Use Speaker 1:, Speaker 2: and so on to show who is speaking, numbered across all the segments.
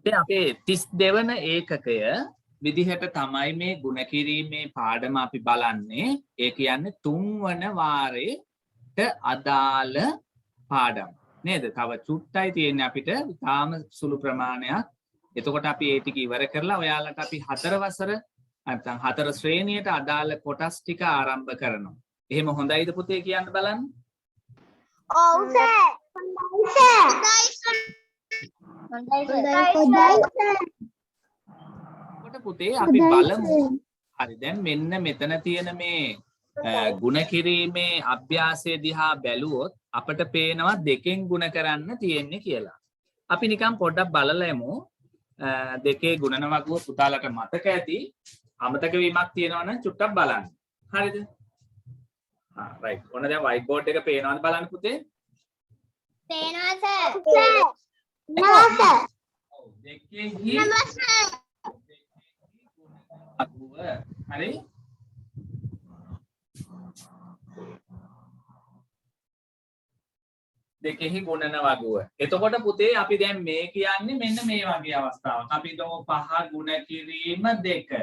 Speaker 1: පුතේ අපේ 32 වන ඒකකය විදිහට තමයි මේ ගුණ කිරීමේ පාඩම අපි බලන්නේ. ඒ කියන්නේ 3 වන වාරයට අදාළ පාඩම් නේද? තව චුට්ටයි තියෙන්නේ අපිට තාම සුළු ප්‍රමාණයක්. එතකොට අපි ඒ ටික ඉවර කරලා ඔයාලට අපි 4 වසර නැත්නම් 4 ශ්‍රේණියට අදාළ කොටස් ටික ආරම්භ කරනවා. එහෙම හොඳයිද පුතේ කියන්න බලන්න?
Speaker 2: ඔව් සර්.
Speaker 1: කොට පුතේ අපි බලමු. හරි දැන් මෙන්න මෙතන තියෙන මේ ගුණ කිරීමේ අභ්‍යාසය දිහා බැලුවොත් අපිට පේනවා දෙකෙන් ගුණ කරන්න තියෙන්නේ කියලා. අපි නිකන් පොඩ්ඩක් බලලා යමු. දෙකේ ගුණන වගුව පුතාලට මතක ඇති. අමතක වීමක් තියෙනවා නම් චුට්ටක් බලන්න. හරිද? රයිට්. ඔන්න දැන් white board එක පේනවද බලන්න පුතේ?
Speaker 2: පේනවා සර්.
Speaker 1: දෙකෙහි වගුව හරි දෙකෙහි ගුණන වගුව. එතකොට පුතේ අපි දැන් මේ කියන්නේ මෙන්න මේ වගේ අවස්ථාවක්. අපි හිතමු 5 ගුණ කිරීම 2.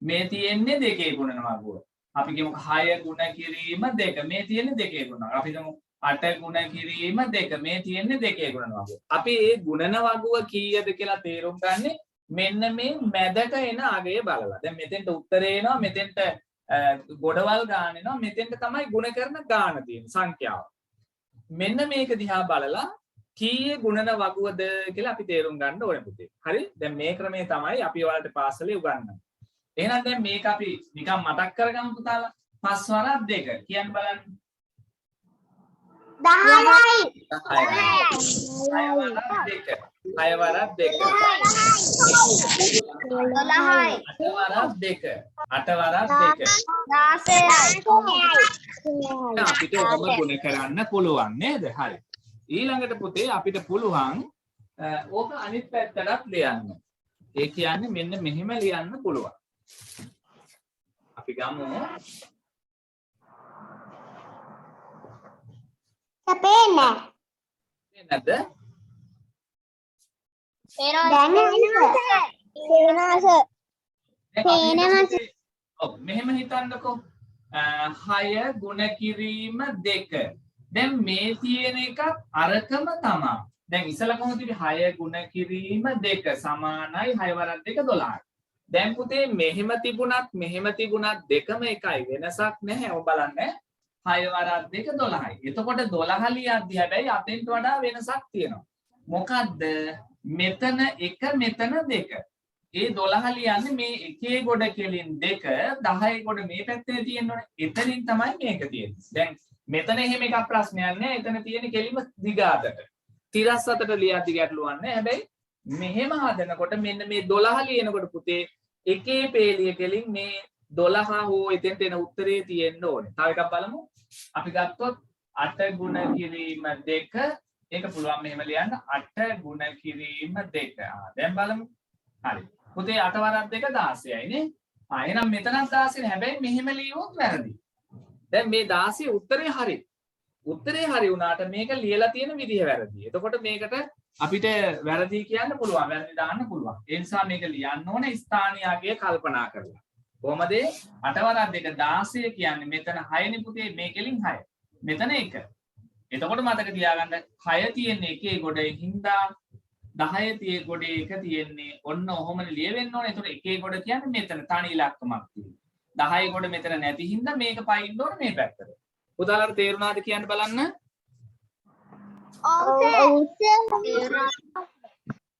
Speaker 1: මේ තියෙන්නේ දෙකේ ගුණන වගුව. අපි කියමු 6 ගුණ කිරීම 2. මේ තියෙන්නේ දෙකේ ගුණන. අපි හිතමු 8 ගුණ කිරීම 2. මේ තියෙන්නේ දෙකේ ගුණන වගුව. අපි මේ ගුණන වගුව කීයද කියලා තේරුම් ගන්නේ මෙන්න මේ මැදට එන අගය බලලා. දැන් මෙතෙන්ට උත්තරේ එනවා, මෙතෙන්ට ගොඩවල් ගාන එනවා, මෙතෙන්ට තමයි ගුණ කරන ගාන තියෙන්නේ සංඛ්‍යාව. මෙන්න මේක දිහා බලලා කීයේ ගුණන වගුවද කියලා අපි තේරුම් ගන්න ඕනේ පුතේ. හරි? දැන් මේ ක්‍රමය තමයි අපි ඔයාලට පාසලේ උගන්වන්නේ. එහෙනම් දැන් මේක අපි නිකන් මතක් කරගමු පුතාලා. 5 වරක් 2 කියන්න බලන්න.
Speaker 2: 10යි.
Speaker 1: 6 වරක් 2.
Speaker 2: 12යි.
Speaker 1: 8 වරක් 2. 16යි. අපිට ඔබ ගුණ කරන්න පුළුවන් නේද? හරි. ඊළඟට පුතේ අපිට පුළුවන් ඕක අනිත් පැත්තටත් ලියන්න. ඒ කියන්නේ මෙන්න මෙහෙම ලියන්න පුළුවන්. අපි ගමු.
Speaker 2: පේන්නේ
Speaker 1: නැද්ද? ඔව් මෙහෙම හිතන්නකෝ. 6 ගුණ කිරීම 2. දැන් මේ තියෙන එක අරකම තමයි. දැන් ඉස්සලා කොහොමද තිබි 6 ගුණ කිරීම 2 සමානයි 6 වරක් 2 12යි. දැන් පුතේ මෙහෙම තිබුණත් දෙකම එකයි වෙනසක් නැහැ. ඔබ බලන්න 6 වරක් 2 12යි. එතකොට 12 ලියද්දි හැබැයි අතෙන්ට වඩා වෙනසක් තියෙනවා. මොකද්ද? මෙතන 1 මෙතන 2. ඒ 12 ලියන්නේ මේ එකේ ගොඩ කෙලින් 2 10 ගොඩ මේ පැත්තේ තියෙනවනේ. එතනින් තමයි මේක තියෙන්නේ. දැන් මෙතන එහෙම එකක් ප්‍රශ්නයක් නෑ. එතන තියෙන කෙලිම දිගාතට. තිරස් අතට ලියද්දි ගැටලුවක් නෑ. හැබැයි මෙහෙම හදනකොට මෙන්න මේ 12 ලියනකොට පුතේ එකේ පේලිය කෙලින් මේ 12 හෝ එතෙන්ට එන උත්තරේ තියෙන්න ඕනේ. තව එකක් බලමු. අපි ගත්තොත් 8 ගුණ කිරීම 2 ඒක පුළුවන් මෙහෙම ලියන්න 8 ගුණ කිරීම 2. දැන් බලමු. හරි. පුතේ 8 වරක් 2 16යි නේ. එහෙනම් මෙතනත් 16 නේ. හැබැයි මෙහෙම ලියුවොත් වැරදි. දැන් මේ 16 උත්තරේ හරි. උත්තරේ හරි වුණාට මේක ලියලා තියෙන විදිහ වැරදි. එතකොට මේකට අපිට වැරදි කියන්න පුළුවන්. වැරදි දාන්න පුළුවන්. ඒ නිසා මේක ලියන්න ඕනේ ස්ථානීයගේ කල්පනා කරලා. කොහමද 8 වරක් 2 16 කියන්නේ මෙතන 6 නේ පුතේ මේකෙලින් 6. මෙතන 1. එතකොට මතක තියාගන්න 6 තියෙන්නේ එකේ ගොඩේ හින්දා 10 තියේ ගොඩේ 1 තියෙන්නේ ඔන්න ඔහොමනේ ලියවෙන්න ඕනේ. එතකොට එකේ ගොඩ කියන්නේ මෙතන තනි ඉලක්කමක් තියෙනවා. 10 ගොඩ මෙතන නැති හින්දා මේක පයින්න ඕනේ මේ පැත්තට. පුතාලාට තේරුණාද කියන්න බලන්න?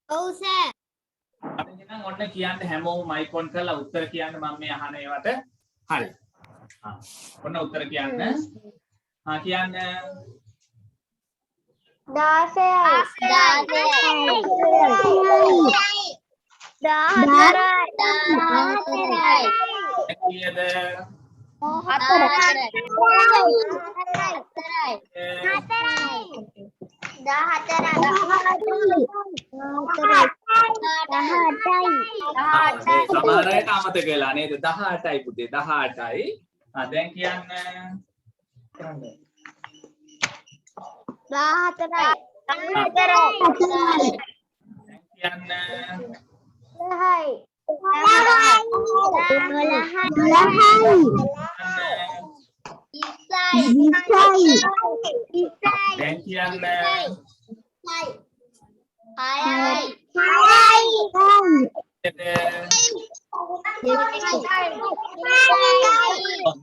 Speaker 2: ඔව් සර්.
Speaker 1: අපි දැන් ඔන්න කියන්න හැමෝම මයික් ඔන් කරලා උත්තර කියන්න මම මේ අහන ඒවට. හරි. ඔන්න උත්තර කියන්න. කියන්න 18යි. සමහර අයට අමතක වෙලා නේද? 18යි පුතේ 18යි. දැන් කියන්න
Speaker 2: 14යි.
Speaker 1: කියන්න.
Speaker 2: Lahai.
Speaker 1: දැන් කියන්න.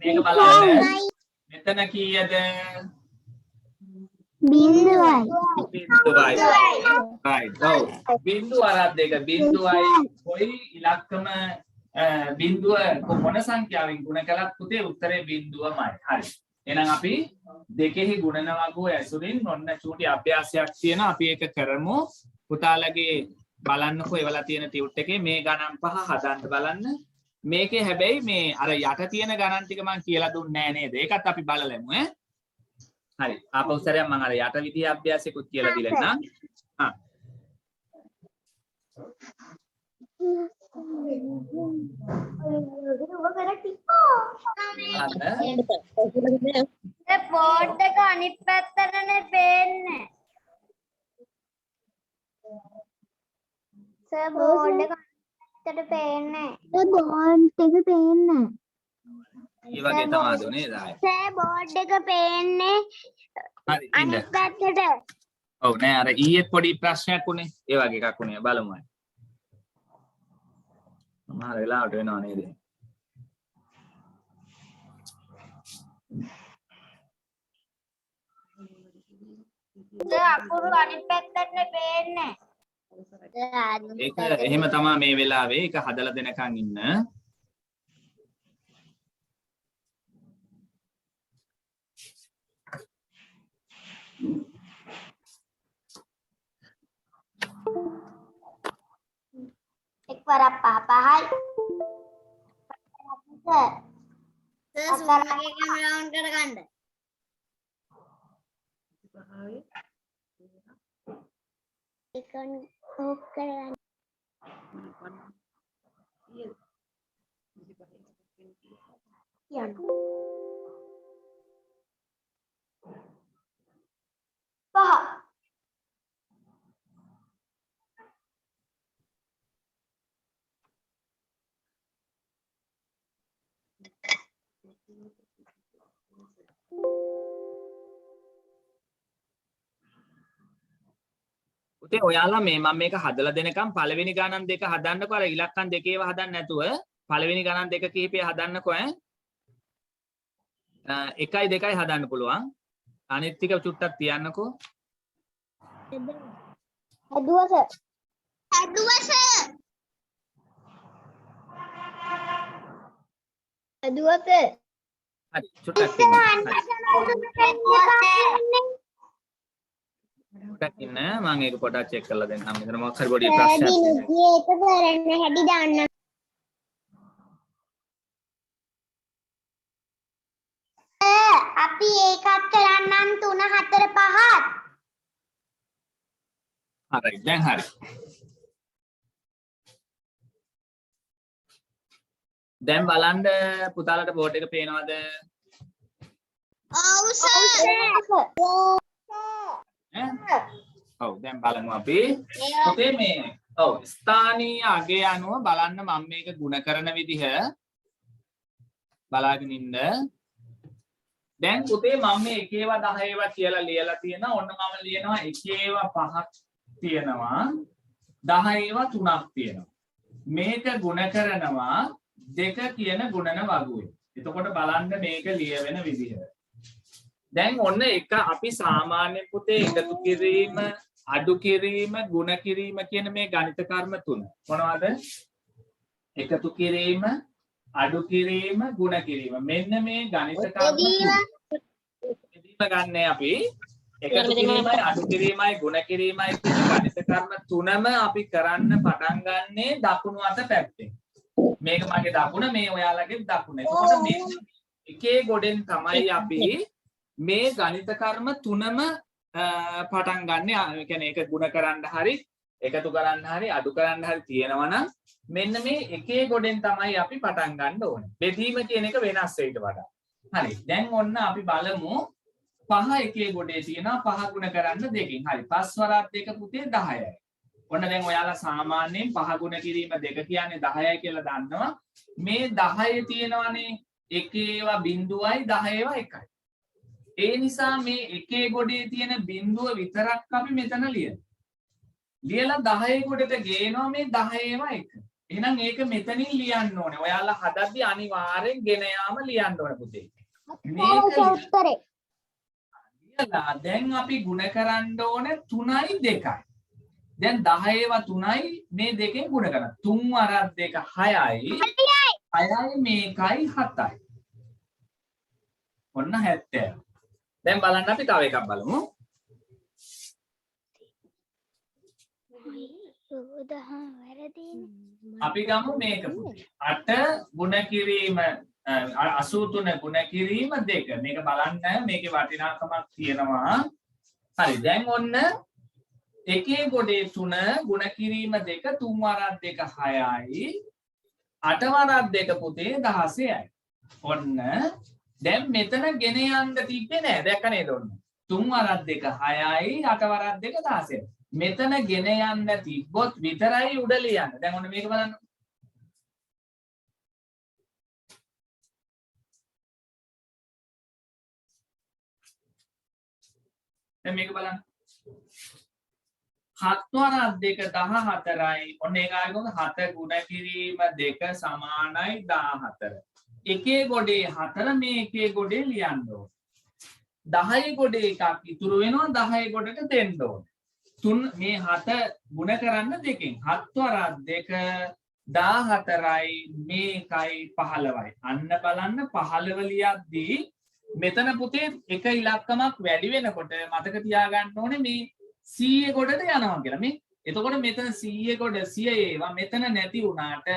Speaker 1: මේක බලන්න. මෙතන කීයද?
Speaker 2: Binduai.
Speaker 1: බිංදුවයි. right. ඔව්. බිංදුව අරක් දෙක බිංදුවයි කොයි ඉලක්කම බිංදුව මොන සංඛ්‍යාවෙන් ගුණ කළත් පුතේ උත්තරේ බිංදුවමයි. හරි. එහෙනම් අපි දෙකෙහි ගුණන වගුව ඇසුරින් ඔන්න චූටි අභ්‍යාසයක් තියෙනවා. අපි ඒක කරමු. පුතාලගේ බලන්නකෝ එවලා තියෙන ටියුට් එකේ මේ ගණන් පහ හදන්න බලන්න. මේකේ හැබැයි මේ අර යට තියෙන ගණන් ටික මම කියලා දුන්නේ නැහැ නේද? ඒකත් අපි බලලමු ඈ. හරි. ආපහු සැරයක් මම අර යට විදිය අභ්‍යාසයකුත් කියලා දීලා නම්. හා.
Speaker 2: Board එක අනිත් පැත්තටනේ පේන්නේ. සර් බෝඩ් එක අනිත් පැත්තට පේන්නේ. සර් බෝඩ් එක පේන්නේ.
Speaker 1: ඒ වගේ තමයි නේද?
Speaker 2: සර් බෝඩ් එක පේන්නේ
Speaker 1: හරි ඉන්න.
Speaker 2: අනිත් පැත්තට.
Speaker 1: ඔව් නෑ අර ඊයේත් පොඩි ප්‍රශ්නයක් උනේ. ඒ වගේ එකක් උනේ බලමු. සමහර වෙලාවට වෙනව නේද?
Speaker 2: සර් අකුරු අනිත් පැත්තටනේ පේන්නේ.
Speaker 1: ඒක එහෙම තමයි මේ වෙලාවේ ඒක හදලා දෙනකන් ඉන්න.
Speaker 2: එක්වරක් පහයි. සර් සුමාගේ කැමරා ඔන් කරගන්න. එකන් ඕෆ් කරගන්න. පහ.
Speaker 1: පුතේ ඔයාලා මේ මම මේක හදලා දෙනකම් පළවෙනි ගණන් දෙක හදන්නකෝ අර ඉලක්කම් දෙකේව හදන්න නැතුව පළවෙනි ගණන් දෙක කිහිපය හදන්නකෝ ඈ 1යි 2යි හදන්න පුළුවන් අනිත් ටික චුට්ටක් තියන්නකෝ
Speaker 2: හදුවස හදුවස හදුවස
Speaker 1: හරි චුට්ටක් තියන්න ඉන්න මම ඒක පොඩ්ඩක් චෙක් කරලා දෙන්නම් මෙතන මොකක් හරි පොඩි ප්‍රශ්නයක් තියෙනවා
Speaker 2: ඒක කරන්න හැටි දාන්න අපි ඒකත් කරන්නම් 3 4 5ත්
Speaker 1: හරි දැන් හරි දැන් බලන්න පුතාලට බෝඩ් එක පේනවද
Speaker 2: ඔව් සර්
Speaker 1: ඔව් දැන් බලමු අපි පුතේ මේ ඔව් ස්ථානීය අගය අනුව බලන්න මම මේක ಗುಣ කරන විදිහ බලාගෙන ඉන්න දැන් පුතේ මම මේ 1 ඒවා 10 ඒවා කියලා ලියලා තියෙනවා ඔන්න මම ලියනවා 1 ඒවා 5ක් තියෙනවා 10 ඒවා 3ක් තියෙනවා මේක ಗುಣ කරනවා 2 කියන ගුණන වගුවේ එතකොට බලන්න මේක ලියවෙන විදිහ දැන් ඔන්න එක අපි සාමාන්‍ය පුතේ එකතු කිරීම අඩු කිරීම ಗುಣ කිරීම කියන මේ ගණිත කර්ම තුන මොනවද එකතු කිරීම අඩු කිරීම ಗುಣ කිරීම මෙන්න මේ ගණිත කර්ම තුන ගන්න අපි එකතු කිරීමයි අඩු කිරීමයි ಗುಣ කිරීමයි කියන ගණිත කර්ම තුනම අපි කරන්න පටන් ගන්නේ දකුණු අත පැත්තෙන් මේක මගේ දකුණ මේ ඔයාලගේ දකුණ එතකොට මේ එකේ ගොඩෙන් තමයි අපි මේ ගණිත කර්ම තුනම පටන් ගන්න. ඒ කියන්නේ ඒක ಗುಣ කරන්න හරි එකතු කරන්න හරි අඩු කරන්න හරි තියෙනවා නම් මෙන්න මේ එකේ ගොඩෙන් තමයි අපි පටන් ගන්න ඕනේ. බෙදීම කියන එක වෙනස් වෙයිට වඩා. හරි. දැන් ඔන්න අපි බලමු 5 එකේ ගොඩේ තියෙනවා 5 ගුණ කරන්න 2කින්. හරි. 5 වරක් 2 පුතේ 10යි. ඔන්න දැන් ඔයාලා සාමාන්‍යයෙන් 5 ගුණ කිරීම 2 කියන්නේ 10යි කියලා දන්නවා. මේ 10 තියෙනවානේ එකේවා බිඳුවයි 10වා එකයි. ඒ නිසා මේ එකේ ගොඩේ තියෙන බිඳුව විතරක් අපි මෙතන ලියනවා. ලියලා 10 ගොඩට ගේනවා මේ 10වා එක. එහෙනම් ඒක මෙතනින් ලියන්න ඕනේ. ඔයාලා හදද්දි අනිවාර්යෙන් ගෙන යාම ලියන්න ඕනේ පුතේ. මේක
Speaker 2: උත්තරේ.
Speaker 1: ලියලා දැන් අපි ගුණ කරන්න ඕනේ 3යි 2යි. දැන් 10වා 3යි මේ දෙකෙන් ගුණ කරනවා. 3 වරක් 2 6යි. 6යි මේකයි 7යි. ඔන්න 70. දැන් බලන්න අපි තව එකක් බලමු. අපි ගමු මේක පුතේ. 8 ගුණ කිරීම 83 ගුණ කිරීම 2. මේක බලන්න මේකේ වටිනාකමක් තියෙනවා. හරි දැන් ඔන්න එකේ ගොඩේ 3 ගුණ කිරීම 2 3 වරක් 2 6යි 8 වරක් 2 පුතේ 16යි. ඔන්න දැන් මෙතන ගෙන යන්න තිබ්බේ නෑ. දැක්ක නේද ඔන්න. 3 වරක් 2 6යි 8 වරක් 2 16යි. මෙතන ගෙන යන්න තිබ්බොත් විතරයි උඩ ලියන්න. දැන් ඔන්න මේක බලන්න. දැන් මේක බලන්න. 7 වරක් 2 14යි. ඔන්න ඒක ආයෙත් 7 ගුණ කිරීම 2 සමානයි 14. එකේ ගොඩේ 4 මේ එකේ ගොඩේ ලියන්න ඕනේ. 10 ගොඩේ එකක් ඉතුරු වෙනවා 10 ගොඩට දෙන්න ඕනේ. 3 මේ 7 ගුණ කරන්න දෙකෙන් 7 වරක් 2 14යි මේකයි 15යි. අන්න බලන්න 15 ලියද්දී මෙතන පුතේ එක ඉලක්කමක් වැඩි වෙනකොට මතක තියාගන්න ඕනේ මේ 100 ගොඩට යනවා කියලා. මේ එතකොට මෙතන 100 ගොඩ 100 ඒවා මෙතන නැති වුණාට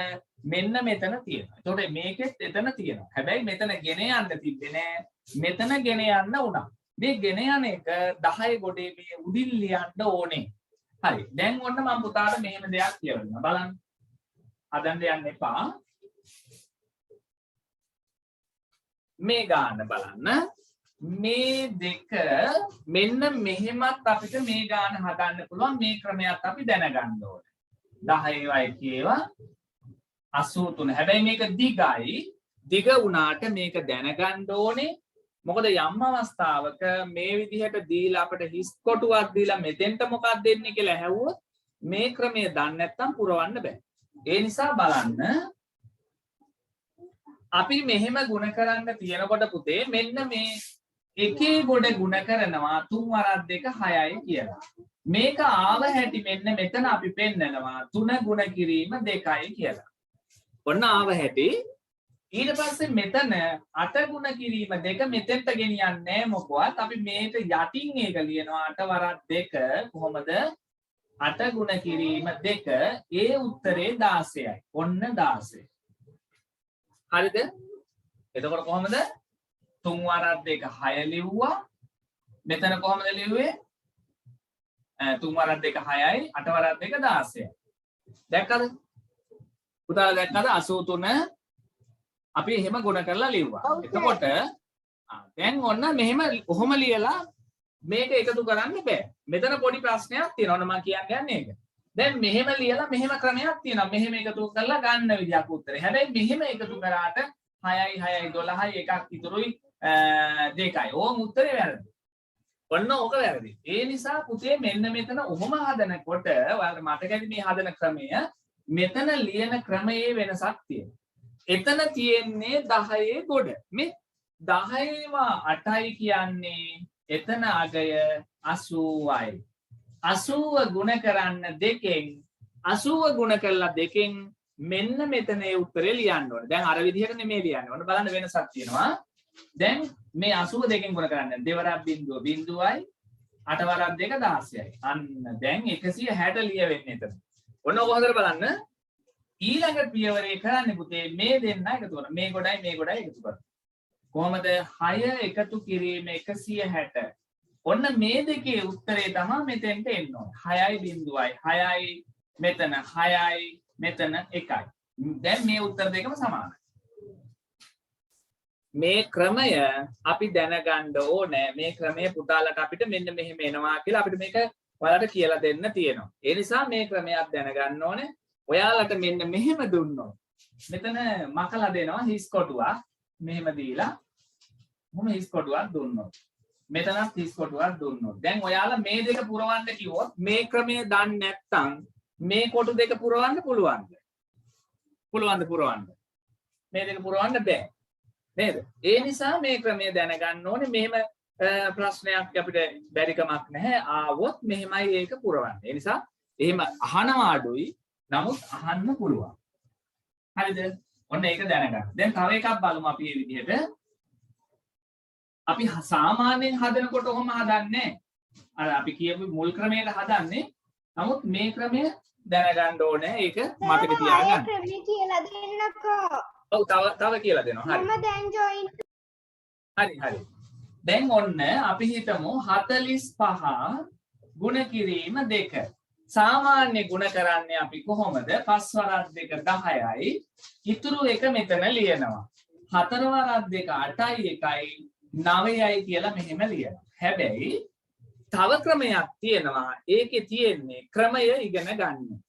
Speaker 1: මෙන්න මෙතන තියෙනවා. එතකොට මේකෙත් එතන තියෙනවා. හැබැයි මෙතන ගෙන යන්න තිබ්බේ නෑ. මෙතන ගෙන යන්න උනා. මේ ගෙන යන එක 10 ගොඩේ මේ උඩින් ලියන්න ඕනේ. හරි. දැන් ඔන්න මම පුතාට මෙහෙම දෙයක් කියලා දෙනවා. බලන්න. හදන්න යන්න එපා. මේ ගාන බලන්න. මේ දෙක මෙන්න මෙහෙමත් අපිට මේ ගාන හදන්න පුළුවන්. මේ ක්‍රමයක් අපි දැනගන්න ඕනේ. 10 එකේවා 83. හැබැයි මේක දිගයි. දිග වුණාට මේක දැනගන්න ඕනේ. මොකද යම් අවස්ථාවක මේ විදිහට දීලා අපිට හිස් කොටුවක් දීලා මෙතෙන්ට මොකක්ද දෙන්නේ කියලා ඇහුවොත් මේ ක්‍රමය දන්නේ නැත්නම් පුරවන්න බෑ. ඒ නිසා බලන්න අපි මෙහෙම ගුණ කරන්න තියෙනකොට පුතේ මෙන්න මේ එකේ ගොඩ ගුණ කරනවා 3 වරක් 2 6යි කියලා. මේක ආව හැටි මෙන්න මෙතන අපි පෙන්නනවා 3 ගුණ කිරීම 2යි කියලා. ඔන්න ආව හැටි ඊට පස්සේ මෙතන 8 ගුණ කිරීම 2 මෙතෙන්ට ගෙනියන්නේ නැහැ මොකවත්. අපි මේක යටින් ඒක ලියනවා 8 වරක් 2 කොහොමද 8 ගුණ කිරීම 2 ඒ උත්තරේ 16යි. ඔන්න 16. හරිද? එතකොට කොහොමද 3 වරක් 2 6 ලිව්වා. මෙතන කොහොමද ලිව්වේ 3 වරක් 2 6යි 8 වරක් 2 16යි. දැක්කද? පුතාලා දැක්කද 83 අපි එහෙම ගුණ කරලා ලිව්වා. එතකොට දැන් ඔන්න මෙහෙම කොහොම ලියලා මේක එකතු කරන්න බෑ. මෙතන පොඩි ප්‍රශ්නයක් තියෙනවා. මම කියන්නේ ඒක. දැන් මෙහෙම ලියලා මෙහෙම ක්‍රමයක් තියෙනවා. මෙහෙම එකතු කරලා ගන්න විදියක් උත්තරේ. හැබැයි මෙහෙම එකතු කරාට 6යි 6යි 12යි එකක් ඉතුරුයි 2යි. ඕම් උත්තරේ වැරදි. ඔන්න ඕක වැරදි. ඒ නිසා පුතේ මෙන්න මෙතන ඔහොම හදනකොට ඔයාලට මතකයි මේ හදන ක්‍රමය මෙතන ලියන ක්‍රමයේ වෙනසක් තියෙනවා. එතන තියෙන්නේ 10 ගොඩ. මේ 10වා 8යි කියන්නේ එතන අගය 80යි. 80 ගුණ කරන්න දෙකෙන් 80 ගුණ කරලා දෙකෙන් මෙන්න මෙතන ඒ උත්තරේ ලියන්න ඕනේ. දැන් අර විදිහට නෙමෙයි ලියන්නේ. ඔන්න බලන්න වෙනසක් තියෙනවා. දැන් මේ 82 දෙකෙන් ගුණ කරන්න දෙවරක් බිඳුව බිඳුවයි 8 වරක් 2 16යි. අන්න දැන් 160 ලියවෙන්නේ එතන. ඔන්න ඔක හොඳට බලන්න. ඊළඟ පියවරේ කරන්නේ පුතේ මේ දෙන්න එකතු කරනවා. මේ ගොඩයි මේ ගොඩයි එකතු කරනවා. කොහොමද 6 එකතු කිරීම 160. ඔන්න මේ දෙකේ උත්තරේ තමයි මෙතෙන්ට එන්න ඕනේ. 6යි බිඳුවයි 6යි මෙතන 6යි මෙතන 1යි. දැන් මේ උත්තර දෙකම සමානයි. මේ ක්‍රමය අපි දැනගන්න ඕනේ. මේ ක්‍රමය පුතාලට අපිට මෙන්න මෙහෙම එනවා කියලා අපිට මේක ඔයාලට කියලා දෙන්න තියෙනවා. ඒ නිසා මේ ක්‍රමයක් දැනගන්න ඕනේ. ඔයාලට මෙන්න මෙහෙම දුන්නොත් මෙතන මකලා දෙනවා හිස් කොටුවක් මෙහෙම දීලා මොම හිස් කොටුවක් දුන්නොත් මෙතනත් හිස් කොටුවක් දුන්නොත් දැන් ඔයාලා මේ දෙක පුරවන්න කිව්වොත් මේ ක්‍රමය දන්නේ නැත්නම් මේ කොටු දෙක පුරවන්න පුළුවන්ද? පුළුවන්ද පුරවන්න? මේ දෙක පුරවන්න බෑ. නේද? ඒ නිසා මේ ක්‍රමය දැනගන්න ඕනේ. මෙහෙම ප්‍රශ්නයක් අපිට බැරිකමක් නැහැ. ආවොත් මෙහෙමයි ඒක පුරවන්නේ. ඒ නිසා එහෙම අහනවා අඩුයි. නමුත් අහන්න පුළුවන්. හරිද? ඔන්න ඒක දැනගන්න. දැන් තව එකක් බලමු අපි මේ විදිහට. අපි සාමාන්‍යයෙන් හදනකොට ඔහොම හදන්නේ. අර අපි කියපු මුල් ක්‍රමයට හදන්නේ. නමුත් මේ ක්‍රමය දැනගන්න ඕනේ. ඒක මතක තියාගන්න.
Speaker 2: ක්‍රමය කියලා දෙන්නකෝ.
Speaker 1: ඔව් තව කියලා දෙනවා. හරි.
Speaker 2: මම දැන් ජොයින්.
Speaker 1: හරි. දැන් ඔන්න අපි හිතමු 45 ගුණ කිරීම 2. සාමාන්‍ය ගුණ කරන්නේ අපි කොහොමද? 5 වරක් 2 10යි. ඉතුරු එක මෙතන ලියනවා. 4 වරක් 2 8යි 1යි 9යි කියලා මෙහෙම ලියනවා. හැබැයි තව ක්‍රමයක් තියෙනවා. ඒකේ තියෙන්නේ ක්‍රමය ඉගෙන ගන්න.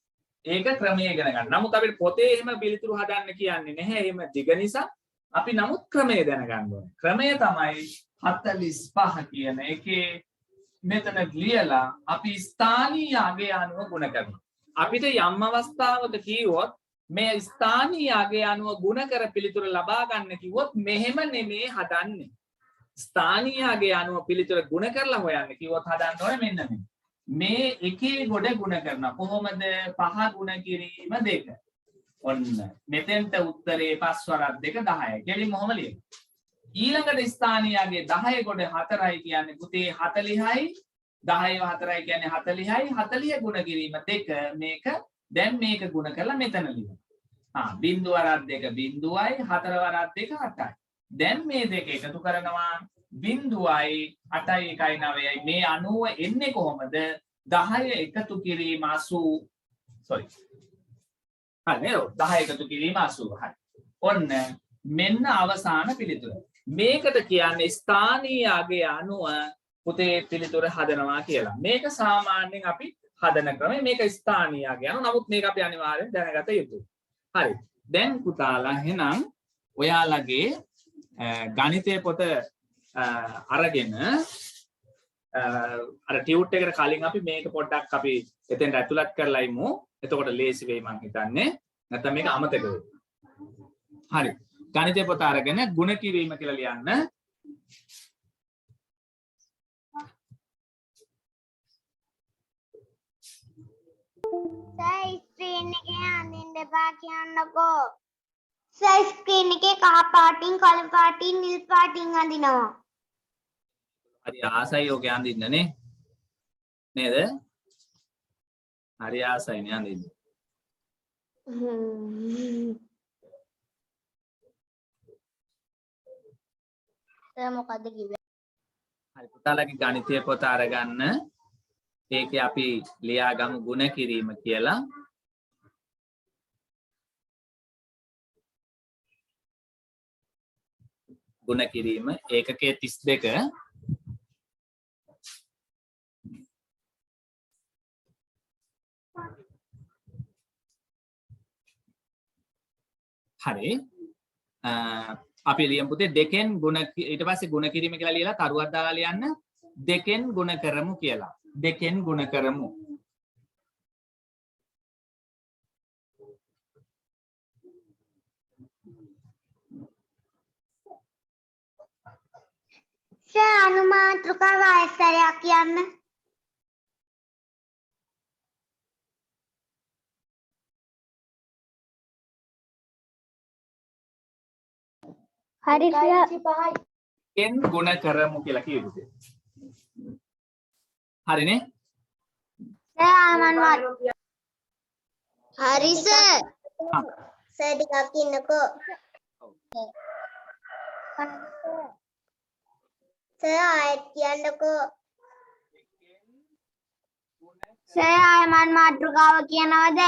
Speaker 1: ඒක ක්‍රමය ඉගෙන ගන්න. නමුත් අපිට පොතේ එහෙම පිළිතුරු හදන්න කියන්නේ නැහැ. එහෙම දිග නිසා අපි නමුත් ක්‍රමය දැනගන්න ඕනේ. ක්‍රමය තමයි 45 කියන එකේ මෙතන ලියලා අපි ස්ථානීය අගය අනුව ගුණ කරනවා. අපිට යම් අවස්ථාවක කිව්වොත් මේ ස්ථානීය අගය අනුව ගුණ කර පිළිතුර ලබා ගන්න කිව්වොත් මෙහෙම නෙමේ හදන්නේ. ස්ථානීය අගය අනුව පිළිතුර ගුණ කරලා හොයන්න කිව්වොත් හදන්න ඕනේ මෙන්න මේ එකේ ගොඩ ගුණ කරන කොහොමද 5 ගුණ කිරීම 2. ඔන්න මෙතෙන්ට උත්තරේ 5 වරක් 2 10යි. කෙලින්ම මොහොම ලියමු. ඊළඟට ස්ථානීයගේ 10 ගොඩ 4යි කියන්නේ පුතේ 40යි 10 4යි කියන්නේ 40යි 40 ගුණ කිරීම 2 මේක දැන් මේක ගුණ කරලා මෙතන ලියමු. බිංදු වරක් 2 බිංදුවයි 4 වරක් 2 8යි. දැන් මේ දෙක එකතු කරනවා බිංදුවයි 8යි 1යි 9යි මේ 90 එන්නේ කොහොමද? 10 එකතු කිරීම 80 හරි 10 එකතු කිරීම 80 හරි. ඔන්න මෙන්න අවසාන පිළිතුර. මේකට කියන්නේ ස්ථානීය අගය අනුව පුතේ පිළිතුර හදනවා කියලා. මේක සාමාන්‍යයෙන් අපි හදන ක්‍රමය. මේක ස්ථානීය අගය අනුව. නමුත් මේක අපි අනිවාර්යෙන් දැනගත යුතුයි. හරි. දැන් පුතාලා එහෙනම් ඔයාලගේ ගණිතයේ පොත අරගෙන අර ටියුට් එකට කලින් අපි මේක පොඩ්ඩක් අපි එතෙන්ට ඇතුළත් කරලා ඉමු. එතකොට ලේසි වෙයි මං හිතන්නේ. නැත්නම් මේක අමතක වෙයි. හරි. ගණිතයේ පොත අරගෙන ගුණ කිරීම කියලා ලියන්න.
Speaker 2: ස්ක්‍රීන් එකේ අඳින්න එපා කියන්නකෝ. ස්ක්‍රීන් එකේ කහ පාටින් කළු පාටින් නිල් පාටින් අඳිනවා.
Speaker 1: හරි ආසයි ඔක අඳින්න නේ. නේද? හරි ආසයි නේ අඳින්න.
Speaker 2: මොකද්ද කිව්වේ?
Speaker 1: හරි පුතාලගේ ගණිතයේ පොත අරගන්න. ඒකේ අපි ලියාගමු ගුණ කිරීම කියලා. ගුණ කිරීම ඒකකයේ 32 හරි අපි ලියමු පුතේ දෙකෙන් ගුණ ඊට පස්සේ ගුණ කිරීම කියලා ලියලා තරුවක් දාලා ලියන්න දෙකෙන් ගුණ කරමු කියලා. දෙකෙන් ගුණ කරමු.
Speaker 2: අනුමාත්‍රිකාව ආයතනයක් කියන්න. හරි
Speaker 1: දෙකෙන් ගුණ කරමු කියලා කිව්වේ. හරිනේ?
Speaker 2: හරි සර්. සර් ටිකක් ඉන්නකෝ. සර් ආයෙත් කියන්නකෝ. සර් ආයෙ මන් මාතෘකාව කියනවද?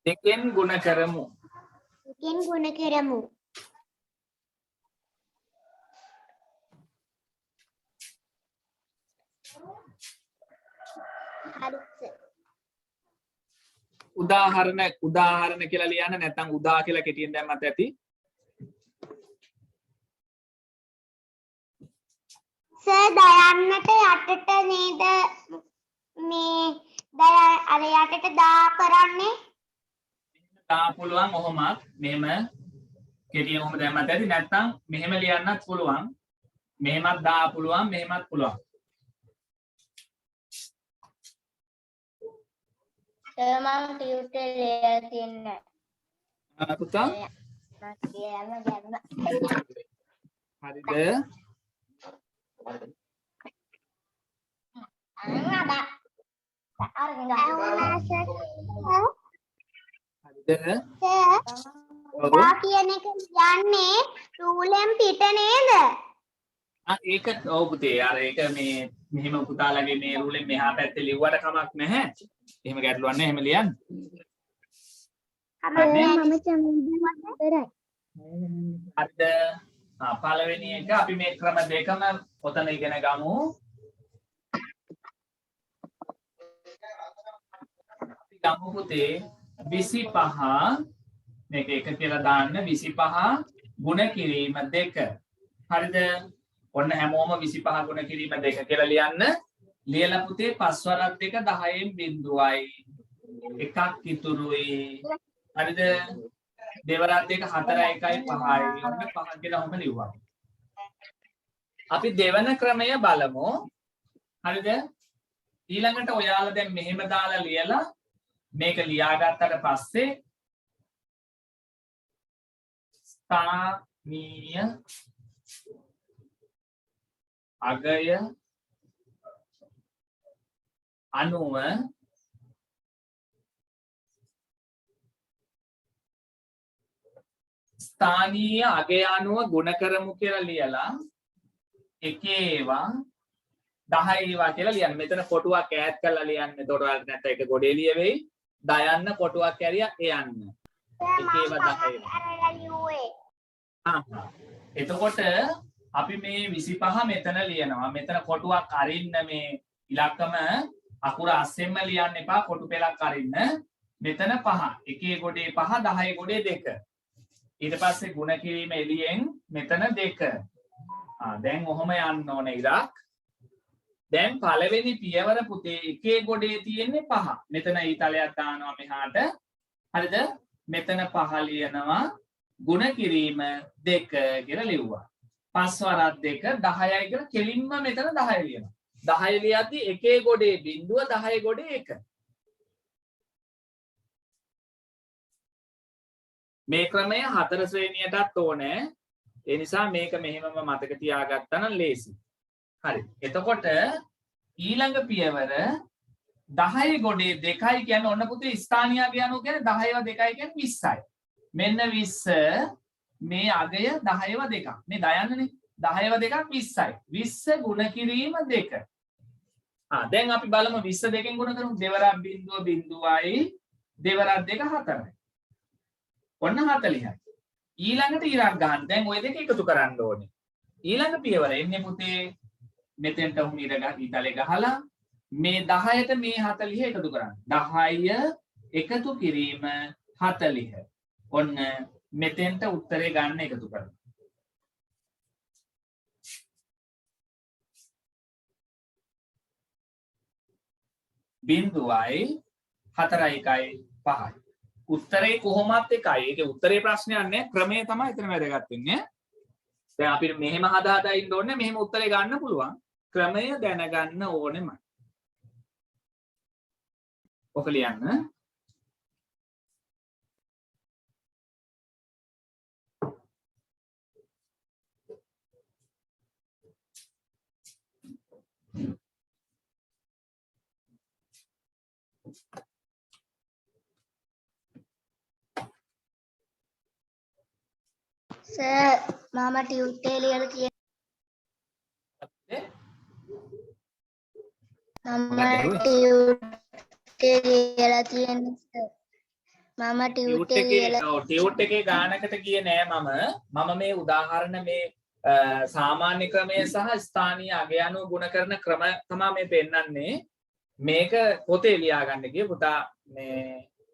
Speaker 1: දෙකෙන් ගුණ කරමු.
Speaker 2: දෙකෙන් ගුණ කරමු.
Speaker 1: උදාහරණ කියලා ලියන්න නැත්නම් උදා කියලා කෙටියෙන් දැම්මත් ඇති.
Speaker 2: සර් දයන්නට යටට නේද මේ අර යටට දා කරන්නේ?
Speaker 1: තා පුළුවන් ඔහොමත් මෙහෙම කෙටියෙන් ඔහොම දැම්මත් ඇති. නැත්නම් මෙහෙම ලියන්නත් පුළුවන්. මෙහෙමත් දා පුළුවන් මෙහෙමත් පුළුවන්.
Speaker 2: සර් මම ටියුටර් ලියලා තියන්නේ.
Speaker 1: පුතා හරිද?
Speaker 2: දා කියන එක යන්නේ රූලෙන් පිට නේද?
Speaker 1: ඒක ඔව් පුතේ අර ඒක මේ මෙහෙම පුතාලගේ මේ රූලෙන් මෙහා පැත්තේ ලිව්වට කමක් නැහැ. එහෙම ගැටලුවක් නැහැ. එහෙම ලියන්න.
Speaker 2: මම චන්දන ඉවරයි.
Speaker 1: හරිද? පළවෙනි එක අපි මේ ක්‍රම දෙකම ඔතන ඉගෙන ගමු. අපි ගමු පුතේ 25 මේක එක කියලා දාන්න 25 ගුණ කිරීම 2. හරිද? ඔන්න හැමෝම 25 ගුණ කිරීම 2 කියලා ලියන්න. ලියලා පුතේ පස්වරක් දෙක 10න් බිඳුවයි. එකක් ඉතුරුයි. හරිද? දෙවරක් දෙක 4 1යි 5යි. ඔන්න 5 කියලා ඔහම ලිව්වා. අපි දෙවන ක්‍රමය බලමු. හරිද? ඊළඟට ඔයාලා දැන් මෙහෙම දාලා ලියලා මේක ලියාගත්තට පස්සේ ස්ථානීය අගය අනුව ස්ථානීය අගය අනුව ගුණ කරමු කියලා ලියලා එකේ ඒවා 10 ඒවා කියලා ලියන්න. මෙතන කොටුවක් ඈඩ් කරලා ලියන්න. එතකොට ඔයාලට නැත්නම් ඒක ගොඩේ ලියවෙයි. දයන්න කොටුවක් කැරියා එයන්න. එකේ ඒවා 10 එතකොට අපි මේ 25 මෙතන ලියනවා. මෙතන කොටුවක් අරින්න මේ ඉලක්කම අකුර අස්සෙන්ම ලියන්න එපා. කොටු පෙළක් අරින්න. මෙතන 5. එකේ ගොඩේ 5 10 ගොඩේ 2. ඊට පස්සේ ගුණ කිරීම එළියෙන් මෙතන 2. දැන් ඔහොම යන්න ඕනේ ඉරක්. දැන් පළවෙනි පියවර පුතේ එකේ ගොඩේ තියෙන්නේ 5. මෙතන ඊතලයක් දානවා මෙහාට. හරිද? මෙතන 5 ලියනවා. ගුණ කිරීම 2 කියලා ලිව්වා. පස්වරක් 2 10යි කියලා කෙලින්ම මෙතන 10 ලියනවා. 10 ලියද්දි එකේ ගොඩේ බිඳුව 10 ගොඩේ 1. මේ ක්‍රමය 4 ශ්‍රේණියටත් ඕනේ. ඒ නිසා මේක මෙහෙමම මතක තියාගත්තා නම් ලේසි. හරි. එතකොට ඊළඟ පියවර 10 ගොඩේ 2යි කියන්නේ ඔන්න පුතේ ස්ථානීය අගය අනුව කියන්නේ 10ව 2යි කියන්නේ 20යි. මෙන්න 20 මේ අගය 10ව 2ක්. මේ දයන්නනේ 10ව 2ක් 20යි. 20 ගුණ කිරීම 2. දැන් අපි බලමු 20 දෙකෙන් ගුණ කරමු. දෙවරක් බිඳුව බිඳුවයි දෙවරක් 2 4යි. ඔන්න 40යි. ඊළඟට ඉරක් ගන්න. දැන් ওই දෙක එකතු කරන්න ඕනේ. ඊළඟ පියවර එන්නේ පුතේ මෙතෙන්ට උන් ඉතලේ ගහලා මේ 10ට මේ 40 එකතු කරන්න. 10 එකතු කිරීම 40. ඔන්න මෙතෙන්ට උත්තරේ ගන්න එකතු කරන්න. බිඳුවයි 4යි 1යි 5යි. උත්තරේ කොහොමත් එකයි. ඒකේ උත්තරේ ප්‍රශ්නයක් නැහැ. ක්‍රමය තමයි එතන වැදගත් වෙන්නේ. දැන් අපිට මෙහෙම හදා ඉන්න ඕනේ. මෙහෙම උත්තරේ ගන්න පුළුවන්. ක්‍රමය දැනගන්න ඕනෙමයි. ඔක ලියන්න.
Speaker 2: සර් මම ටියුටර් ලියලා තියෙනවා. මම ටියුටර් ලියලා තියෙනවා සර්. මම ටියුටර් ලියලා
Speaker 1: ටියුට් එකේ ගානකට ගියේ නෑ මම මේ උදාහරණ මේ සාමාන්‍ය ක්‍රමය සහ ස්ථානීය අගය අනුව ගුණ කරන ක්‍රම තමයි මේ පෙන්නන්නේ. මේක පොතේ ලියා ගන්න කිය පුතා මේ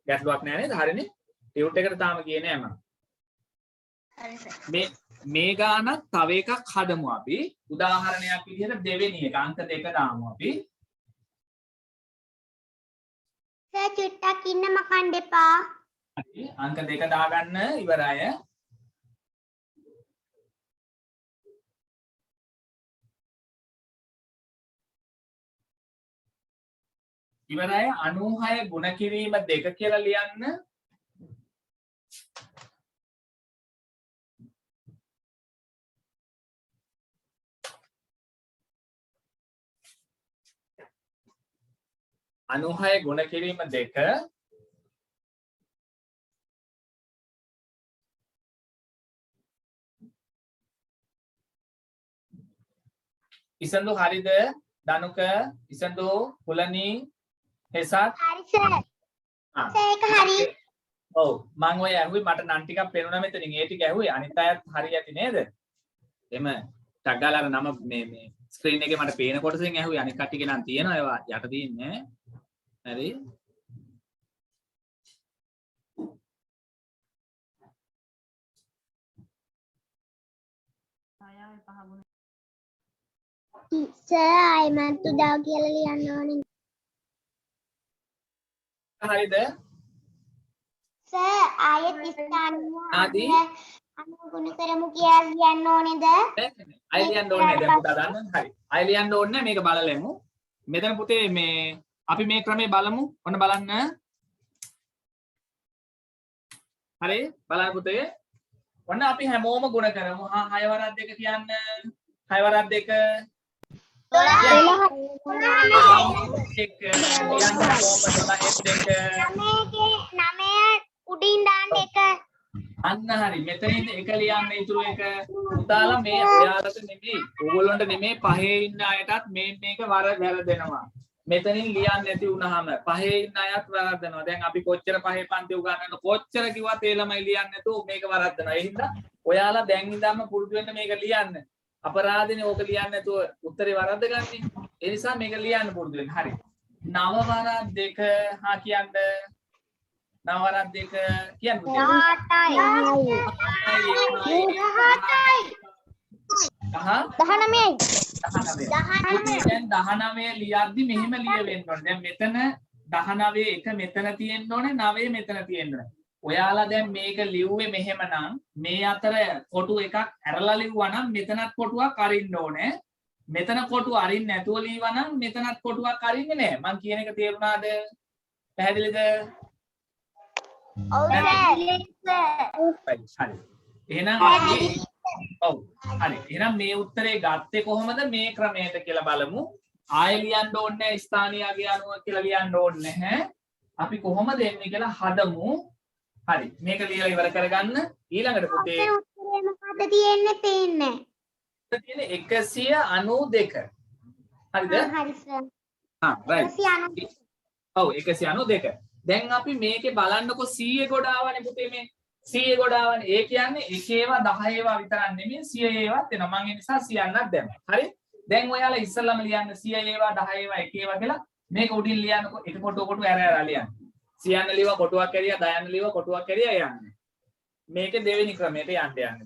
Speaker 1: ගැටලුවක් නෑ නේද හරිනේ ටියුට් එකට තාම ගියේ නෑ මම
Speaker 2: හරි සර්.
Speaker 1: මේ ගානක් තව එකක් හදමු අපි උදාහරණයක් විදිහට දෙවෙනි එක අංක 2 දාමු අපි
Speaker 2: සර් චුට්ටක් ඉන්න මකන්න එපා.
Speaker 1: හරි අංක 2 දාගන්න ඉවරයි ඉවරයි 96 ගුණ කිරීම 2 කියලා ලියන්න අනුහය ගුණ කිරීම 2 ඉසඳු හරිද දනුක ඉසඳු පුලනි හෙසත්
Speaker 2: හරි සර්. ඒක හරි.
Speaker 1: ඔව් මම ඔය ඇහුවේ මට නම් ටිකක් පේනුණා මෙතනින් ඒ ටික ඇහුවේ අනිත් අයත් හරි ඇති නේද එම ටග් ගාලා අර නම මේ ස්ක්‍රීන් එකේ මට පේන කොටසෙන් ඇහුවේ අනිත් කට්ටියගේ නම් තියෙනවා ඒවා යට තියෙන්නේ හරි
Speaker 2: සර් ආයෙමත් උදා කියලා ලියන්න ඕනේ.
Speaker 1: හරිද
Speaker 2: සර් ආයෙත් ස්ථානීය
Speaker 1: ආදී
Speaker 2: අනුගුණ කරමු කියලා ලියන්න ඕනේද?
Speaker 1: අය ලියන්න ඕනේ දැන් පුතා දන්නවද හරි අය ලියන්න ඕනේ මේක බලලෙමු මෙතන පුතේ මේ අපි මේ ක්‍රමේ බලමු ඔන්න බලන්න හරි බලන්න පුතේ ඔන්න අපි හැමෝම ගුණ කරමු 6 වරක් 2 කියන්න 6 වරක් 2
Speaker 2: උඩින් දාන්න එක.
Speaker 1: අන්න හරි මෙතනින් එක ලියන්න ඉතුරු එක පුතාලා මේ ඔයාලට නෙමෙයි ඕගොල්ලන්ට නෙමෙයි පහේ ඉන්න අයටත් මේක වැරදෙනවා මෙතනින් ලියන්න නැති වුනහම පහේ ඉන්න අයත් වැරද්දනවා දැන් අපි කොච්චර පහේ පන්ති උගන්වන්න කොච්චර කිව්වත් ඒ ළමයි ලියන්නේ නැතුව මේක වරද්දනවා ඒ හින්දා ඔයාලා දැන් ඉඳන්ම පුරුදු වෙන්න මේක ලියන්න අපරාධනේ ඕක ලියන්නේ නැතුව උත්තරේ වරද්ද ගන්නේ ඒ නිසා මේක ලියන්න පුරුදු වෙන්න හරි 9 වරක් 2 හා කියන්න 9 වරක් 2 කියන්න පුතේ 19 ලියද්දි මෙහෙම ලියවෙන්න ඕනේ. දැන් මෙතන 19 එක මෙතන තියෙන්න ඕනේ 9 මෙතන තියෙන්න ඕනේ. ඔයාලා දැන් මේක ලිව්වේ මෙහෙමනම් මේ අතර කොටු එකක් ඇරලා ලිව්වා නම් මෙතනත් කොටුවක් අරින්න ඕනේ. මෙතන කොටුව අරින්න නැතුව ලියවා නම් මෙතනත් කොටුවක් අරින්නේ නැහැ. මං කියන එක තේරුණාද? පැහැදිලිද?
Speaker 2: ඔව් සර්.
Speaker 1: හරි. එහෙනම් අපි ඔව් හරි එහෙනම් මේ උත්තරේ ගත්තේ කොහොමද මේ ක්‍රමයට කියලා බලමු ආයෙ ලියන්න ඕනේ ස්ථානීයගේ අනුව කියලා ලියන්න ඕනේ නැහැ අපි කොහොමද එන්නේ කියලා හදමු හරි මේක ලියලා ඉවර කරගන්න ඊළඟට පුතේ
Speaker 2: උත්තරේ මොකද්ද තියෙන්නේ පේන්නේ
Speaker 1: තියෙන්නේ 192 හරිද
Speaker 2: හරි සර්
Speaker 1: රයිට්
Speaker 2: 192
Speaker 1: ඔව් 192 දැන් අපි මේකේ බලන්නකො 100 ගොඩාවනේ පුතේ මේ 100 ගොඩාවනේ ඒ කියන්නේ එක ඒවා 10 ඒවා විතරක් නෙමෙයි 100 ඒවාත් එනවා මම ඒ නිසා 100ක් දැම්මා හරි දැන් ඔයාලා ඉස්සල්ලාම ලියන්න 100 ඒවා 10 ඒවා එක ඒවා කියලා මේක උඩින් ලියන්නකො එක කොටුව ඇර ලියන්න 100න්න ලියව කොටුවක් ඇරියා 10න්න ලියව කොටුවක් ඇරියා යන්නේ මේකේ දෙවෙනි ක්‍රමයට යන්න දැන්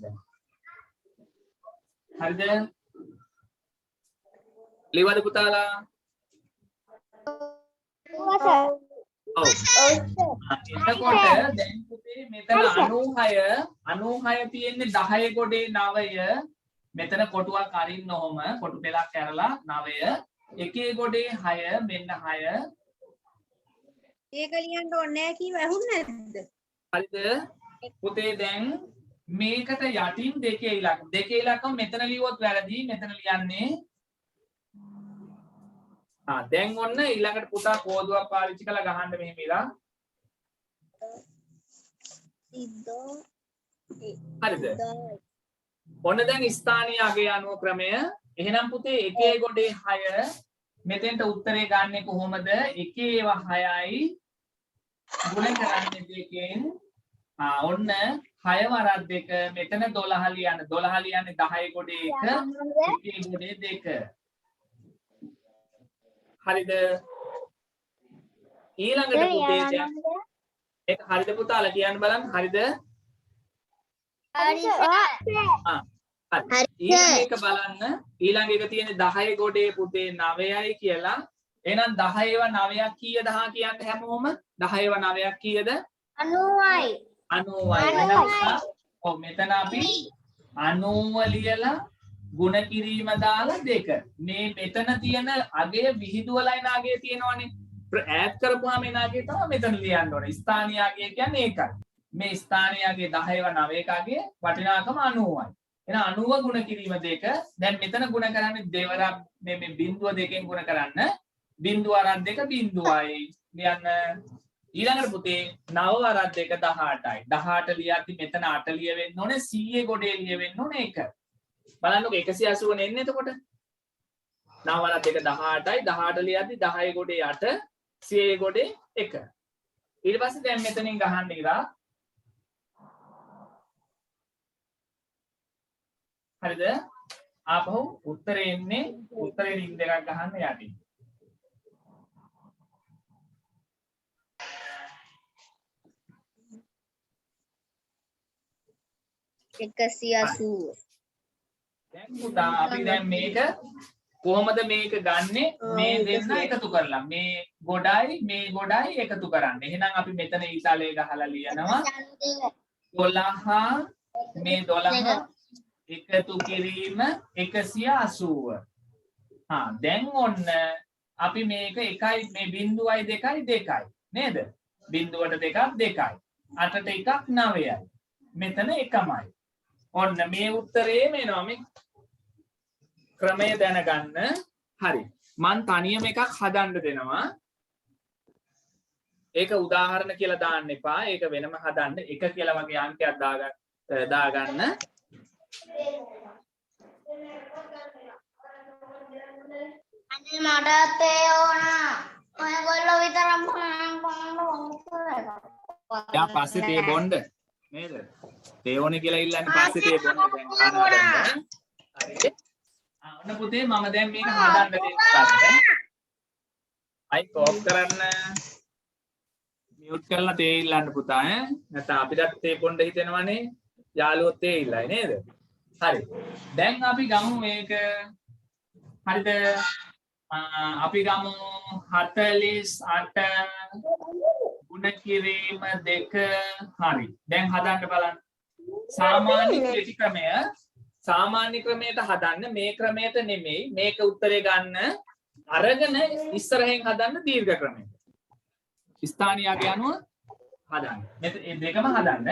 Speaker 1: හරිද ලියවද පුතාලා ඔව් එතකොට දැන් පුතේ මෙතන 96 තියෙන්නේ 10 ගොඩේ 9 මෙතන කොටුවක් අරින්න ඔහම කොටු පෙලක් ඇරලා 9 එකේ ගොඩේ 6 මෙන්න 6
Speaker 3: ඒක ලියන්න ඕනේ නැහැ කිව්ව ඇහුන්නේ නැද්ද?
Speaker 1: හරිද පුතේ දැන් මේකට යටින් දෙකේ ඉලක්කම මෙතන ලියුවොත් වැරදි මෙතන ලියන්නේ දැන් ඔන්න ඊළඟට පුතා කෝදුවක් පාවිච්චි කරලා ගහන්න මෙහෙම ඉලා හරිද ඔන්න දැන් ස්ථානීය අගය අනුව ක්‍රමය එහෙනම් පුතේ එකේ ගොඩේ 6 මෙතෙන්ට උත්තරේ ගන්නෙ කොහොමද එකේ ඒවා 6යි ගුණ කරන්නේ දෙකෙන් ඔන්න 6 වරක් 2 මෙතන 12 ලියන්න 12 ලියන්නේ 10 ගොඩේ 1 එකේ ගොඩේ 2 හරිද ඊළඟට පුතේ දැන් ඒක හරිද පුතාලා කියන්න බලන්න හරිද?
Speaker 2: හරි
Speaker 1: ආ හරි. ඊළඟ එක බලන්න. ඊළඟ එක තියෙන්නේ 10 ගොඩේ පුතේ 9යි කියලා. එහෙනම් 10ව 9ක් කීයද හා කියන්න හැමෝම 10ව 9ක් කීයද?
Speaker 2: 90යි
Speaker 1: 90යි. ඔව් මෙතන අපි 90 ලියලා ಗುಣ කිරීම දාලා 2. මේ මෙතන තියෙන අගය විහිදුවලා එන අගය තියෙනවනේ. ඈඩ් කරපුවාම එන අගය තමයි මෙතන ලියන්න ඕනේ. ස්ථානීය අගය කියන්නේ ඒකයි. මේ ස්ථානීය අගය 10ව 9ක අගය වටිනාකම 90යි. එහෙනම් 90 ගුණ කිරීම 2. දැන් මෙතන ගුණ කරන්නේ දෙවරක් මේ බිංදුව දෙකෙන් ගුණ කරන්න. බිංදුව අරන් 2 බිංදුවයි. ලියන්න. ඊළඟට පුතේ 9 වරක් 2 18යි. 18 ලියද්දි මෙතන 8 ලියවෙන්න ඕනේ. 100 ගොඩේ ලියවෙන්න ඕනේ 1. බලන්නකො 180 නේ එන්නේ එතකොට. 9 වරක් 2 18යි. 18 ලියද්දි 10 ගොඩේ 8 100 ගොඩේ 1. ඊට පස්සේ දැන් මෙතනින් ගහන්න ඉරා. හරිද? ආපහු උත්තරේ එන්නේ උත්තරේ රින් දෙකක් ගහන්න යටින්.
Speaker 3: 180.
Speaker 1: දැන් පුතා අපි දැන් මේක කොහොමද මේක ගන්නෙ? මේ දෙන්න එකතු කරලා මේ ගොඩයි එකතු කරන්න. එහෙනම් අපි මෙතන ඊතලයේ ගහලා ලියනවා 12 මේ 12 එකතු කිරීම 180. දැන් ඔන්න අපි මේක එකයි මේ බිංදුවයි 2යි 2යි නේද? බිංදුවට 2ක් 2යි. 8ට 1ක් 9යි. මෙතන එකමයි. ඔන්න මේ උත්තරේ මේනවා මේ ක්‍රමය දැනගන්න. හරි. මං තනියම එකක් හදන්න දෙනවා. ඒක උදාහරණ කියලා දාන්න එපා. ඒක වෙනම හදන්න. 1 කියලා වගේ අංකයක් දාගන්න.
Speaker 2: අනේ මටත් ඒ ඕන. ඔයගොල්ලෝ විතරක්
Speaker 1: යා පස්සේ තේ බොන්න නේද? තේ ඕනේ කියලා ඉල්ලන්නේ පස්සේ තේ බොන්න දැන්. හරි. ඔන්න පුතේ මම දැන් මේක හදන්න දෙන්න. අයික් ඔෆ් කරන්න. මියුට් කරලා තේ ඉල්ලන්න පුතා ඈ. නැත්නම් අපිටත් තේ බොන්න හිතෙනවනේ. යාළුවෝ තේ ඉල්ලයි නේද? හරි. දැන් අපි ගමු මේක. හරිද? අපි ගමු 48 ගුණ කිරීම 2 හරි. දැන් හදන්න බලන්න. සාමාන්‍ය කෙටි ක්‍රමය සාමාන්‍ය ක්‍රමයට හදන්න මේ ක්‍රමයට නෙමෙයි මේක උත්තරේ ගන්න අරගෙන ඉස්සරහෙන් හදන්න දීර්ඝ ක්‍රමයට. ස්ථානීය අගය අනුව හදන්න. මේ දෙකම හදන්න.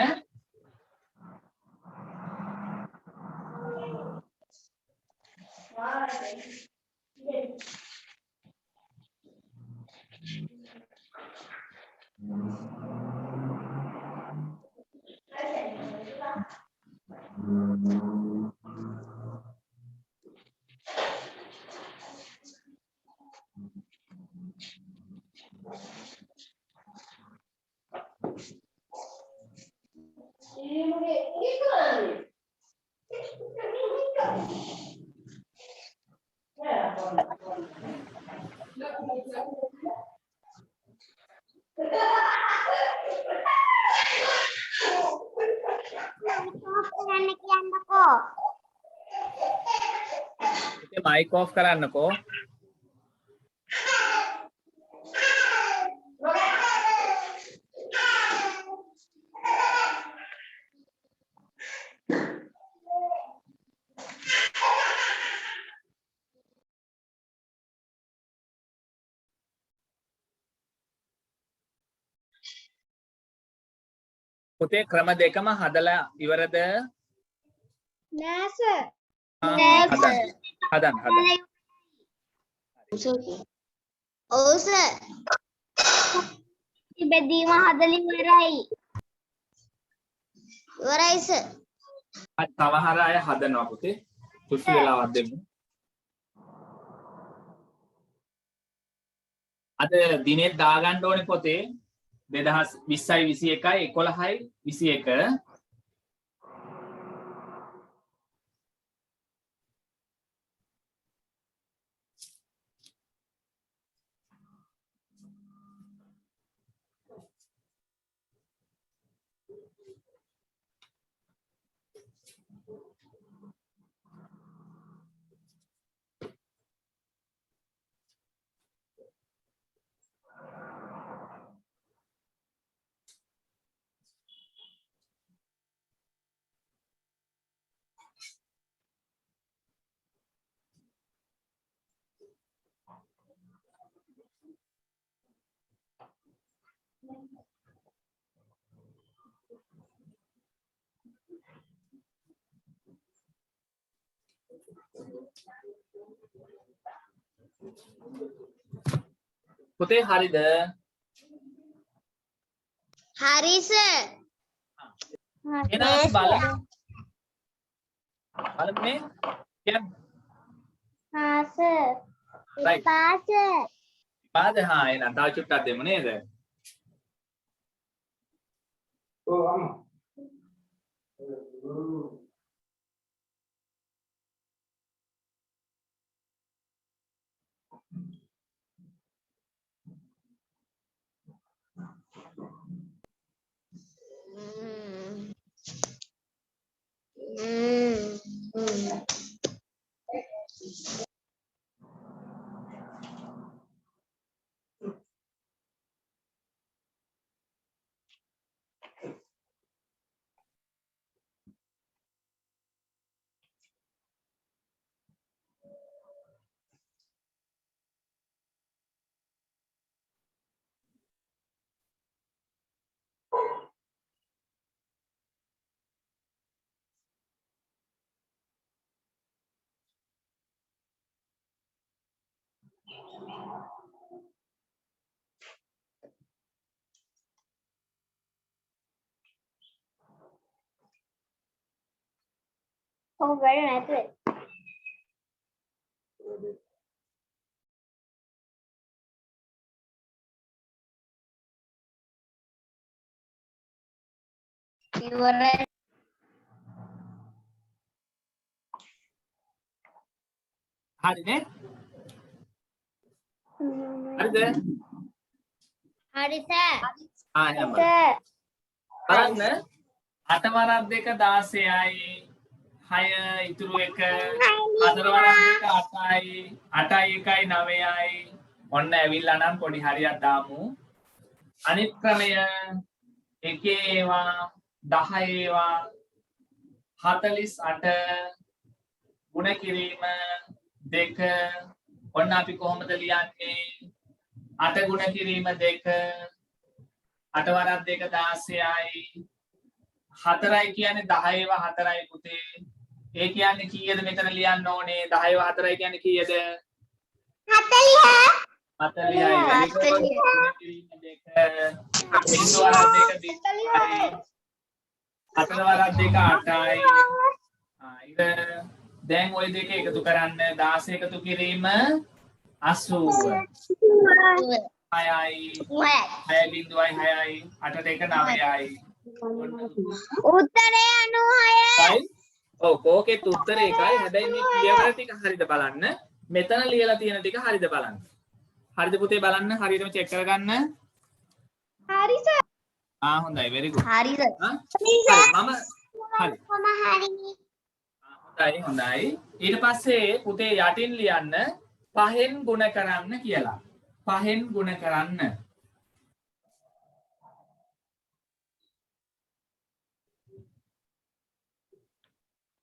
Speaker 1: මයික් ඔෆ් කරන්නකෝ. පුතේ ක්‍රම දෙකම හදලා ඉවරද?
Speaker 2: නෑ සර්.
Speaker 1: හදන්න.
Speaker 2: ඔව් සර්. බෙදීම හදලා ඉවරයි. ඉවරයි සර්.
Speaker 1: තව හර අය හදනවා පුතේ. තුෂ්ටි වෙලාවක් දෙමු. අද දිනේ දාගන්න ඕනේ පොතේ 2020යි 21යි 11යි 21
Speaker 2: සර්
Speaker 1: පුතේ හරිද?
Speaker 2: හරි සර්.
Speaker 1: එහෙනම් අපි බලමු. බලමු මේ කියන්න.
Speaker 2: හා සර්.
Speaker 1: Right.
Speaker 2: පාස.
Speaker 1: පාද හා එහෙනම් තව චුට්ටක් දෙමු නේද?
Speaker 4: ඔව් අම්මා.
Speaker 2: Oh, very nice. ඉවරයි.
Speaker 1: හරිනේ? හරිද?
Speaker 2: හරි සර්.
Speaker 1: එහෙනම් බලන්න.
Speaker 2: සර්.
Speaker 1: බලන්න 8 වරක් 2 16යි 6 ඉතුරු 1 4 වරක් 2 8යි 8යි 1යි 9යි ඔන්න ඇවිල්ලා නම් පොඩි හරියක් දාමු අනිත් ක්‍රමය 1 ඒවා 10 ඒවා 48 ගුණ කිරීම 2 ඔන්න අපි කොහොමද ලියන්නේ 8 ගුණ කිරීම 2 8 වරක් 2 16යි 4යි කියන්නේ 10 ඒවා 4යි පුතේ. ඒ කියන්නේ කීයද මෙතන ලියන්න ඕනේ? 10 ඒවා 4යි කියන්නේ කීයද?
Speaker 2: 40.
Speaker 1: 40යි. වැඩි කරගන්න කිරීම 2. බිංදු වරක් 2 20යි. 4 වරක් 2 8යි. ඉතින් දැන් ওই දෙක එකතු කරන්න 16 එකතු කිරීම 80. 6යි. 6 බිංදුවයි 6යි. 8ට 1 9යි.
Speaker 2: උත්තරේ 96.
Speaker 1: ඔව් කෝකෙත් උත්තරේ එකයි. හැබැයි මේ කියවන ටික හරියද බලන්න. මෙතන ලියලා තියෙන ටික හරියද බලන්න. හරිද පුතේ බලන්න. හරියටම චෙක් කරගන්න.
Speaker 2: හරි සර්.
Speaker 1: හොඳයි. very good.
Speaker 2: හරි සර්.
Speaker 1: හරි මම හරි. හොඳයි හොඳයි. ඊට පස්සේ පුතේ යටින් ලියන්න 5න් ගුණ කරන්න කියලා. 5න් ගුණ කරන්න.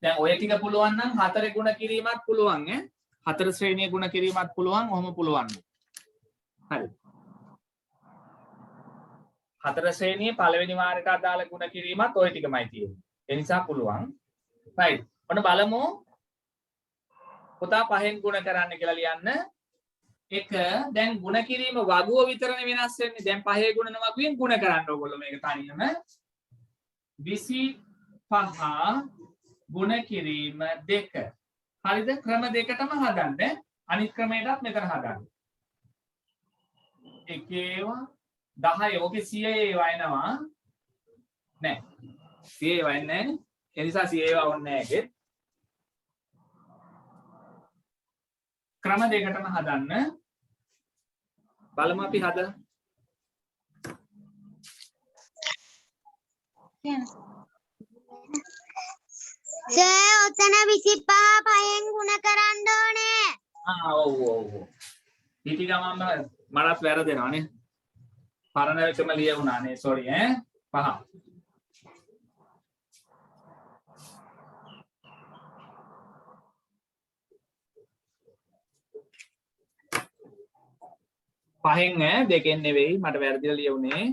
Speaker 1: දැන් ඔය ටික පුළුවන් නම් 4 ගුණ කිරීමත් පුළුවන් ඈ 4 ශ්‍රේණිය ගුණ කිරීමත් පුළුවන් ඔහොම පුළුවන් හරි 4 ශ්‍රේණියේ පළවෙනි වාරයට අදාළ ගුණ කිරීමත් ඔය ටිකමයි තියෙන්නේ ඒ නිසා පුළුවන් right ඔන්න බලමු පුතා 5න් ගුණ කරන්න කියලා ලියන්න 1 දැන් ගුණ කිරීම වගුව විතරනේ වෙනස් වෙන්නේ දැන් 5 ගුණන වගුවෙන් ගුණ කරන්න ඕගොල්ලෝ මේක තනියම 25 ගුණ කිරීම 2 හරිද ක්‍රම දෙකටම හදන්න අනිත් ක්‍රමයටත් මෙතන හදන්න 1 ඒවා 10 ඕකේ 100 ඒවා එනවා නෑ 100 ඒවා එන්නේ නෑනේ ඒ නිසා 100 ඒවා ඕනේ නෑ ඒකෙත් ක්‍රම දෙකටම හදන්න බලමු අපි හදලා
Speaker 2: සර් ඔතන 25 5න් ගුණ කරන්න ඕනේ.
Speaker 1: ඔව් ඔව් ඔව්. ඊටි ගමන්ම මටත් වැරදෙනවානේ. පරණ එකම ලියුණානේ sorry ඈ 5. 5න් ඈ 2න් නෙවෙයි මට වැරදිලා ලියුනේ.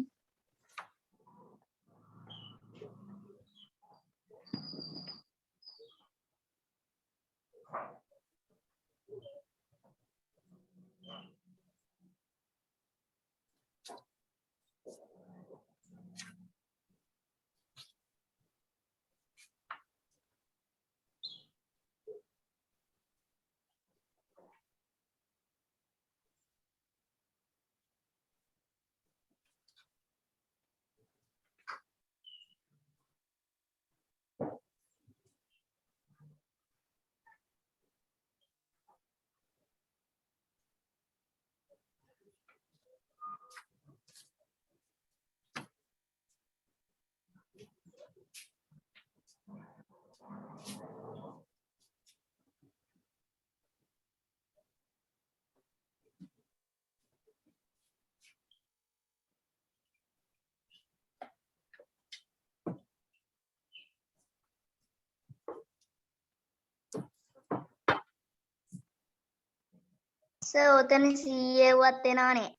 Speaker 2: සර් ඔතන CA වත් එනවනේ.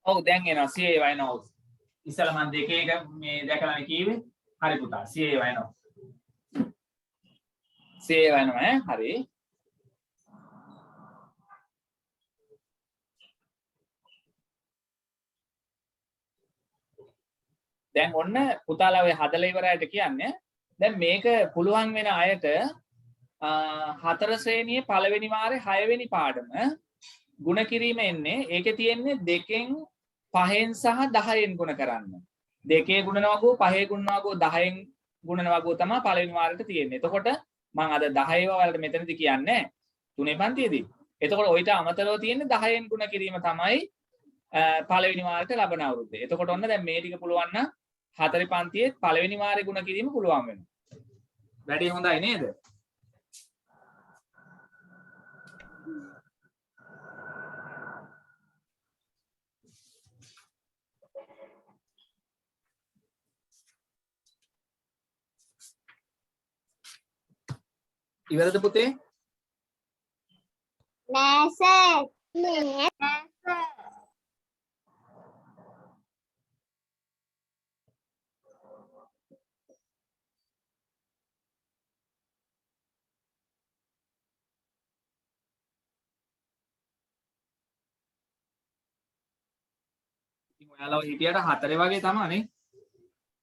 Speaker 1: ඔව් දැන් එනවා CA ඒවා එනවා. ඉස්සලා මම 2 එක මේ දැකලානේ කීවේ. හරි පුතා CA ඒවා එනවා. CA ඒවා එනවා ඈ හරි. දැන් ඔන්න පුතාලා ඔය හදලා ඉවරයට කියන්නේ දැන් මේක පුළුවන් වෙන අයට 4 ශ්‍රේණියේ පළවෙනි වාරේ 6 වෙනි පාඩම ගුණ කිරීම එන්නේ ඒකේ තියෙන්නේ 2න් 5න් සහ 10න් ගුණ කරන්න 2 ගුණන වගෝ 5 ගුණන වගෝ 10න් ගුණන වගෝ තමයි පළවෙනි වාරෙට තියෙන්නේ. එතකොට මම අද 10 ඒවා ඔයාලට මෙතනදී කියන්නේ තුනේ පන්තියේදී. එතකොට ඔయిత අමතරව තියෙන්නේ 10න් ගුණ කිරීම තමයි පළවෙනි වාරයට ලබන අවුරුද්දේ. එතකොට ඔන්න දැන් මේ ටික පුළුවන් නම් 4 පන්තියේ පළවෙනි වාරේ ගුණ කිරීම පුළුවන් වෙනවා. වැඩි හොඳයි නේද? ඉවරද පුතේ?
Speaker 2: නෑ සර්. නෑ සර්.
Speaker 1: ඉතින් ඔයාලා හිටියට 4 වගේ තමයි නේ.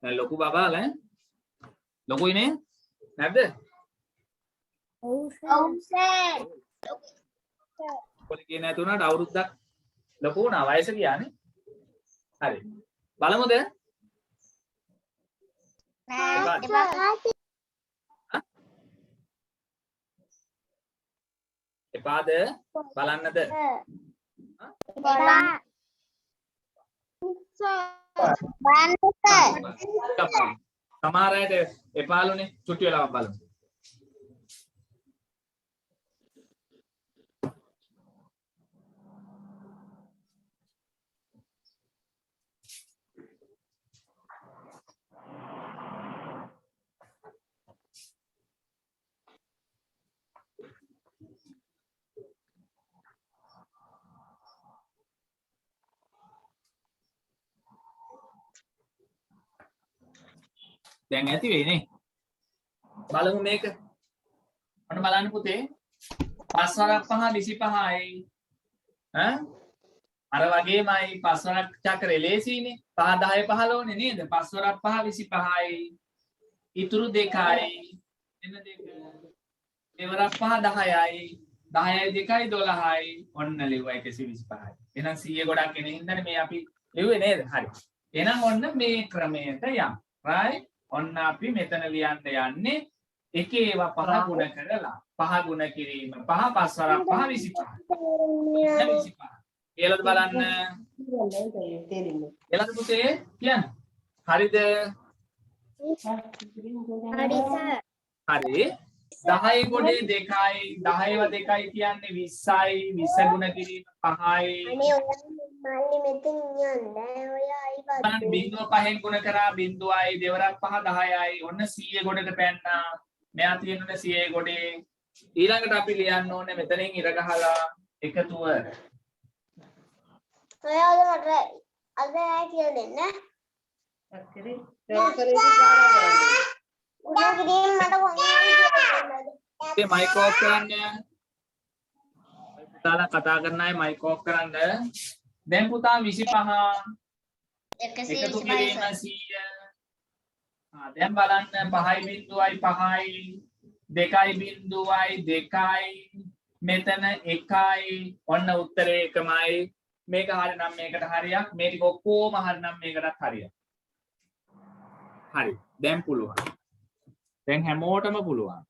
Speaker 1: දැන් ලොකු බබාලා ඈ. ලොකුයි නේ? නැද්ද?
Speaker 2: ඔව් සර්.
Speaker 1: කොලේ කියන නැති උනාට අවුරුද්දක් ලොකු වුණා වයස ගියානේ. හරි. බලමුද? එපාද බලන්නද? සමහර අයට එපාලුනේ චුට්ටි වෙලාවක් බලමු. දැන් ඇති වෙයි නේ. බලමු මේක. ඔන්න බලන්න පුතේ. 5 වරක් 5 25යි. ඈ? අර වගේමයි 5 වරක් චක්‍රේ ලේසියිනේ. 5 10 15 නේද? 5 වරක් 5 25යි. ඉතුරු 2යි. එන 2. දෙවරක් 5 10යි. 10යි 2යි 12යි. ඔන්න ලිව්වා 125යි. එහෙනම් 100 ගොඩක් එන හින්දානේ මේ අපි ලිව්වේ නේද? හරි. එහෙනම් ඔන්න මේ ක්‍රමයට යන්න. right? ඔන්න අපි මෙතන ලියන්න යන්නේ එක ඒවා 5 ගුණ කරලා 5 ගුණ කිරීම 5 5 වරක් 5 25 කියලාද බලන්න එළද පුතේ කියන්න හරිද
Speaker 2: හරි සර්.
Speaker 1: හරි 10 ගොඩේ 2යි 10ව 2යි කියන්නේ 20යි 20 ගුණ කිරීම 5යි
Speaker 2: අනේ මල්ලි මෙතන යන්නේ ඔයයි
Speaker 1: බලන්න බිංදුව 5න් ගුණ කරා බිංදුවයි දෙවරක් 5 10යි ඔන්න 100 ගොඩට පැන්නා මෙයා තියෙන්නේ 100 ගොඩේ ඊළඟට අපි ලියන්න ඕනේ මෙතනින් ඉර ගහලා එකතුව
Speaker 2: ඔයාලා මට අද නෑ කියලා දෙන්න.
Speaker 3: අක්කරේ ඩොක්ටරේට පාරක්
Speaker 2: ගුණ කිරීම මට කොහොමද කියලා දෙන්නද?
Speaker 1: පුතේ මයික් ඕෆ් කරන්න. පුතාලා කතා කරන අය මයික් ඕෆ් කරන්න. දැන් පුතා 25 එකතු කිරීම 100. දැන් බලන්න 5.5යි 2.2යි 2යි මෙතන 1යි ඔන්න උත්තරේ එකමයි. මේක හරිනම් මේකට හරියක්. මේ ටික ඔක්කොම හරිනම් මේකටත් හරියක්. හරි. දැන් පුළුවන්. දැන් හැමෝටම පුළුවන්.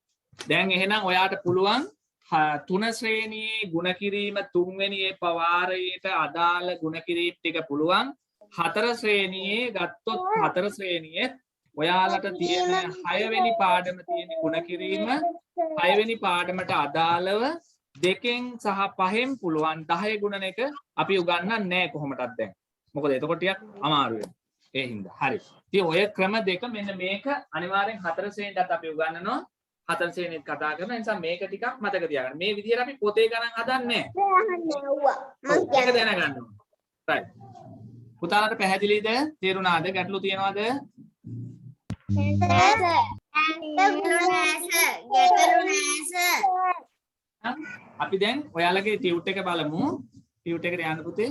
Speaker 1: දැන් එහෙනම් ඔයාට පුළුවන් 3 ශ්‍රේණියේ ಗುಣ කිරීම 3 වෙනි පවාරයට අදාළ ಗುಣ කිරීම ටික පුළුවන්. 4 ශ්‍රේණියේ ගත්තොත් 4 ශ්‍රේණියේ ඔයාලට තියෙන 6 වෙනි පාඩම තියෙන ಗುಣ කිරීම 6 වෙනි පාඩමට අදාළව 2න් සහ 5න් පුළුවන් 10 ගුණන එක අපි උගන්වන්නේ නැහැ කොහොමදත් දැන්. මොකද එතකොට ටිකක් අමාරු වෙනවා. ඒ හින්දා. හරි. ඉතින් ඔය ක්‍රම දෙක මෙන්න මේක අනිවාර්යෙන් 4 ශ්‍රේණියටත් අපි උගන්වනවා. 4 ශ්‍රේණියත් කතා කරන නිසා මේක ටිකක් මතක තියාගන්න. මේ විදිහට අපි පොතේ ගණන් හදන්නේ නැහැ. මේක දැනගන්න ඕනේ. right. පුතාලට පැහැදිලිද? තේරුණාද? ගැටලු තියනවද? අපි දැන් ඔයාලගේ ටියුට් එක බලමු. ටියුට් එකට යන්න පුතේ.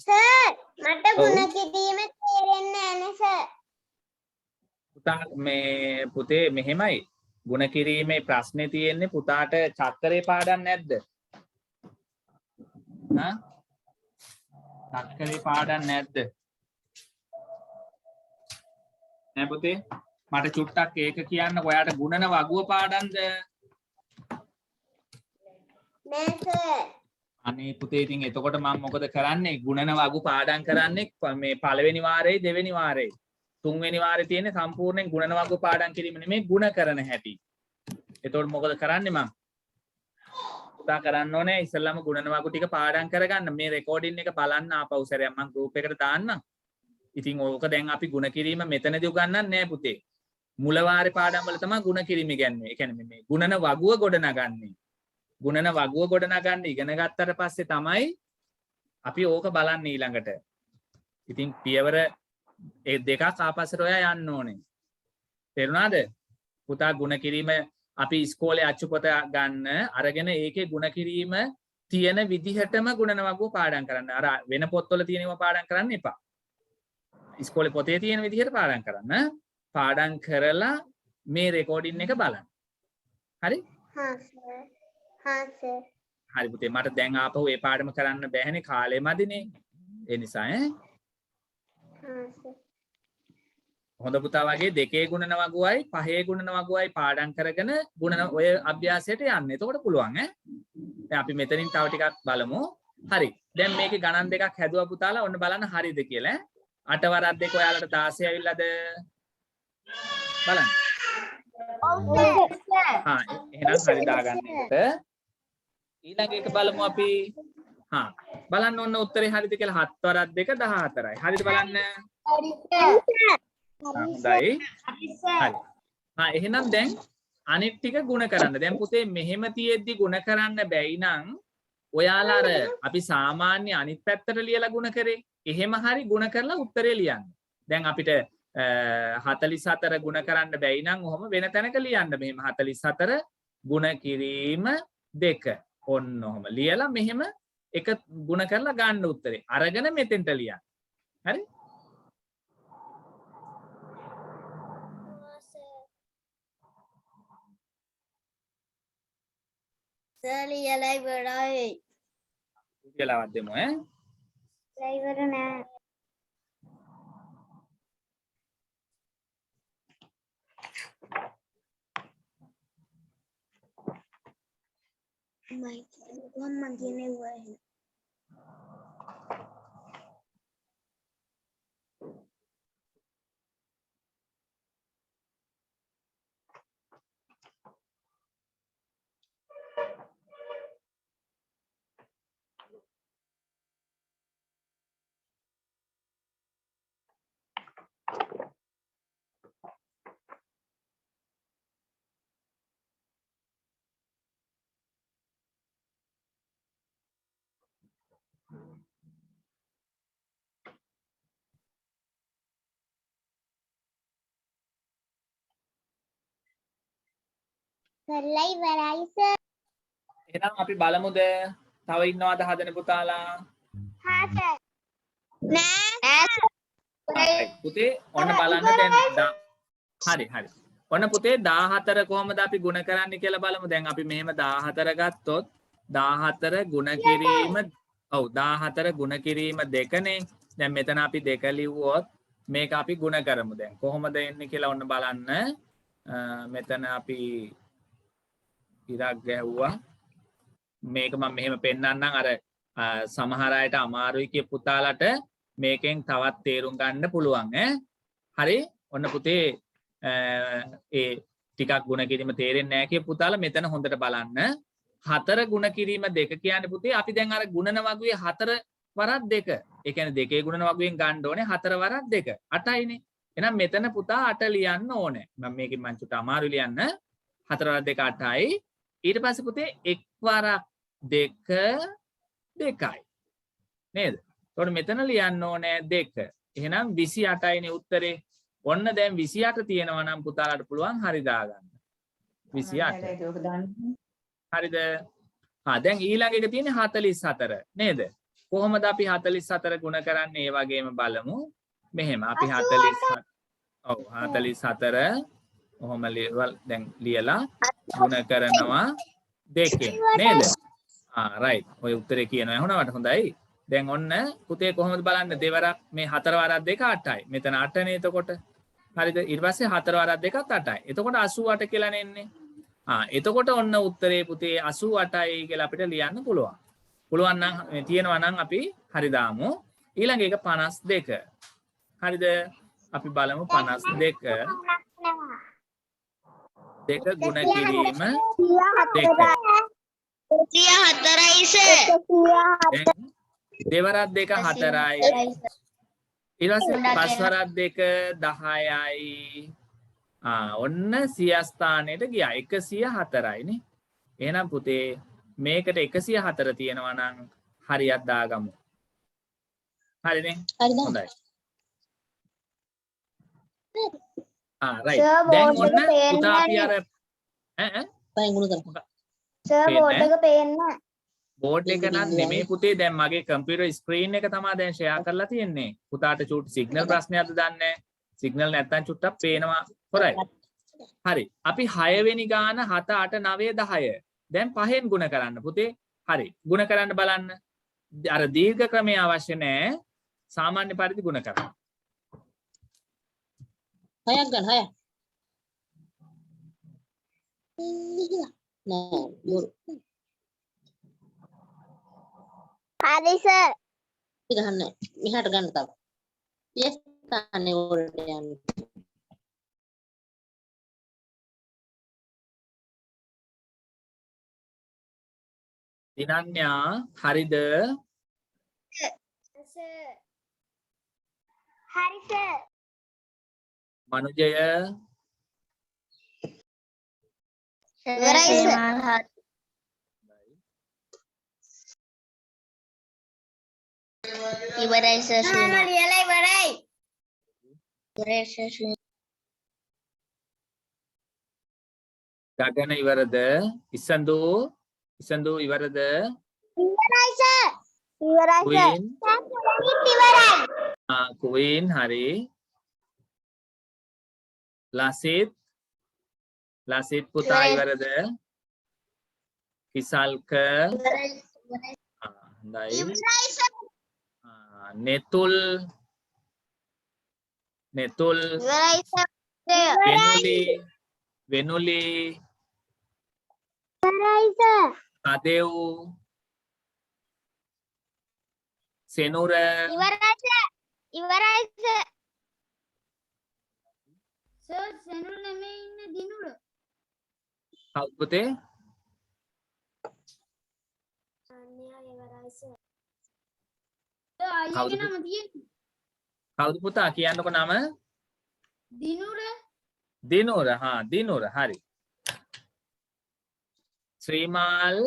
Speaker 2: සර් මට ගුණ කිරීම තේරෙන්නේ නැහැ සර්.
Speaker 1: පුතා මේ පුතේ මෙහෙමයි. ಗುಣ කිරීමේ ප්‍රශ්නේ තියෙන්නේ පුතාට චක්‍රේ පාඩම් නැද්ද? චක්‍රේ පාඩම් නැද්ද? නෑ පුතේ. මට චුට්ටක් ඒක කියන්න ඔයාට ගුණන වගුව පාඩම්ද?
Speaker 2: නෑ සර්.
Speaker 1: අනේ පුතේ ඉතින් එතකොට මම මොකද කරන්නේ? ගුණන වගු පාඩම් කරන්නේ මේ පළවෙනි වාරේ දෙවෙනි වාරේ. 3 වෙනි වාරේ තියෙන සම්පූර්ණයෙන් ගුණන වගු පාඩම් කිරීම නෙමෙයි ಗುಣ කරන හැටි. එතකොට මොකද කරන්නේ මම? පුතා කරන්න ඕනේ ඉස්සෙල්ලාම ගුණන වගු ටික පාඩම් කරගන්න. මේ රෙකෝඩින් එක බලන්න ආපහු සැරයක් මම ගෲප් එකට දාන්නම්. ඉතින් ඕක දැන් අපි ಗುಣ කිරීම මෙතනදී උගන්වන්නේ නැහැ පුතේ. මුල වාරේ පාඩම් වල තමයි ಗುಣ කිරීම ඉගන්නේ. ඒ කියන්නේ මේ ගුණන වගුව ගොඩනගන්නේ. ගුණන වගුව ගොඩනගන්න ඉගෙන ගත්තට පස්සේ තමයි අපි ඕක බලන්නේ ඊළඟට. ඉතින් පියවර ඒ දෙකක් ආපස්සට ඔයා යන්න ඕනේ. තේරුණාද? පුතා ಗುಣ කිරීම අපි ඉස්කෝලේ අච්චුපොත ගන්න අරගෙන ඒකේ ಗುಣ කිරීම තියෙන විදිහටම ගුණන වගුව පාඩම් කරන්න. අර වෙන පොත්වල තියෙනව පාඩම් කරන්න එපා. ඉස්කෝලේ පොතේ තියෙන විදිහට පාඩම් කරන්න. පාඩම් කරලා මේ රෙකෝඩින් එක බලන්න. හරි?
Speaker 2: හා සර්. හා සර්.
Speaker 1: හරි පුතේ මට දැන් ආපහු ඒ පාඩම කරන්න බැහැනේ කාලේ මදිනේ. ඒ නිසා
Speaker 2: හා සර්.
Speaker 1: හොඳ පුතා වගේ 2 ගුණන වගුවයි 5 ගුණන වගුවයි පාඩම් කරගෙන ගුණන ඔය අභ්‍යාසයට යන්න. එතකොට පුළුවන් ඈ. දැන් අපි මෙතනින් තව ටිකක් බලමු. හරි. දැන් මේකේ ගණන් දෙකක් හැදුවා පුතාලා. ඔන්න බලන්න හරියද කියලා ඈ. 8 වරක් 2 ඔයාලට 16 ඇවිල්ලාද? බලන්න. එහෙනම් හරි දාගන්න එකට. ඊළඟ එක බලමු අපි. බලන්න ඔන්න උත්තරේ හරියද කියලා 7 වරක් 2 14යි. හරිද බලන්න? හොඳයි. හරි. එහෙනම් දැන් අනිත් ටික ಗುಣ කරන්න. දැන් පුතේ මෙහෙම තියෙද්දි ಗುಣ කරන්න බැයි නම් ඔයාලා අර අපි සාමාන්‍ය අනිත් පැත්තට ලියලා ಗುಣ කරේ. එහෙම හරි ಗುಣ කරලා උත්තරේ ලියන්න. දැන් අපිට 44 ಗುಣ කරන්න බැයි නම් ඔහොම වෙන තැනක ලියන්න. මෙහෙම 44 ಗುಣ කිරීම 2. ඔන්න ඔහොම ලියලා මෙහෙම එක ಗುಣ කරලා ගන්න උත්තරේ. අරගෙන මෙතෙන්ට ලියන්න. හරි?
Speaker 2: සර් ලියලා ඉවරයි.
Speaker 1: කියලාවත් දෙමු ඈ.
Speaker 2: ඉවර නෑ. මම කියන්නේ වයි. කරලා ඉවරයි සර්.
Speaker 1: එහෙනම් අපි බලමුද තව ඉන්නවද හදන පුතාලා?
Speaker 2: හා සර්. නෑ
Speaker 1: right. පුතේ ඔන්න බලන්න දැන් හරි හරි. ඔන්න පුතේ 14 කොහොමද අපි ගුණ කරන්නේ කියලා බලමු. දැන් අපි මෙහෙම 14 ගත්තොත් 14 ගුණ කිරීම ඔව් 14 ගුණ කිරීම 2නේ. දැන් මෙතන අපි 2 ලිව්වොත් මේක අපි ගුණ කරමු. දැන් කොහොමද එන්නේ කියලා ඔන්න බලන්න. මෙතන අපි ඉරක් ගැහුවා. මේක මම මෙහෙම පෙන්නන්නම් අර සමහර අයට අමාරුයි කිය පුතාලට මේකෙන් තවත් තේරුම් ගන්න පුළුවන් ඈ. හරි ඔන්න පුතේ ඒ ටිකක් ගුණ කිරීම තේරෙන්නේ නැහැ කිය පුතාලා මෙතන හොඳට බලන්න. 4 ගුණ කිරීම 2 කියන්නේ පුතේ අපි දැන් අර ගුණන වගුවේ 4 වරක් 2. ඒ කියන්නේ දෙකේ ගුණන වගුවෙන් ගන්න ඕනේ 4 වරක් 2. 8යිනේ. එහෙනම් මෙතන පුතා 8 ලියන්න ඕනේ. මම මේකෙන් මං චුට්ට අමාරු ලියන්න. 4 වරක් 2 8යි. ඊට පස්සේ පුතේ එක් වරක් 2 2යි. නේද? එතකොට මෙතන ලියන්න ඕනේ 2. එහෙනම් 28යිනේ උත්තරේ. ඔන්න දැන් 28 තියෙනවා නම් පුතාලාට පුළුවන් හරි දාගන්න. 28. හරිද? දැන් ඊළඟ එක තියෙන්නේ 44 නේද? කොහොමද අපි 44 ගුණ කරන්නේ? ඒ වගේම බලමු. මෙහෙම අපි 44 ඔව් 44 ඔහොම දැන් ලියලා ගුණ කරනවා 2කින් නේද? right. ඔය උත්තරේ කියනවා වුණාට හොඳයි. දැන් ඔන්න පුතේ කොහොමද බලන්න දෙවරක් මේ 4 වරක් 2 8යි. මෙතන 8නේ එතකොට. හරිද? ඊට පස්සේ 4 වරක් 2ත් 8යි. එතකොට 88 කියලානේ එන්නේ. එතකොට ඔන්න උත්තරේ පුතේ 88යි කියලා අපිට ලියන්න පුළුවන්. පුළුවන් නම් තියෙනවා නම් අපි හරි දාමු. ඊළඟ එක 52. හරිද? අපි බලමු 52. 2 ගුණ කිරීම 2.
Speaker 2: 34යි සර්.
Speaker 1: දෙවරක් 2 4යි. ඊට පස්සේ පස් වරක් 2 10යි. ඔන්න සිය ස්ථානයට ගියා 104යි නේ. එහෙනම් පුතේ මේකට 104 තියෙනවා නම් හරියක් දාගමු. හරිනේ? හොඳයි. right. දැන් ඔන්න පුතා අපි අර
Speaker 2: සර් බෝඩ් එක පේන්න.
Speaker 1: බෝඩ් එක නම් නෙමෙයි පුතේ දැන් මගේ කම්පියුටර් ස්ක්‍රීන් එක තමයි දැන් ෂෙයා කරලා තියෙන්නේ. පුතාට චුට් සිග්නල් ප්‍රශ්නයක්ද දන්නේ? සිග්නල් නැත්තම් චුට්ටක් පේනවා. හොරයි. හරි. අපි 6 වෙනි ගාන 7 8 9 10. දැන් 5ෙන් ගුණ කරන්න පුතේ. හරි. ගුණ කරන්න බලන්න. අර දීර්ඝ ක්‍රමය අවශ්‍ය නැහැ. සාමාන්‍ය පරිදි ගුණ කරන්න.
Speaker 5: 6ක් ගන්න 6.
Speaker 2: හරි සර්.
Speaker 5: ගන්න. මෙහාට ගන්න තව. yes ගන්න වලට යන්න.
Speaker 1: දිනන්‍යා හරිද?
Speaker 2: හරි සර්.
Speaker 1: මනුජය
Speaker 2: ඉවරයි සර්. ඉවරයි සර්. ලියලා ඉවරයි. ඉවරයි සර්.
Speaker 1: ගගන ඉවරද? ඉසඳු ඉවරද?
Speaker 2: ඉවරයි සර්. ඉවරයි සර්.
Speaker 1: Queen
Speaker 2: ඉවරයි.
Speaker 1: Queen හරි. ලසිත් පුතා ඉවරද? කිසල්ක හොඳයි.
Speaker 2: ඉවරයි සර්.
Speaker 1: නෙතුල්
Speaker 2: ඉවරයි සර්.
Speaker 1: වෙනුලි
Speaker 2: ඉවරයි සර්.
Speaker 1: අදෙව් සෙනුර
Speaker 2: ඉවරයි සර්. ඉවරයි සර්. සර් සෙනුර නෙමෙයි ඉන්නේ දිනුර.
Speaker 1: කවුද පුතේ?
Speaker 2: අන්‍යයා ඉවරයි සර්.
Speaker 1: කවුද
Speaker 2: අයියගේ නම තියෙන්නේ?
Speaker 1: කවුද පුතා කියන්නකො නම?
Speaker 2: දිනුර.
Speaker 1: දිනුර හරි. ශ්‍රීමාල්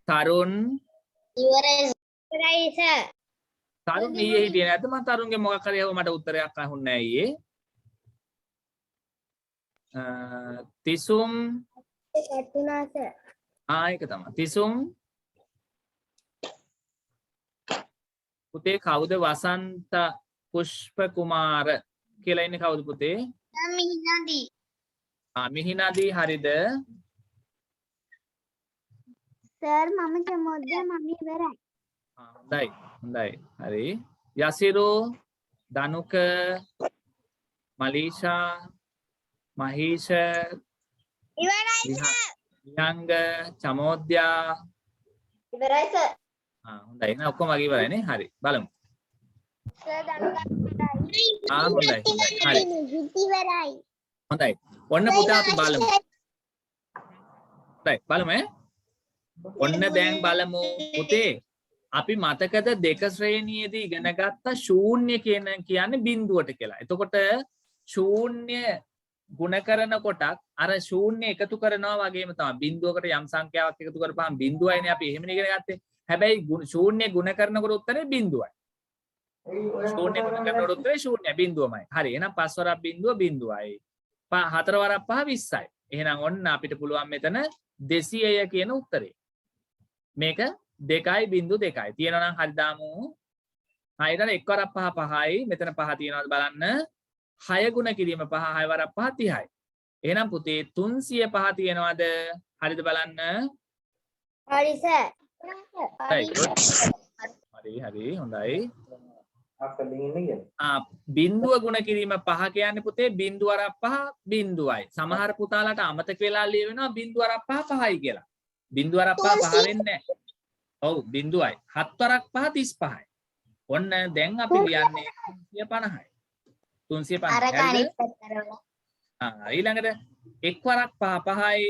Speaker 1: තරුන්
Speaker 2: ඉවරයි සර්.
Speaker 1: තරුන් ඊයේ හිටියේ නැද්ද? මම තරුන්ගේ මොකක් හරි මට උත්තරයක් අහුන්නේ නැහැ ඊයේ. තිසුම්
Speaker 2: කටුනා සර්.
Speaker 1: ඒක තමයි. තිසුම් පුතේ කවුද වසන්ත පුෂ්ප කුමාර කියලා ඉන්නේ කවුද පුතේ?
Speaker 2: මිහිනදී.
Speaker 1: මිහිනදී හරිද?
Speaker 2: සර් මම ජමෝද්ද මම ඉවරයි.
Speaker 1: හොඳයි හොඳයි හරි. යසිරු දනුක මලීෂා මහීෂ
Speaker 2: ඉවරයි
Speaker 1: විහංග චමෝද්‍යා
Speaker 2: ඉවරයි සර්.
Speaker 1: හොඳයි එහෙනම් ඔක්කොම වගේ ඉවරයිනේ. හරි බලමු.
Speaker 2: සර් දනුකයි.
Speaker 1: හොඳයි හරි.
Speaker 2: ඉවරයි.
Speaker 1: හොඳයි. ඔන්න පුතා අපි බලමු. හොඳයි බලමු ඈ. ඔන්න දැන් බලමු පුතේ අපි මතකද දෙක ශ්‍රේණියේදී ඉගෙන ගත්ත ශූන්‍ය කියන්නේ බිඳුවට කියලා. එතකොට ශූන්‍ය ගුණ කරන කොටක් අර ශූන්‍ය එකතු කරනවා වගේම තමයි බිඳුවකට යම් සංඛ්‍යාවක් එකතු කරපුවාම බිඳුවයිනේ අපි එහෙමනේ ඉගෙන ගත්තේ. හැබැයි ශූන්‍ය ගුණ කරනකොට උත්තරේ බිඳුවයි. ශූන්‍ය ගුණ කරනකොට උත්තරේ ශූන්‍ය බිඳුවමයි. හරි එහෙනම් 5 වරක් බිඳුව බිඳුවයි. 4 වරක් 5 20යි. එහෙනම් ඔන්න අපිට පුළුවන් මෙතන 200 කියන උත්තරේ. මේක 2.2යි. තියෙනවා නම් හරි දාමු. ඊට 1 වරක් 5 5යි. මෙතන 5 තියෙනවද බලන්න. 6 ගුණ කිරීම 5 6 වරක් 5 30යි. එහෙනම් පුතේ 305 තියෙනවද? හරිද බලන්න.
Speaker 2: හරි සර්.
Speaker 1: හරි හොඳයි.
Speaker 4: අතලින් ඉන්නේ කියන්නේ.
Speaker 1: බිඳුව ගුණ කිරීම 5 කියන්නේ පුතේ බිඳුව වරක් 5 බිඳුවයි. සමහර පුතාලාට අමතක වෙලා ලියවෙනවා බිඳුව වරක් 5 5යි කියලා. බිඳුව වරක් 5 5 වෙන්නේ නැහැ. ඔව් බිඳුවයි. 7 වරක් 5 35යි. ඔන්න දැන් අපි ලියන්නේ 350යි. 350. ඊළඟට 1 වරක් 5 5යි.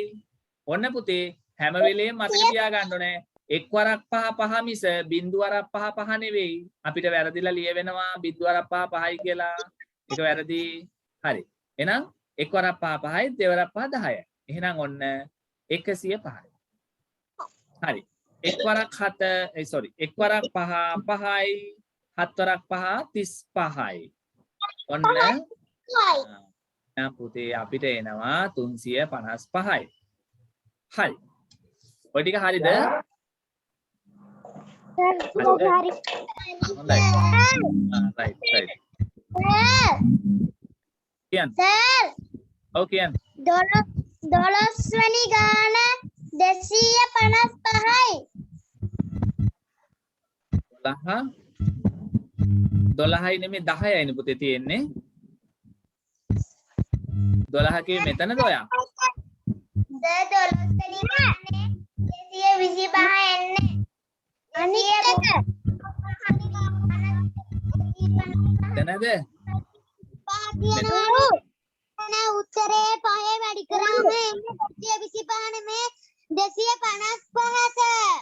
Speaker 1: ඔන්න පුතේ හැම වෙලේම මතක තියාගන්න ඕනේ 1 වරක් 5 5 මිස බිඳුව වරක් 5 5 නෙවෙයි. අපිට වැරදිලා ලියවෙනවා බිඳුව වරක් 5 5යි කියලා. ඒක වැරදි. හරි. එහෙනම් 1 වරක් 5 5යි 2 වරක් 5 10යි. එහෙනම් ඔන්න 105යි. හරි. 1 වරක් 7 sorry 1 වරක් 5 5යි 7 වරක් 5 35යි. ඔන්න පුතේ අපිට එනවා 355යි. හරි. ඔය ටික හරිද? හොඳයි. right. කියන්න.
Speaker 2: සර්
Speaker 1: ඔව් කියන්න.
Speaker 2: 12 වෙනි ගාන 255යි.
Speaker 1: 12යි නෙමෙයි 10යිනේ පුතේ තියෙන්නේ. 12 කියේ මෙතනද ඔයා?
Speaker 2: සර් 12 වෙනි ගානේ 225 එන්නේ. අනිත් එක
Speaker 1: එතනද?
Speaker 2: නේ උත්තරේ පහේ වැඩි කරාම එන්නේ 225 නෙමේ 255 සර්.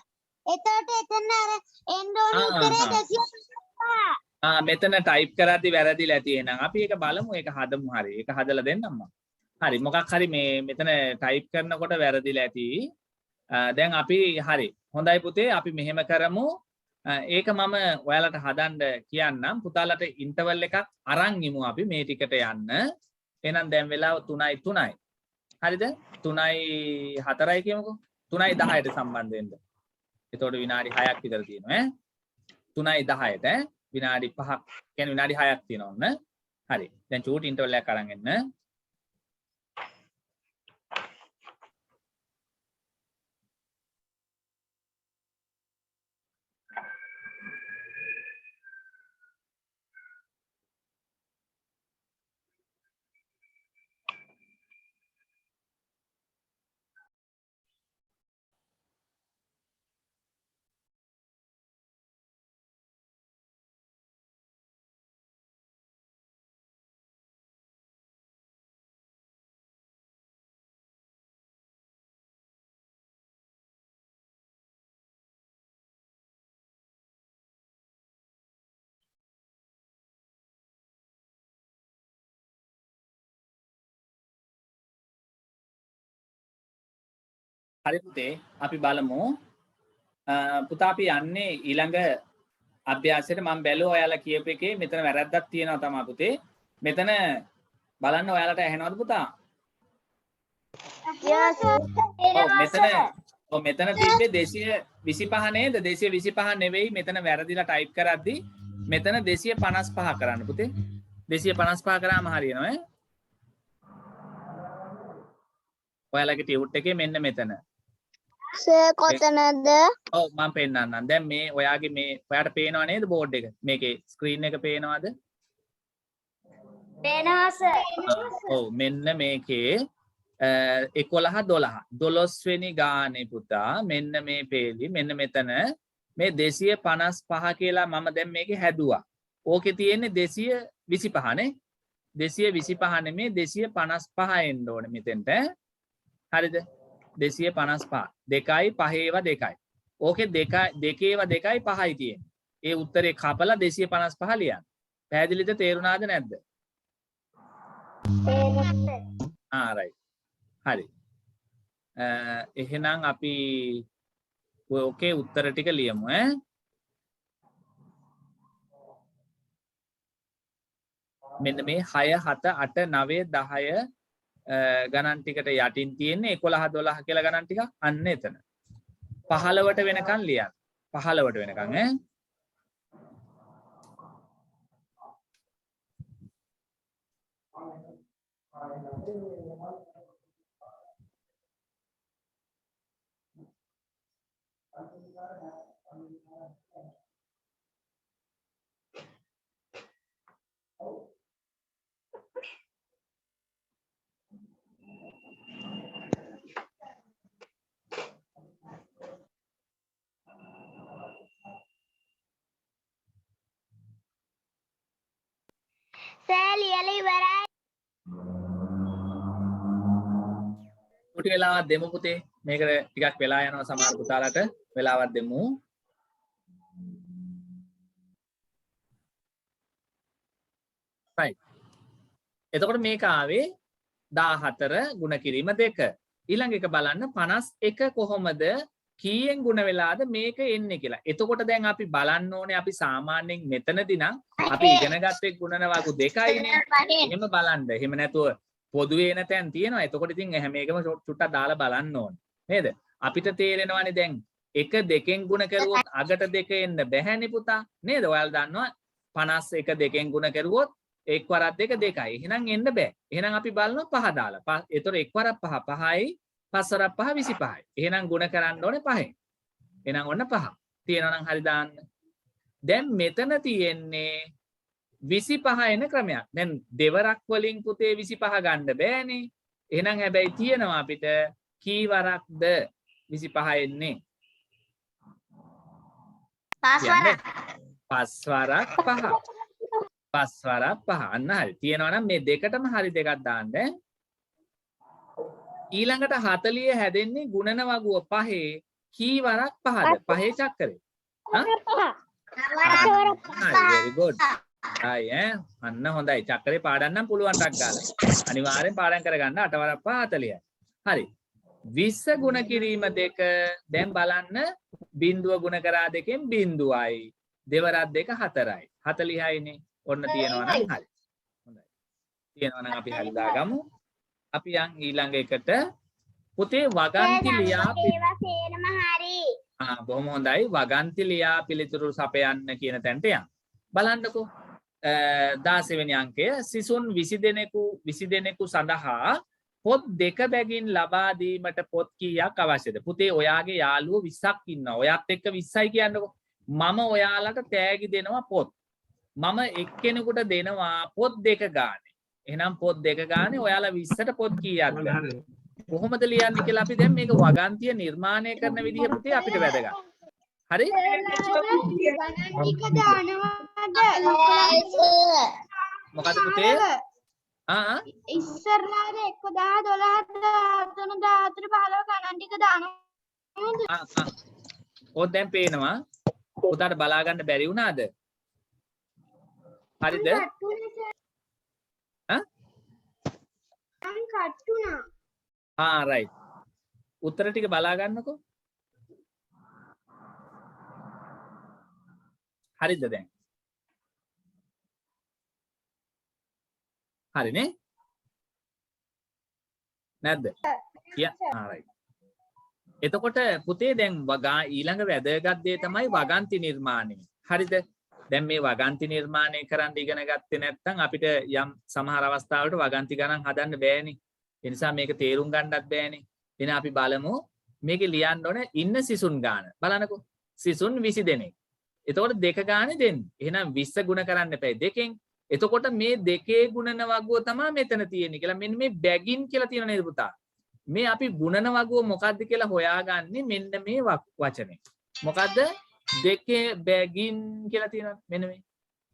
Speaker 2: එතකොට එතන අර එන්න ඕන උත්තරේ 255.
Speaker 1: මෙතන ටයිප් කරද්දි වැරදිලා තියෙනවා. අපි ඒක බලමු. ඒක හදමු. හරි. ඒක හදලා දෙන්නම් මම. හරි. මොකක් හරි මේ මෙතන ටයිප් කරනකොට වැරදිලා ඇති. දැන් අපි හරි. හොඳයි පුතේ. අපි මෙහෙම කරමු. ඒක මම ඔයාලට හදන්න කියන්නම්. පුතාලට ඉන්ටර්වල් එකක් අරන් ඉමු අපි මේ ටිකට යන්න. එහෙනම් දැන් වෙලාව 3:03යි. හරිද? 3:04යි කියමුකෝ. 3:10ට සම්බන්ධ වෙන්න. එතකොට විනාඩි 6ක් විතර තියෙනවා ඈ. 3:10ට විනාඩි 5ක් කියන්නේ විනාඩි 6ක් තියෙනවා ඔන්න. හරි. දැන් චූටි ඉන්ටර්වල් එකක් අරන් එන්න. හරි පුතේ අපි බලමු පුතා අපි යන්නේ ඊළඟ අභ්‍යාසයට මම බැලුවා ඔයාලා කියපු එකේ මෙතන වැරද්දක් තියෙනවා තමයි පුතේ මෙතන බලන්න ඔයාලට ඇහෙනවද පුතා
Speaker 2: Yes.
Speaker 1: මෙතන තිබ්බේ 225 නේද? 225 නෙවෙයි මෙතන වැරදිලා ටයිප් කරද්දි මෙතන 255 කරන්න පුතේ. 255 කරාම හරියනවා ඈ. ඔයාලගේ ටියුට් එකේ මෙන්න මෙතන.
Speaker 2: Sir කොතනද?
Speaker 1: ඔව් මම පෙන්නන්නම්. දැන් මේ ඔයාගේ මේ ඔයාට පේනව නේද බෝඩ් එක? මේකේ ස්ක්‍රීන් එක පේනවද?
Speaker 2: පේනවා sir.
Speaker 1: ඔව් මෙන්න මේකේ 11 වෙනි ගානේ පුතා මෙන්න මේ පේලි මෙන්න මෙතන මේ 255 කියලා මම දැන් මේකේ හැදුවා. ඕකේ තියෙන්නේ 225 නේ. 225 නෙමේ 255 එන්න ඕනේ මෙතෙන්ට. හරිද? 255 2යි 5 ඒවා 2යි. ඕකේ 2 ඒවා 2යි 5යි තියෙන්නේ. ඒ උත්තරේ කපලා 255 ලියන්න. පැහැදිලිද තේරුණාද නැද්ද? right. හරි. එහෙනම් අපි ඕකේ උත්තර ටික ලියමු ඈ. මෙන්න මේ 6 7 8 9 10 ගණන් ටිකට යටින් තියෙන්නේ 11 12 කියලා ගණන් ටික අන්න එතන. 15ට වෙනකන් ලියන්න. 15ට වෙනකන් ඈ.
Speaker 2: Sir ලියලා ඉවරයි.
Speaker 1: පොඩි වෙලාවක් දෙමු පුතේ. මේකට ටිකක් වෙලා යනවා සමහර පුතාලට. වෙලාවක් දෙමු. right. එතකොට මේක ආවේ 14 ගුණ කිරීම 2. ඊළඟ එක බලන්න 51 කොහොමද කීයෙන් ගුණ වෙලාද මේක එන්නේ කියලා. එතකොට දැන් අපි බලන්න ඕනේ අපි සාමාන්‍යයෙන් මෙතනදී නම් අපි ඉගෙන ගත්තේ ගුණන වගු 2යිනේ. එහෙම බලන්න. එහෙම නැතුව පොදුවේ එන තැන් තියෙනවා. එතකොට ඉතින් හැම එකම චුට්ටක් දාලා බලන්න ඕනේ. නේද? අපිට තේරෙනවානේ දැන් 1 2ෙන් ගුණ කරුවොත් අගට 2 එන්න බැහැනේ පුතා. නේද? ඔයාලා දන්නවා 51 2ෙන් ගුණ කරුවොත් එක් වරක් 2 2යි. එහෙනම් එන්න බෑ. එහෙනම් අපි බලනවා 5 දාලා. ඒතර එක් වරක් 5 5යි 5 වරක් 5 25යි. එහෙනම් ගුණ කරන්න ඕනේ 5ෙන්. එහෙනම් ඔන්න 5. තියෙනවා නම් හරි දාන්න. දැන් මෙතන තියෙන්නේ 25 එන ක්‍රමයක්. දැන් දෙවරක් වලින් පුතේ 25 ගන්න බෑනේ. එහෙනම් හැබැයි තියෙනවා අපිට කී වරක්ද 25 එන්නේ?
Speaker 2: 5 වරක්.
Speaker 1: 5 වරක් 5. 5 වරක් 5. අන්න හරි. තියෙනවා නම් මේ දෙකටම හරි දෙකක් දාන්න. ඊළඟට 40 හැදෙන්නේ ගුණන වගුව 5 කී වරක් 5ද? 5 චක්‍රේ. very good. ආයි අන්න හොඳයි. චක්‍රේ පාඩම් නම් පුළුවන් ටක් ගාලා. අනිවාර්යෙන් පාඩම් කරගන්න 8 වරක් 5 40යි. හරි. 20 ගුණ කිරීම 2 දැන් බලන්න බිඳුව ගුණ කරා දෙකෙන් බිඳුවයි. දෙවරක් 2 4යි. 40යිනේ. ඔන්න තියෙනවා නම් හරි. හොඳයි. තියෙනවා නම් අපි හරි දාගමු. අපි යන් ඊළඟ එකට පුතේ වගන්ති ලියා
Speaker 2: ඒවා සේරම හරි.
Speaker 1: බොහොම හොඳයි. වගන්ති ලියා පිළිතුරු සපයන්න කියන තැනට යන්න. බලන්නකෝ. 16 වෙනි අංකය සිසුන් 20 දෙනෙකු සඳහා පොත් 2 බැගින් ලබා දීමට පොත් කීයක් අවශ්‍යද? පුතේ ඔයාගේ යාළුවෝ 20ක් ඉන්නවා. ඔයත් එක්ක 20යි කියන්නකෝ. මම ඔයාලට තෑගි දෙනවා පොත්. මම එක්කෙනෙකුට දෙනවා පොත් 2 ගානේ. එහෙනම් පොත් 2 ගානේ ඔයාලා 20ට පොත් කීයක්ද? කොහොමද ලියන්නේ කියලා අපි දැන් මේක වගන්තිය නිර්මාණය කරන විදිහ පුතේ අපිට වැදගත්. හරි? මොකද පුතේ?
Speaker 2: ඉස්සරලාද 1 10 12 13 14 15 ගණන් ටික දානවා.
Speaker 1: ඔය දැන් පේනවා. පුතාට බලා ගන්න බැරි වුණාද? හරිද? right. උත්තර ටික බලා ගන්නකෝ. හරිද දැන්? හරිනේ? නැද්ද? right. එතකොට පුතේ දැන් ඊළඟ වැදගත් දේ තමයි වගන්ති නිර්මාණය. හරිද? දැන් මේ වගන්ති නිර්මාණය කරන්න ඉගෙන ගත්තේ නැත්නම් අපිට යම් සමහර අවස්ථාවලට වගන්ති ගණන් හදන්න බෑනේ. ඒ නිසා මේක තේරුම් ගන්නත් බෑනේ. එහෙනම් අපි බලමු මේකේ ලියන්න ඕන ඉන්න සිසුන් ගාන. බලන්නකෝ. සිසුන් 20 දෙනෙක්. එතකොට දෙක ගානේ දෙන්නේ. එහෙනම් 20 ගුණ කරන්න එපා දෙකෙන්. එතකොට මේ දෙකේ ගුණන වගුව තමයි මෙතන තියෙන්නේ කියලා. මෙන්න මේ බැගින් කියලා තියෙන නේද පුතා? මේ අපි ගුණන වගුව මොකද්ද කියලා හොයාගන්නේ මෙන්න මේ වචනේ. මොකද්ද? දෙකේ බැගින් කියලා තියෙනවා. මෙන්න මේ.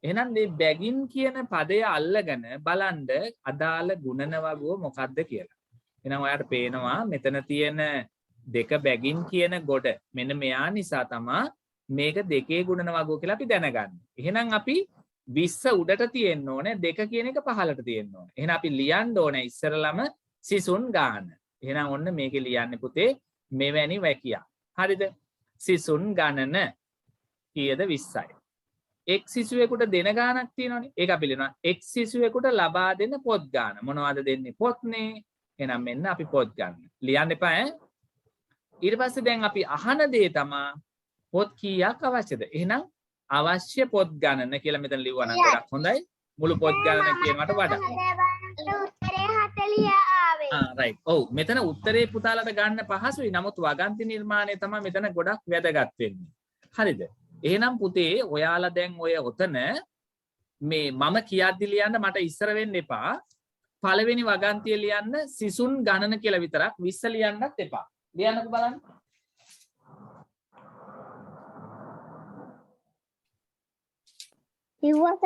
Speaker 1: එහෙනම් මේ බැගින් කියන පදය අල්ලගෙන බලන්න අදාළ ගුණන වගුව මොකද්ද කියලා. එහෙනම් ඔයාලට පේනවා මෙතන තියෙන දෙක බැගින් කියන ගොඩ මෙන්න මෙයා නිසා තමයි මේක දෙකේ ගුණන වගුව කියලා අපි දැනගන්නේ. එහෙනම් අපි 20 උඩට තියෙන්න ඕනේ දෙක කියන එක පහළට තියෙන්න ඕනේ. එහෙනම් අපි ලියන්න ඕනේ ඉස්සරළම සිසුන් ගාන. එහෙනම් ඔන්න මේකේ ලියන්නේ පුතේ මෙවැනි වැකියා. හරිද? සිසුන් ගණන කීයද 20යි. එක් සිසුවෙකුට දෙන ගානක් තියෙනවනේ. ඒක අපි ලියනවා එක් සිසුවෙකුට ලබා දෙන පොත් ගාන. මොනවද දෙන්නේ? පොත්නේ. එහෙනම් මෙන්න අපි පොත් ගන්න. ලියන්න එපා ඈ. ඊට පස්සේ දැන් අපි අහන දේ තමයි පොත් කීයක් අවශ්‍යද? එහෙනම් අවශ්‍ය පොත් ගණන කියලා මෙතන ලිව්වා නම් ගොඩක් හොඳයි. මුළු පොත් ගණන කියනකට වඩා.
Speaker 2: උත්තරේ 40 ආවේ.
Speaker 1: right. ඔව් මෙතන උත්තරේ පුතාලට ගන්න පහසුයි. නමුත් වගන්ති නිර්මාණය තමයි මෙතන ගොඩක් වැදගත් වෙන්නේ. හරිද? එහෙනම් පුතේ ඔයාලා දැන් ඔය ඔතන මේ මම කියද්දි ලියන්න මට ඉස්සර වෙන්න එපා. පළවෙනි වගන්තිය ලියන්න සිසුන් ගණන කියලා විතරක් 20 ලියන්නත් එපා. ලියන්නකෝ බලන්න.
Speaker 2: ඉවත.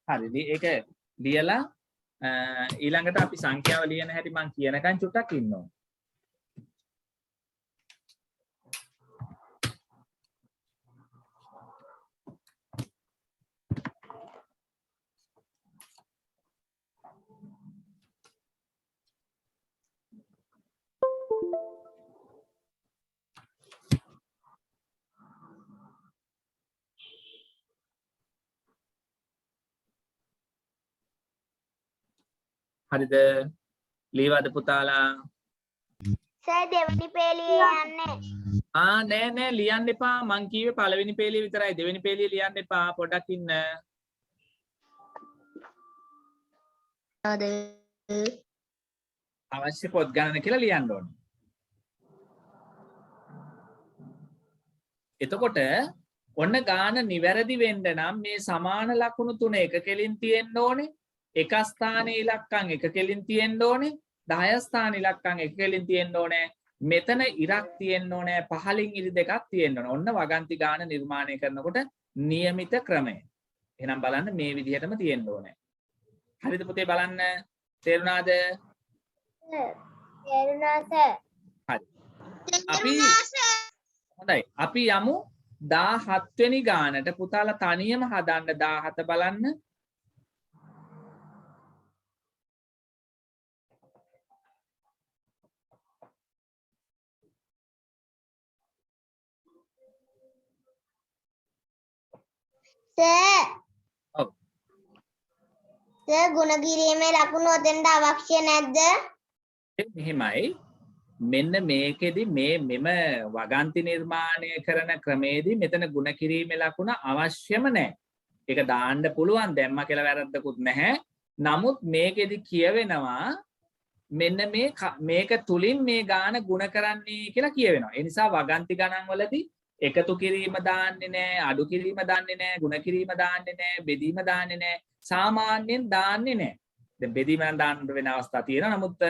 Speaker 1: හරි. ඒක ලියලා ඊළඟට අපි සංඛ්‍යාව ලියන හැටි මම කියනකන් චුට්ටක් ඉන්න ඕන. හරිද? ලීවද පුතාලා?
Speaker 2: සර් දෙවෙනි පේලියේ යන්නේ.
Speaker 1: නෑ ලියන්න එපා. මං කිව්වේ පළවෙනි පේලිය විතරයි. දෙවෙනි පේලිය ලියන්න එපා. පොඩ්ඩක් ඉන්න. අවශ්‍ය පොත් ගණන කියලා ලියන්න ඕනේ. එතකොට ඔන්න ගාන නිවැරදි වෙන්න නම් මේ සමාන ලකුණු තුන එක කෙලින් තියෙන්න ඕනේ. එක ස්ථානයේ ඉලක්කම් එක කෙලින් තියෙන්න ඕනේ. 10 ස්ථාන ඉලක්කම් එක කෙලින් තියෙන්න ඕනේ. මෙතන ඉරක් තියෙන්න ඕනේ. පහලින් ඉරි දෙකක් තියෙන්න ඕනේ. ඔන්න වගන්ති ගාන නිර්මාණය කරනකොට નિયમિત ක්‍රමය. එහෙනම් බලන්න මේ විදිහටම තියෙන්න ඕනේ. හරිද පුතේ බලන්න? තේරුණාද?
Speaker 2: තේරුණා සර්.
Speaker 1: හරි. හොඳයි. අපි යමු 17 වෙනි ගානට. පුතාලා තනියම හදන්න 17 බලන්න.
Speaker 2: සර්.
Speaker 1: ඔව්.
Speaker 2: සර් ගුණ කිරීමේ ලකුණු ඔතෙන්ට අවශ්‍ය නැද්ද?
Speaker 1: මෙහෙමයි. මෙන්න මේකෙදි මෙම වගන්ති නිර්මාණය කරන ක්‍රමේදී මෙතන ගුණ කිරීමේ ලකුණ අවශ්‍යම නැහැ. ඒක දාන්න පුළුවන් දැම්ම කියලා වැරද්දකුත් නැහැ. නමුත් මේකෙදි කියවෙනවා මෙන්න මේක තුලින් මේ ගාන ගුණ කරන්නේ කියලා කියවෙනවා. ඒ නිසා වගන්ති ගණන් වලදී එකතු කිරීම දාන්නේ නැහැ, අඩු කිරීම දාන්නේ නැහැ, ගුණ කිරීම දාන්නේ නැහැ, බෙදීම දාන්නේ නැහැ. සාමාන්‍යයෙන් දාන්නේ නැහැ. දැන් බෙදීම නම් දාන්න වෙන අවස්ථා තියෙනවා. නමුත්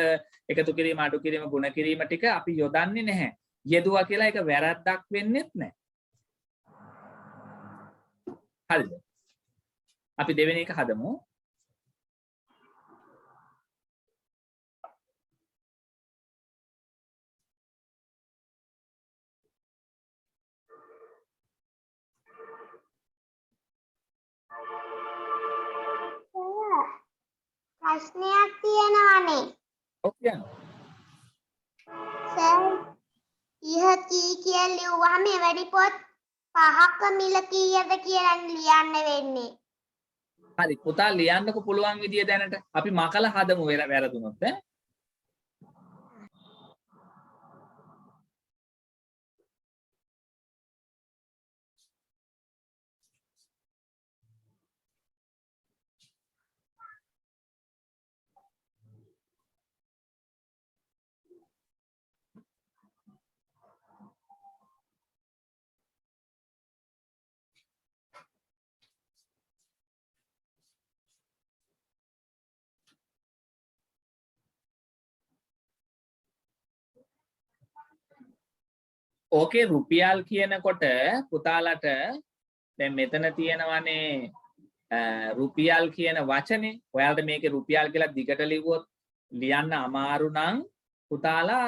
Speaker 1: එකතු කිරීම, අඩු කිරීම, ගුණ කිරීම ටික අපි යොදන්නේ නැහැ. යෙදුවා කියලා ඒක වැරද්දක් වෙන්නේත් නැහැ. හරිද? අපි දෙවෙනි එක හදමු.
Speaker 2: ප්‍රශ්නයක් තියෙනවානේ.
Speaker 1: ඔව් කියන්න.
Speaker 2: සර් ඉහකී කියලා ලිව්වහම එවැනි පොත් 5ක මිල කීයද කියලා ලියන්න වෙන්නේ.
Speaker 1: හරි පුතා ලියන්නකො පුළුවන් විදිය දැනට අපි මකල හදමු වැරදුනොත් ඈ ඕකේ රුපියල් කියනකොට පුතාලට දැන් මෙතන තියෙනවානේ රුපියල් කියන වචනේ ඔයාලට මේකේ රුපියල් කියලා දිගට ලිව්වොත් ලියන්න අමාරු නම් පුතාලා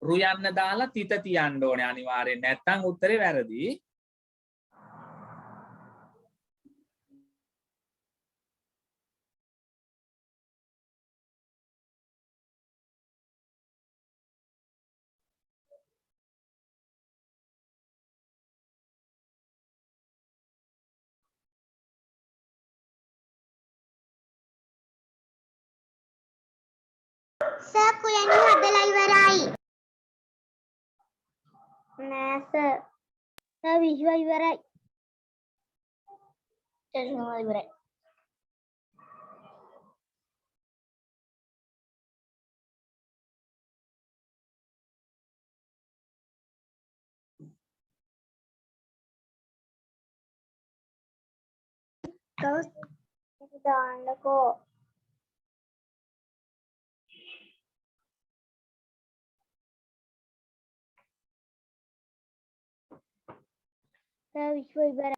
Speaker 1: රු යන්න දාලා තිත තියන්න ඕනේ අනිවාර්යෙන් නැත්නම් උත්තරේ වැරදි
Speaker 2: සර් කුලෙන් හදලා ඉවරයි. නෑ සර්. සර් විශ්ව ඉවරයි. ඉවරයි. දාන්නකෝ. සර් විශ්ව ඉවරයි.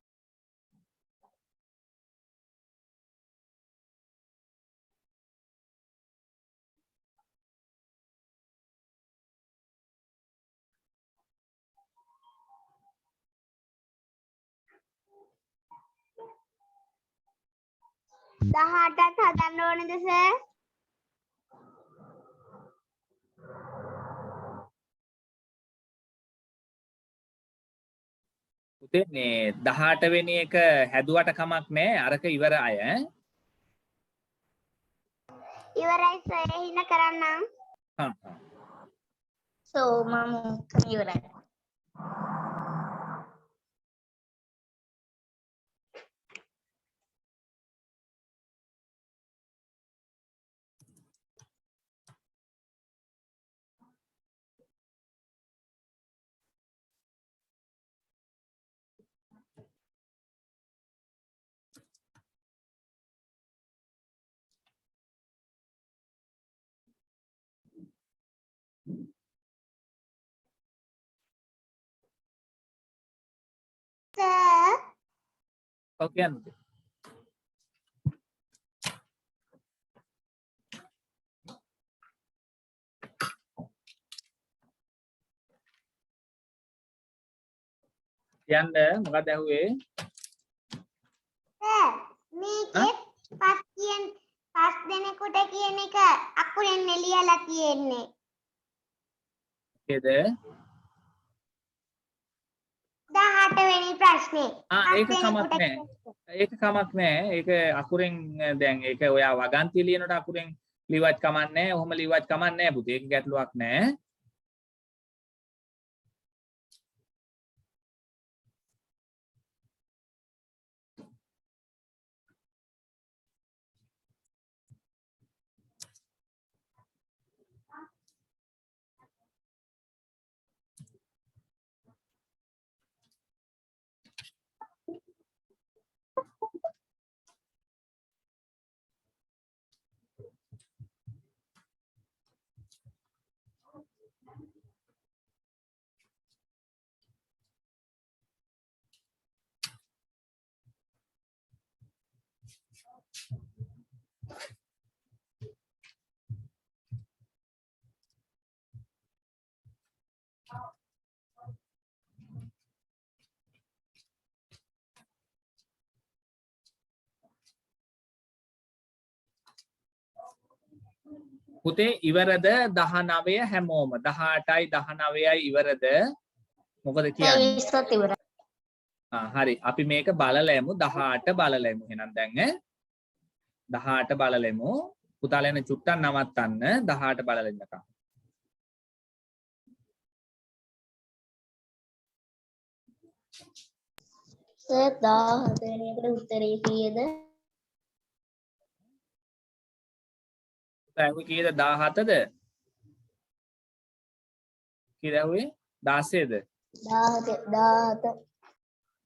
Speaker 2: දහටත් හදන්න ඕනේද සර්?
Speaker 1: පුතේ මේ 18 වෙනි එක හැදුවට කමක් නැහැ අරක ඉවර අය ඈ
Speaker 2: ඉවරයි සර් එහෙනම් කරන්නම්.
Speaker 1: හා
Speaker 2: සෝ මම ඉවරයි. සර්
Speaker 1: ඔව් කියන්න පුතේ කියන්න මොකක්ද ඇහුවේ
Speaker 2: සර් මේකේ පස් දෙනෙකුට කියන එක අකුරෙන් ලියලා තියෙන්නේ.
Speaker 1: ඒකද
Speaker 2: 18 වෙනි ප්‍රශ්නේ.
Speaker 1: ඒක කමක් නැහැ ඒක කමක් නැහැ ඒක අකුරෙන් දැන් ඒක ඔයා වගන්තිය ලියනකොට අකුරෙන් ලිව්වත් කමක් නැහැ ඔහොම ලිව්වත් කමක් නැහැ පුතේ ඒක ගැටලුවක් නැහැ පුතේ ඉවරද 19 හැමෝම 18යි 19යි ඉවරද මොකද කියන්නේ
Speaker 2: ඉවරයි.
Speaker 1: හරි අපි මේක බලලා යමු 18 බලලා යමු එහෙනම් දැන් 18 බලලෙමු. පුතාලා එන චුට්ටක් නවත්තන්න 18 බලලා ඉන්නකම්.
Speaker 5: සර් 17 වෙනි එකට උත්තරේ කීයද?
Speaker 1: දැන් කීයද 17ද? කීයද ඇහුවේ? 16ද?
Speaker 5: 17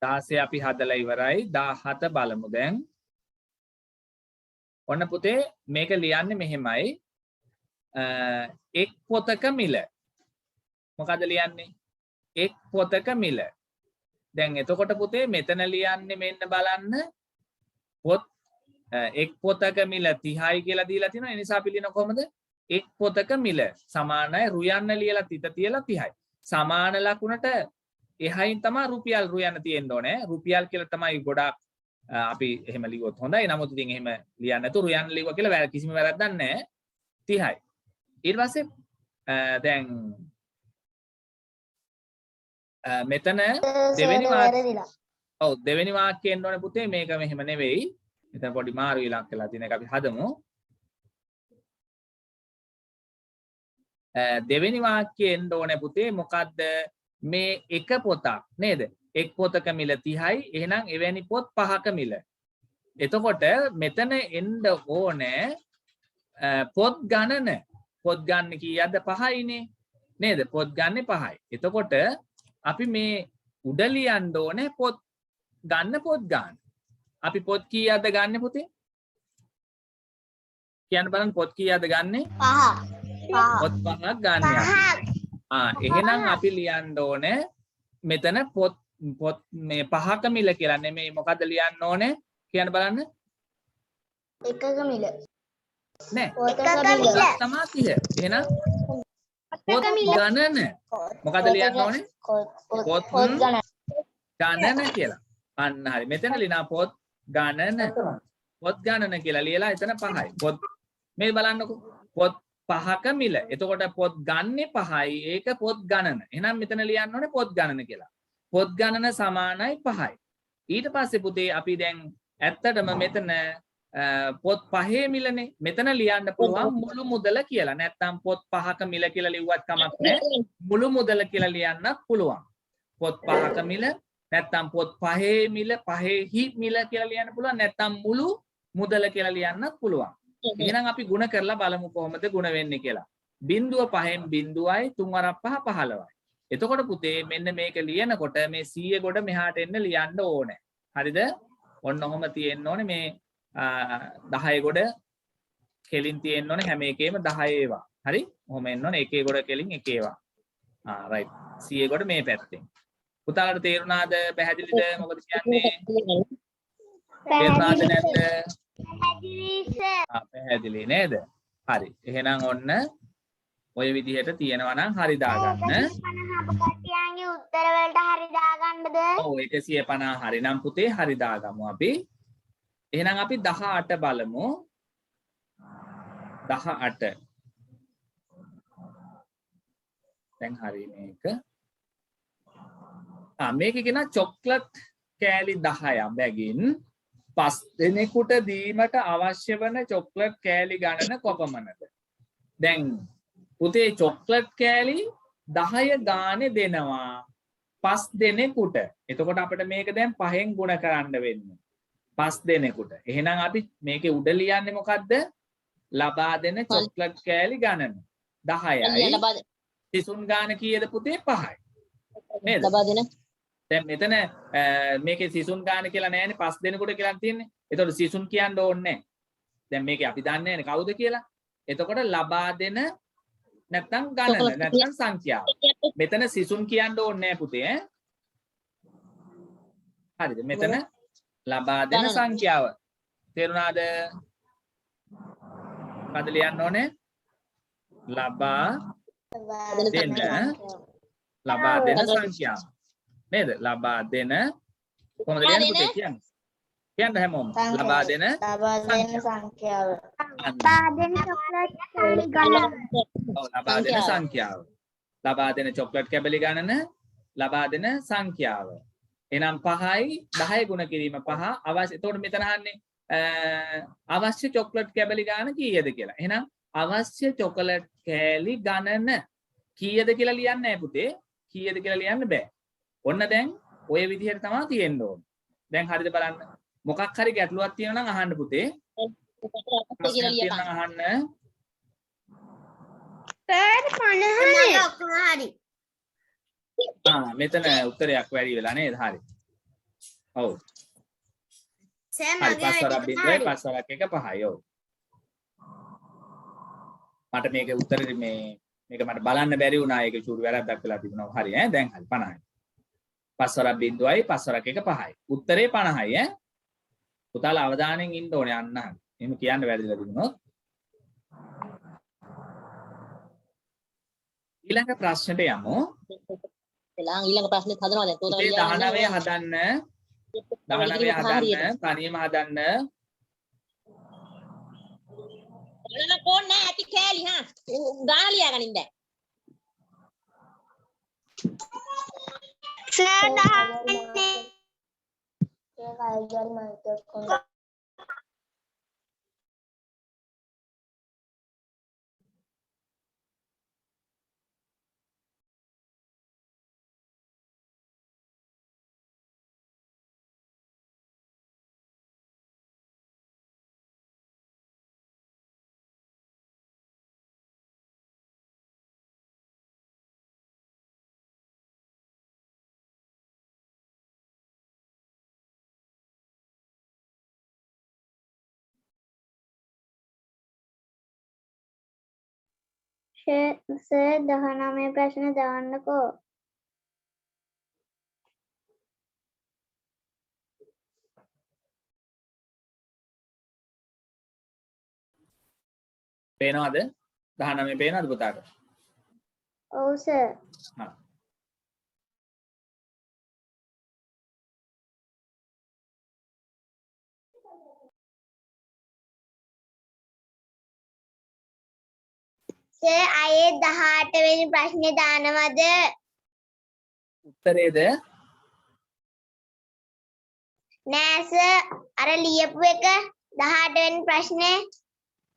Speaker 1: 16 අපි හදලා ඉවරයි. 17 බලමු දැන්. ඔන්න පුතේ මේක ලියන්නේ මෙහෙමයි. එක් පොතක මිල. මොකද ලියන්නේ? එක් පොතක මිල. දැන් එතකොට පුතේ මෙතන ලියන්නේ මෙන්න බලන්න. පොත් එක් පොතක මිල 30යි කියලා දීලා තියෙනවා. ඒ නිසා අපි ලියන කොහමද? එක් පොතක මිල සමානයි රු යන්න ලියලා තිත තියලා 30යි. සමාන ලකුණට එහයින් තමයි රුපියල් රු යන්න තියෙන්න ඕනේ. රුපියල් කියලා තමයි ගොඩාක් අපි එහෙම ලියුවොත් හොඳයි. නමුත් ඉතින් එහෙම ලියන්න නැතුව රු යන්න ලියුවා කියලා කිසිම වැරද්දක් නැහැ. 30යි. ඊට පස්සේ දැන් මෙතන දෙවෙනි දෙවෙනි වාක්‍යය එන්න ඕනේ පුතේ. මේක මෙහෙම නෙවෙයි. මෙතන පොඩි මාරු ඉලක්ක කරලා තියෙන එක අපි හදමු. දෙවෙනි වාක්‍යය එන්න ඕනේ පුතේ. මොකද්ද? මේ එක පොතක් නේද? එක් පොතක මිල 30යි. එහෙනම් එවැනි පොත් 5ක මිල. එතකොට මෙතන එන්න ඕනේ පොත් ගණන. පොත් ගන්න කීයද? 5යිනේ. නේද? පොත් ගන්න 5යි. එතකොට අපි මේ උඩ ලියන්න ඕනේ පොත් ගන්න පොත් ගන්න. අපි පොත් කීයද ගන්න පුතේ? කියන්න බලන්න පොත් කීයද ගන්නෙ?
Speaker 2: 5.
Speaker 1: පොත් 5ක් ගන්න. එහෙනම් අපි ලියන්න ඕනේ මෙතන පොත් මේ 5ක මිල කියලා නෙමෙයි. මොකද්ද ලියන්න ඕනේ? කියන්න බලන්න.
Speaker 5: එකක මිල.
Speaker 1: නෑ.
Speaker 2: එකක මිල.
Speaker 1: තමයි 30. එහෙනම් පොත් ගණන. මොකද ලියන්න ඕනේ? පොත් ගණන කියලා. අන්න හරි. මෙතන ලියනා පොත් ගණන. පොත් ගණන කියලා ලියලා එතන 5යි. පොත් මේ බලන්නකෝ. පොත් 5ක මිල. එතකොට පොත් ගන්නේ 5යි. ඒක පොත් ගණන. එහෙනම් මෙතන ලියන්න ඕනේ පොත් ගණන කියලා. පොත් ගණන සමානයි 5යි. ඊට පස්සේ පුතේ අපි දැන් ඇත්තටම මෙතන පොත් 5 මිලනේ. මෙතන ලියන්න පුළුවන් මුළු මුදල කියලා. නැත්නම් පොත් 5ක මිල කියලා ලිව්වත් කමක් නැහැ. මුළු මුදල කියලා ලියන්නත් පුළුවන්. පොත් 5ක මිල නැත්නම් පොත් 5 මිල 5හි මිල කියලා ලියන්න පුළුවන්. නැත්නම් මුළු මුදල කියලා ලියන්නත් පුළුවන්. එහෙනම් අපි ಗುಣ කරලා බලමු කොහොමද ಗುಣ වෙන්නේ කියලා. බිංදුව 5න් බිංදුවයි 3 වරක් 5 15යි. එතකොට පුතේ මෙන්න මේක ලියනකොට මේ 100 ගොඩ මෙහාට එන්න ලියන්න ඕනේ. හරිද? ඔන්න ඔහොම තියෙන්න ඕනේ මේ 10 ගොඩ කෙලින් තියෙන්න ඕනේ හැම එකේම 10 ඒවා. හරි? ඔහොම එන්න ඕනේ එකේ ගොඩ කෙලින් එක ඒවා. රයිට්. 100 ගොඩ මේ පැත්තෙන්. පුතාලට තේරුණාද? පැහැදිලිද? මොකද කියන්නේ? තේරුණාද නැද්ද? පැහැදිලි නේද? හරි. එහෙනම් ඔන්න ඔය විදිහට තියෙනවා නම් හරි දාගන්න.
Speaker 2: 150 කට්ටියන්ගේ උත්තර වලට හරි දාගන්නද?
Speaker 1: ඔව් 150 හරි නම් පුතේ හරි දාගමු අපි. එහෙනම් අපි 18 බලමු. 18. දැන් හරි මේක. මේක කියන චොක්ලට් කෑලි 10ක් බැගින් 5 දෙනෙකුට දීමට අවශ්‍ය වන චොක්ලට් කෑලි ගණන කොපමණද? දැන් පුතේ චොක්ලට් කෑලි 10 ගානේ දෙනවා 5 දෙනෙකුට. එතකොට අපිට මේක දැන් 5න් ගුණ කරන්න වෙන්නේ. 5 දෙනෙකුට. එහෙනම් අපි මේකේ උඩ ලියන්නේ මොකද්ද? ලබා දෙන චොක්ලට් කෑලි ගණන 10යි. සිසුන් ගාන කීයද පුතේ? 5යි. නේද?
Speaker 5: ලබා දෙන.
Speaker 1: දැන් මෙතන මේකේ සිසුන් ගාන කියලා නෑනේ 5 දෙනෙකුට කියලා තියෙන්නේ. එතකොට සිසුන් කියන්න ඕනේ නැහැ. දැන් මේකේ අපි දන්නේ නැනේ කවුද කියලා. එතකොට ලබා දෙන නැත්නම් ගණන නැත්නම් සංඛ්‍යාව. මෙතන සිසුන් කියන්න ඕනේ නැහැ පුතේ ඈ. හරිද? මෙතන ලබා දෙන සංඛ්‍යාව. තේරුණාද? මොකද ලියන්න ඕනේ? ලබා දෙන සංඛ්‍යාව. නේද? ලබා දෙන කොහොමද ලියන්නේ පුතේ කියන්න. කියන්න හැමෝම. ලබා දෙන
Speaker 2: සංඛ්‍යාව. ලබා දෙන චොක්ලට් කෑලි ගණන.
Speaker 1: ඔව් ලබා දෙන සංඛ්‍යාව. ලබා දෙන චොක්ලට් කැබලි ගණන ලබා දෙන සංඛ්‍යාව. එහෙනම් 5යි 10 ගුණ කිරීම 5 අවශ්‍ය. එතකොට මෙතන අහන්නේ අවශ්‍ය චොක්ලට් කැබලි ගාන කීයද කියලා. එහෙනම් අවශ්‍ය චොකලට් කෑලි ගණන කීයද කියලා ලියන්න නැහැ පුතේ. කීයද කියලා ලියන්න බෑ. ඔන්න දැන් ඔය විදිහට තමයි තියෙන්න ඕන. දැන් හරිද බලන්න. මොකක් හරි ගැටලුවක් තියෙනවා නම් අහන්න පුතේ.
Speaker 5: කියලා ලියපන්.
Speaker 1: අහන්න.
Speaker 2: සර් 50යි. ඔක්කොම හරි.
Speaker 1: මෙතන උත්තරයක් වැඩි වෙලා නේද? හරි. ඔව්.
Speaker 2: සර්
Speaker 1: හරි
Speaker 2: මගේ
Speaker 1: 5 වරක් 1 5යි. ඔව්. මට මේක උත්තරේ මේක මට බලන්න බැරි වුණා. ඒක චූටි වැරද්දක් වෙලා තිබුණා. හරි ඈ දැන් හරි 50යි. 5 වරක් 0යි 5 වරක් 1 5යි. උත්තරේ 50යි ඈ. පුතාලා අවධානයෙන් ඉන්න ඕනේ අන්න. එහෙම කියන්න වැරදිලා තිබුණොත්. ඊළඟ ප්‍රශ්නෙට යමු.
Speaker 5: ඊළඟ ප්‍රශ්නෙත් හදනවා දැන්. තෝතන
Speaker 1: 19 හදන්න. 19 හදන්න. තනියම හදන්න.
Speaker 5: ගණන කොන්නේ ඇති කෑලි හා. ගාන ලියාගනින් දැන්.
Speaker 2: සර් 10. සර් 19 ප්‍රශ්න දාන්නකෝ.
Speaker 1: පේනවද? 19 පේනවද පුතාට?
Speaker 2: ඔව් සර්.
Speaker 1: හා.
Speaker 2: සර් අයේ 18 වෙනි ප්‍රශ්නේ දානවද?
Speaker 1: උත්තරේද?
Speaker 2: නෑ සර් අර ලියපු එක 18 වෙනි ප්‍රශ්නේ.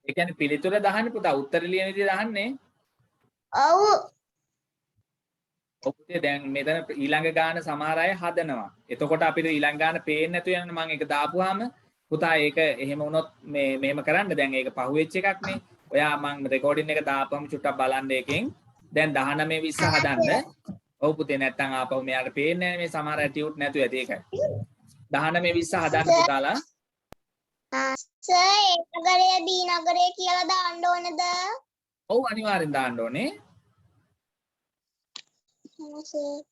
Speaker 1: ඒ කියන්නේ පිළිතුර දහන්නේ පුතා උත්තර ලියන විදිය දහන්නේ.
Speaker 2: ඔව්.
Speaker 1: ඔප්පේ දැන් මෙතන ඊළඟ ගාන සමහර අය හදනවා. එතකොට අපිට ඊළඟ ගාන පේන්නේ නැතු වෙන මම ඒක දාපුවාම පුතා ඒක එහෙම වුණොත් මෙහෙම කරන්න දැන් ඒක පහුවෙච්ච එකක් නේ. ඔයා මම රෙකෝඩින් එක දාපුවම චුට්ටක් බලන්න එකෙන්. දැන් 19 20 හදන්න. ඔව් පුතේ නැත්තම් ආපහු මෙයාට පේන්නේ නැහැ මේ සමහර අය ටියුට් නැතු ඇති ඒකයි. 19 20 හදන්න පුතාලා.
Speaker 2: සර් ඒ නගරය බී නගරය කියලා දාන්න ඕනද?
Speaker 1: ඔව් අනිවාර්යෙන් දාන්න ඕනේ.
Speaker 2: සර්.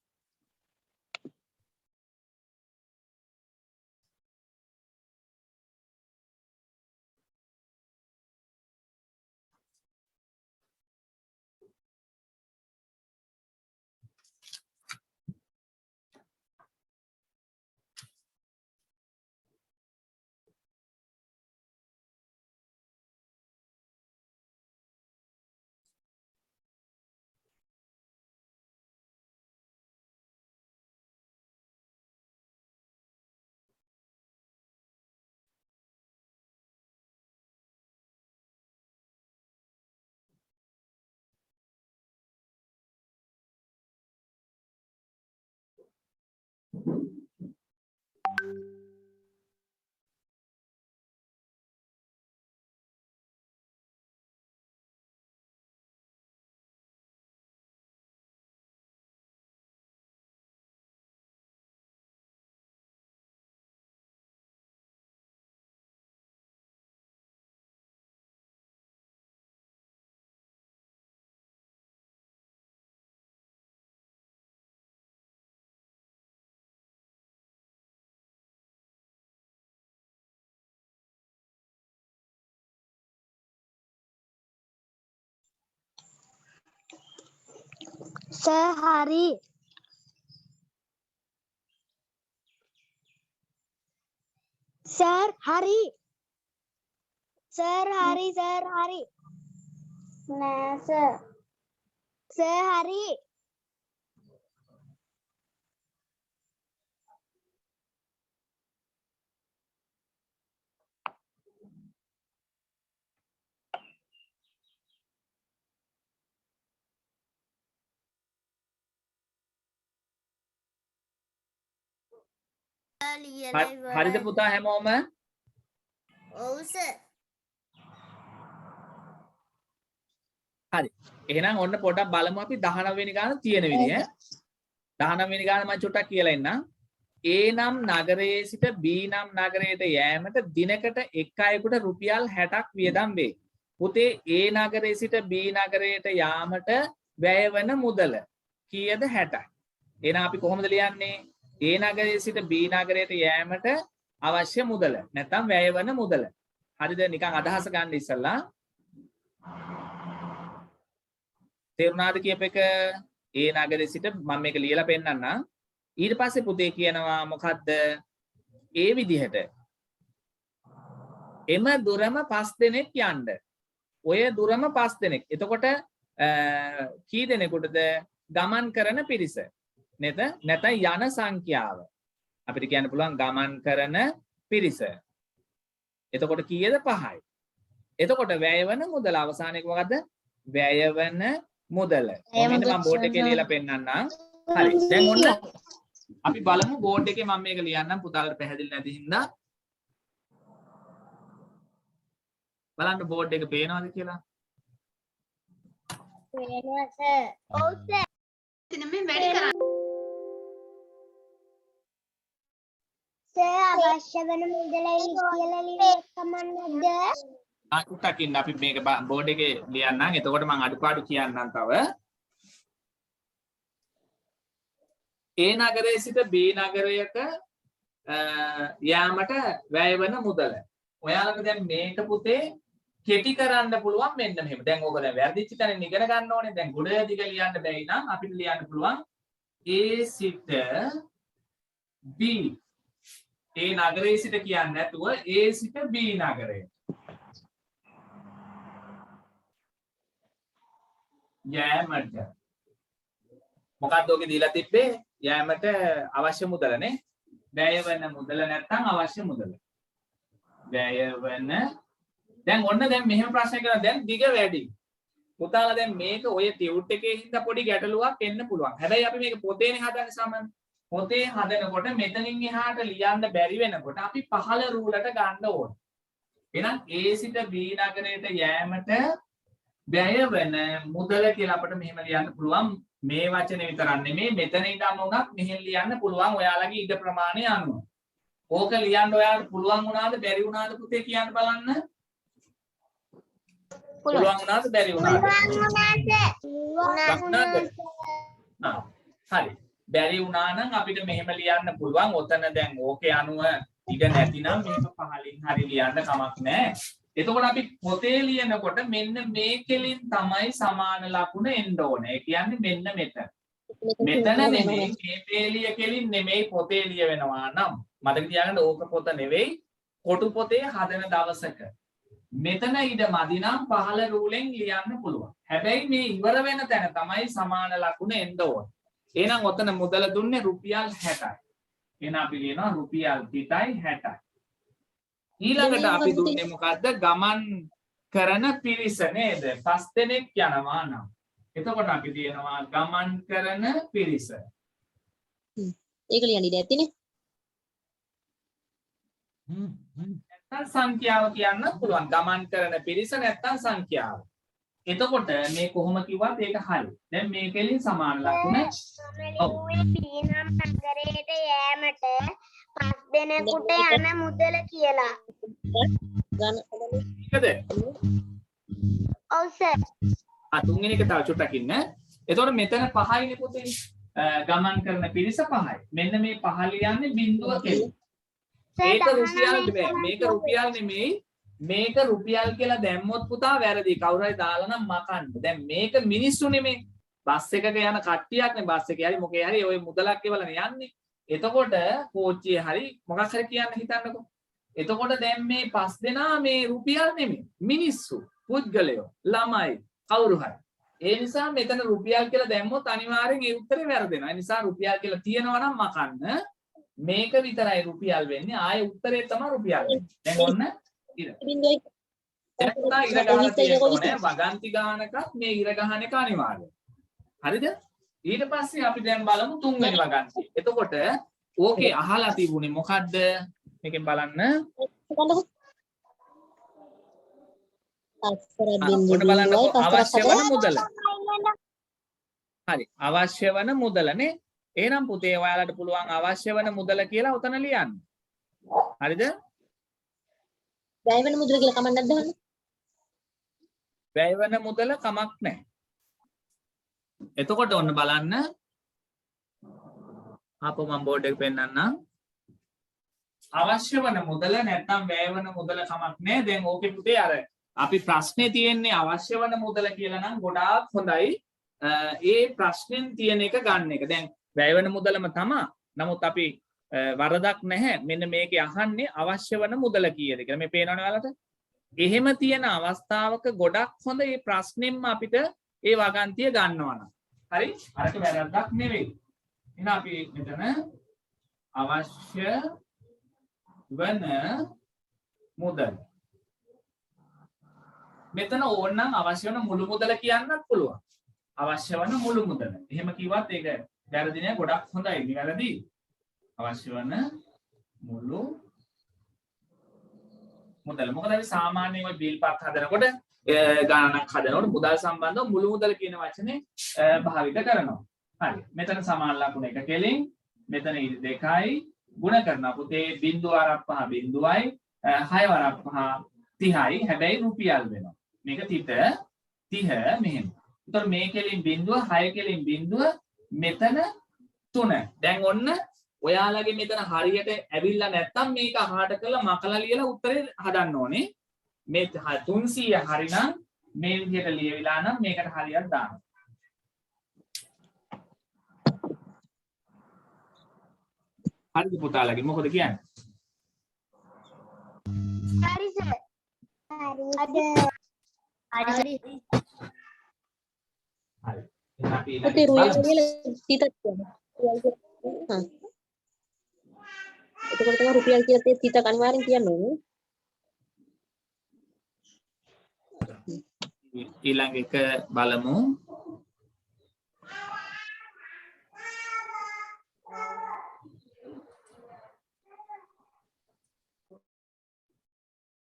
Speaker 2: සර් හරි. සර් හරි. සර් හරි සර් හරි. නෑ සර්. සර් හරි.
Speaker 1: හරිද පුතා හැමෝම?
Speaker 2: ඔව් සර්.
Speaker 1: හරි. එහෙනම් ඔන්න පොඩ්ඩක් බලමු අපි 19 වෙනි ගාන තියෙන විදිය. 19 වෙනි ගාන මම චුට්ටක් කියලා එන්නම්. A නම් නගරයේ සිට B නම් නගරයට යෑමට දිනකට එක් අයෙකුට රුපියල් 60ක් වියදම් වේ. පුතේ A නගරයේ සිට B නගරයට යාමට වැය වන මුදල කීයද? 60යි. එහෙනම් අපි කොහොමද ලියන්නේ? A නගරයේ සිට B නගරයට යෑමට අවශ්‍ය මුදල නැත්නම් වැය වන මුදල. හරිද? නිකන් අදහස ගන්න ඉස්සලා. තේරුණාද කියප එක? A නගරයේ සිට මම මේක ලියලා පෙන්නන්නම්. ඊට පස්සේ පුතේ කියනවා මොකද්ද? ඒ විදිහට එම දුරම 5 දෙනෙක් යන්න. ඔය දුරම 5 දෙනෙක්. එතකොට කී දෙනෙකුටද ගමන් කරන පිරිස? නේද? නැත්නම් යන සංඛ්‍යාව. අපිට කියන්න පුළුවන් ගමන් කරන පිරිස. එතකොට කීයද? 5යි. එතකොට වැයවන මුදල අවසානයේ මොකද්ද? වැයවන මුදල. මෙන්න මම බෝඩ් එකේ ලියලා පෙන්නන්නම්. හරි. දැන් ඔන්න අපි බලමු බෝඩ් එකේ මම මේක ලියන්නම් පුතාලට පැහැදිලි නැති හින්දා. බලන්න බෝඩ් එක පේනවද කියලා?
Speaker 2: පේනවා සර්. ඔව් සර්.
Speaker 3: ඉතින් මේ වැඩි කරන්නේ
Speaker 2: සර් අවශ්‍ය වෙන මුදලයි කියලා ලියන්න කමන්නද?
Speaker 1: අකුටක් ඉන්න අපි මේක බෝඩ් එකේ ලියන්නම්. එතකොට මම අඩුපාඩු කියන්නම් තව. A නගරයේ සිට B නගරයට යාමට වැය වෙන මුදල. ඔයාලට දැන් මේක පුතේ කෙටි කරන්න පුළුවන් මෙන්න මෙහෙම. දැන් ඕක දැන් වැරදිච්ච තැනින් ඉගෙන ගන්න ඕනේ. දැන් ගොඩ දිග ලියන්න බැරි නම් අපිට ලියන්න පුළුවන් A සිට B. A නගරයේ සිට කියන්නේ නැතුව A සිට B නගරයට. යෑමට. මොකක්ද ඔගේ දීලා තිබ්බේ? යෑමට අවශ්‍ය මුදල නේ. වැය වෙන මුදල නැත්නම් අවශ්‍ය මුදල. වැය වෙන දැන් ඔන්න දැන් මෙහෙම ප්‍රශ්න කරලා දැන් දිග වැඩි. පුතාලා දැන් මේක ඔය ටියුට් එකේ හින්දා පොඩි ගැටලුවක් එන්න පුළුවන්. හැබැයි අපි මේක පොතේනේ හදන්නේ සාමාන්‍ය. පොතේ හදනකොට මෙතනින් එහාට ලියන්න බැරි වෙනකොට අපි පහළ රූලට ගන්න ඕන. එහෙනම් A සිට B නගරයට යෑමට වැය වෙන මුදල කියලා අපිට මෙහෙම ලියන්න පුළුවන්. මේ වචනේ විතරක් නෙමෙයි මෙතන ඉඳන් උනත් මෙහෙම ලියන්න පුළුවන් ඔයාලගේ ඉඩ ප්‍රමාණය අනුව. ඕක ලියන්න ඔයාලට පුළුවන් වුණාද බැරි වුණාද පුතේ කියන්න බලන්න. පුළුවන් වුණාද බැරි වුණාද? හරි. බැරි වුණා නම් අපිට මෙහෙම ලියන්න පුළුවන්. ඔතන දැන් ඕකේ අනුව ඉඩ නැතිනම් මේක පහලින් හරි ලියන්න කමක් නැහැ. එතකොට අපි පොතේ ලියනකොට මෙන්න මේකෙලින් තමයි සමාන ලකුණ එන්න ඕනේ. ඒ කියන්නේ මෙන්න මෙතන. මෙතන නෙමෙයි මේ පේලිය කෙලින් නෙමෙයි පොතේ ලියවෙනවා නම් මතක තියාගන්න ඕක පොත නෙවෙයි කොටු පොතේ හදන දවසක. මෙතන ඉඩ මදි නම් පහළ රූලෙන් ලියන්න පුළුවන්. හැබැයි මේ ඉවර වෙන තැන තමයි සමාන ලකුණ එන්න ඕනේ. එහෙනම් ඔතන මුදල දුන්නේ රුපියල් 60යි. එහෙනම් අපි ලියනවා රුපියල් 60යි. ඊළඟට අපි දුන්නේ මොකද්ද? ගමන් කරන පිරිස නේද? 5 දෙනෙක් යනවා නම්. එතකොට අපි කියනවා ගමන් කරන පිරිස.
Speaker 5: ඒක ලියන්න ඉඩ ඇතිනේ.
Speaker 1: නැත්නම් සංඛ්‍යාව කියන්න පුළුවන්. ගමන් කරන පිරිස නැත්නම් සංඛ්‍යාව. එතකොට මේ කොහොම කිව්වත් ඒක හරි. දැන් මේකෙලින් සමාන ලකුණ. ඔව්.
Speaker 2: බීනම් නගරයට යෑමට 5 දෙනෙකුට යන මුදල කියලා.
Speaker 5: ගන්න
Speaker 1: ඒකද?
Speaker 2: ඔව් සර්.
Speaker 1: තුන්වෙනි එක තව චුට්ටක් ඉන්න. එතකොට මෙතන 5යිනේ පුතේ. ගමන් කරන පිරිස 5යි. මෙන්න මේ 5 ලියන්නේ බිංදුව කෙලින්. මේක රුපියල් නෙමෙයි. මේක රුපියල් නෙමෙයි. මේක රුපියල් කියලා දැම්මොත් පුතා වැරදි. කවුරු හරි දාලා නම් මකන්න. දැන් මේක මිනිස්සු නෙමෙයි. බස් එකක යන කට්ටියක්නේ බස් එකේ හරි මොකේ හරි ওই මුදලක් එවලනේ යන්නේ. එතකොට කෝච්චියේ හරි මොකක් හරි කියන්න හිතන්නකෝ. එතකොට දැන් මේ 5 දෙනා මේ රුපියල් නෙමෙයි. මිනිස්සු, පුද්ගලයෝ, ළමයි, කවුරු හරි. ඒ නිසා මෙතන රුපියල් කියලා දැම්මොත් අනිවාර්යෙන් ඒ උත්තරේ වැරදෙනවා. ඒ නිසා රුපියල් කියලා තියනවා නම් මකන්න. මේක විතරයි රුපියල් වෙන්නේ. ආයේ උත්තරේ තමයි රුපියල් වෙන්නේ. දැන් ඔන්න ඉර.
Speaker 5: බින්දුවයි.
Speaker 1: දැන් ඉර ගහලා තියෙන්නේ වගන්ති ගානකත් මේ ඉර ගහන එක අනිවාර්යයි. හරිද? ඊට පස්සේ අපි දැන් බලමු තුන්වෙනි වගන්තිය. එතකොට ඕකේ අහලා තිබුණේ මොකද්ද? මේකෙන් බලන්න.
Speaker 5: පස්කර
Speaker 1: ඔන්න
Speaker 5: බිංදුවයි
Speaker 1: බලන්නකෝ අවශ්‍ය
Speaker 5: පස්කර
Speaker 1: වන මුදල. හරි අවශ්‍ය වන මුදලනේ. එහෙනම් පුතේ ඔයාලට පුළුවන් අවශ්‍ය වන මුදල කියලා උතන ලියන්න. හරිද?
Speaker 5: වැය වෙන මුද්‍ර කියලා කමක් නැද්ද හොන්න?
Speaker 1: වැය වෙන මුදල කමක් නැහැ. එතකොට ඔන්න බලන්න. ආපහු මම බෝඩ් එක පෙන්නන්නම්. අවශ්‍ය වන මුදල නැත්නම් වැය වෙන මුදල කමක් නැහැ. දැන් ඕකේ පුතේ අර අපි ප්‍රශ්නේ තියෙන්නේ අවශ්‍ය වන මුදල කියලා නම් ගොඩාක් හොඳයි. ඒ ප්‍රශ්නෙන් තියෙන එක ගන්න එක. දැන් වැය වෙන මුදලම තමයි. නමුත් අපි වරදක් නැහැ. මෙන්න මේකේ අහන්නේ අවශ්‍ය වන මුදල කීයද කියලා. මේ පේනවනේ ඔයාලට. එහෙම තියෙන අවස්ථාවක ගොඩක් හොඳ මේ ප්‍රශ්නෙම්ම අපිට ඒ වගන්තිය ගන්නවා නම්. හරි? අරක වැරද්දක් නෙවෙයි. එහෙනම් අපි මෙතන අවශ්‍ය වන මුදල. මෙතන ඕනනම් අවශ්‍ය වන මුළු මුදල කියන්නත් පුළුවන්. අවශ්‍ය වන මුළු මුදල. එහෙම කිව්වත් ඒක වැරදි නෑ ගොඩක් හොඳයි. නිවැරදි. අවශ්‍ය වන මුළු මුදල. මොකද අපි සාමාන්‍යයෙන් ওই බිල් පත් හදනකොට ගණනක් හදනකොට මුදල් සම්බන්ධව මුළු මුදල කියන වචනේ භාවිත කරනවා. හරි. මෙතන සමාන ලකුණ 1 කෙලින් මෙතන 2යි ගුණ කරනවා. පුතේ 0.5 බිංදුවයි 6 වරක් 5 30යි. හැබැයි රුපියල් වෙනවා. මේක 30 මෙහෙම. එතකොට මේ කෙලින් බිංදුව 6 කෙලින් බිංදුව මෙතන 3. දැන් ඔන්න ඔයාලගේ මෙතන හරියට ඇවිල්ලා නැත්තම් මේක අහාට කරලා මකලා ලියලා උත්තරේ හදන්න ඕනේ. මේ 300 හරිනම් මේ විදිහට ලියවිලා නම් මේකට හරියට දාන්න. හරිද පුතාලගේ මොකද කියන්නේ?
Speaker 2: හරි සර්. හරි.
Speaker 1: හරි. එහෙනම් අපි
Speaker 5: පුතේ රුයල් කියලා තීතක් කියනවා. හා. එතකොට තමයි රුපියල් කියලා තීතක් අනිවාර්යෙන් කියන්න ඕනේ.
Speaker 1: ඊළඟ එක බලමු.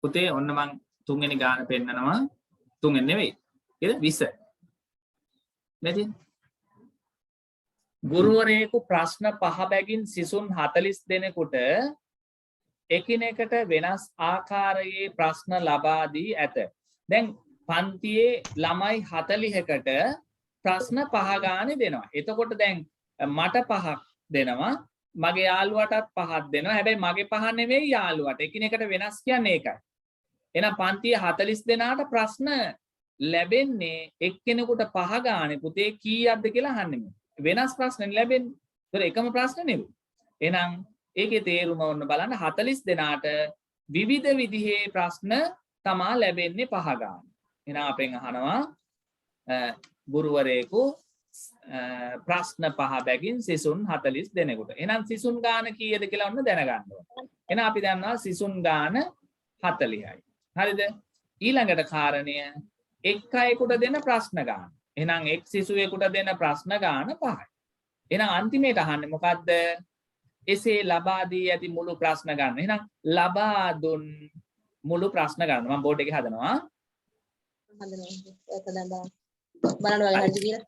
Speaker 1: පුතේ ඔන්න මං තුන්වෙනි ගාන පෙන්නනවා. තුන්වෙනි නෙවෙයි. ඒක 20. නැති. ගුරුවරයෙකු ප්‍රශ්න 5 බැගින් සිසුන් 40 දෙනෙකුට එකිනෙකට වෙනස් ආකාරයේ ප්‍රශ්න ලබා දී ඇත. දැන් පන්තියේ ළමයි 40කට ප්‍රශ්න 5 ගානේ දෙනවා. එතකොට දැන් මට 5ක් දෙනවා. මගේ යාළුවටත් 5ක් දෙනවා. හැබැයි මගේ 5 නෙවෙයි යාළුවට. එකිනෙකට වෙනස් කියන්නේ ඒකයි. එහෙනම් පන්තියේ 40 දෙනාට ප්‍රශ්න ලැබෙන්නේ එක්කෙනෙකුට 5 ගානේ පුතේ කීයක්ද කියලා අහන්නේ. වෙනස් ප්‍රශ්න ලැබෙන්නේ. ඒතර එකම ප්‍රශ්න නෙවෙයි. එහෙනම් ඒකේ තේරුම ඔන්න බලන්න 40 දෙනාට විවිධ විදිහේ ප්‍රශ්න තමා ලැබෙන්නේ 5 ගානේ. එහෙනම් අපෙන් අහනවා ගුරුවරයෙකු ප්‍රශ්න 5 බැගින් සිසුන් 40 දෙනෙකුට. එහෙනම් සිසුන් ගාන කීයද කියලා ඔන්න දැනගන්න ඕනේ. එහෙනම් අපි දන්නවා සිසුන් ගාන 40යි. හරිද? ඊළඟට කාරණය එක් අයෙකුට දෙන ප්‍රශ්න ගාන. එහෙනම් එක් සිසුවෙකුට දෙන ප්‍රශ්න ගාන 5යි. එහෙනම් අන්තිමේට අහන්නේ මොකද්ද? එසේ ලබා දී ඇති මුළු ප්‍රශ්න ගන්න. එහෙනම් ලබා දුන් මුළු ප්‍රශ්න ගන්න. මම බෝඩ් එකේ හදනවා.
Speaker 5: ඒක දැන් බලන්න වගේ හරිද කියලා.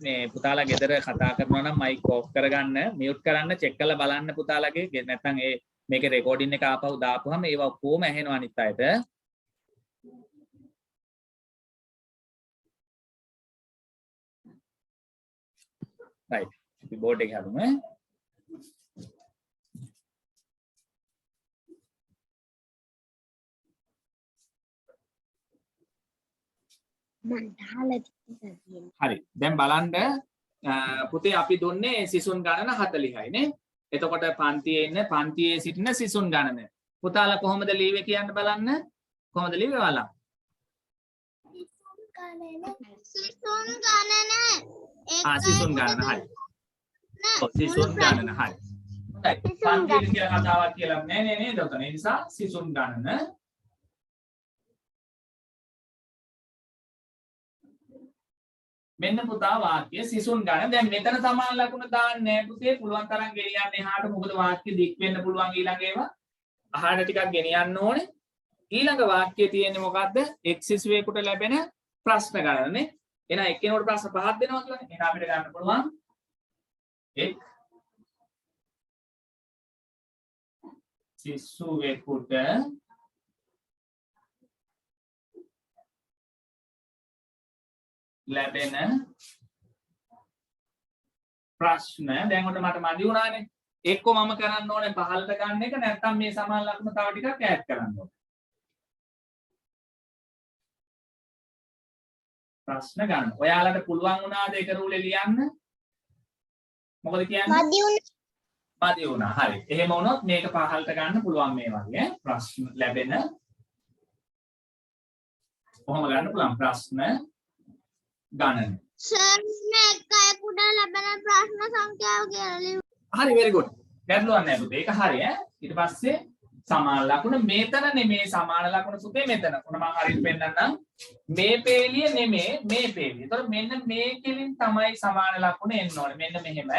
Speaker 1: මේ පුතාලා ගෙදර කතා කරනවා නම් මයික් ඔෆ් කරගන්න, මියුට් කරන්න, චෙක් කරලා බලන්න පුතාලගේ. නැත්නම් මේකේ රෙකෝඩින් එක ආපහු දාපුවම ඒවා කොහොම ඇහෙනවා අනිත් අයට. right. අපි බෝඩ් එක හදමු. හරි. දැන් බලන්න පුතේ අපි දුන්නේ සිසුන් ගණන 40යි නේ. එතකොට පන්තියේ සිටින සිසුන් ගණන. පුතාලා කොහොමද ලියුවේ කියන්න බලන්න. කොහොමද ලියුවේ ඔයාලා? සිසුන් ගණන හරි. සිසුන් ගණන හරි. හොඳයි. පන්තියේ කියලා කතාවක් කියලා නෑ නේද? ඒ නිසා සිසුන් ගණන මෙන්න පුතා වාක්‍ය සිසුන් ගන්න. දැන් මෙතන සමාන ලකුණ දාන්නේ නැහැ පුතේ. පුළුවන් තරම් ගෙනියන්න එහාට. මොකද වාක්‍ය දික් වෙන්න පුළුවන් ඊළඟ ඒවා. අහාර ටිකක් ගෙනියන්න ඕනේ. ඊළඟ වාක්‍යයේ තියෙන්නේ මොකද්ද? x සිසුවෙකුට ලැබෙන ප්‍රශ්න ගණනේ. එහෙනම් එක්කෙනෙකුට ප්‍රශ්න පහක් දෙනවා කියන්නේ. එහෙනම් අපිට ගන්න පුළුවන් x සිසුවෙකුට ලැබෙන ප්‍රශ්න දැන් උඩ මට මදි වුණානේ. එක්ක මම කරන්න ඕනේ පහළට ගන්න එක නැත්නම් මේ සමාන ලකුණ තව ටිකක් ඈඩ් කරන්න ඕනේ. ප්‍රශ්න ගන්න. ඔයාලට පුළුවන් වුණාද ඒක රූලේ ලියන්න? මොකද කියන්නේ? මදි වුණා. හරි. එහෙම වුණොත් මේක පහළට ගන්න පුළුවන් මේ වගේ ප්‍රශ්න ලැබෙන කොහොම ගන්න පුළුවන් ප්‍රශ්න ගණන.
Speaker 2: සර් මේකයකට ලැබෙන ප්‍රශ්න සංඛ්‍යාව කියලා ලියන්න.
Speaker 1: හරි very good. ගැටලුවක් නැහැ පුතේ. ඒක හරි ඈ. ඊට පස්සේ සමාන ලකුණ මේතන නෙමේ සමාන ලකුණ පුතේ මෙතන. උන මම හරියට පෙන්නන්නම්. මේ පේලිය නෙමේ මේ පේලිය. ඒතකොට මෙන්න මේකෙලින් තමයි සමාන ලකුණ එන්න ඕනේ. මෙන්න මෙහෙම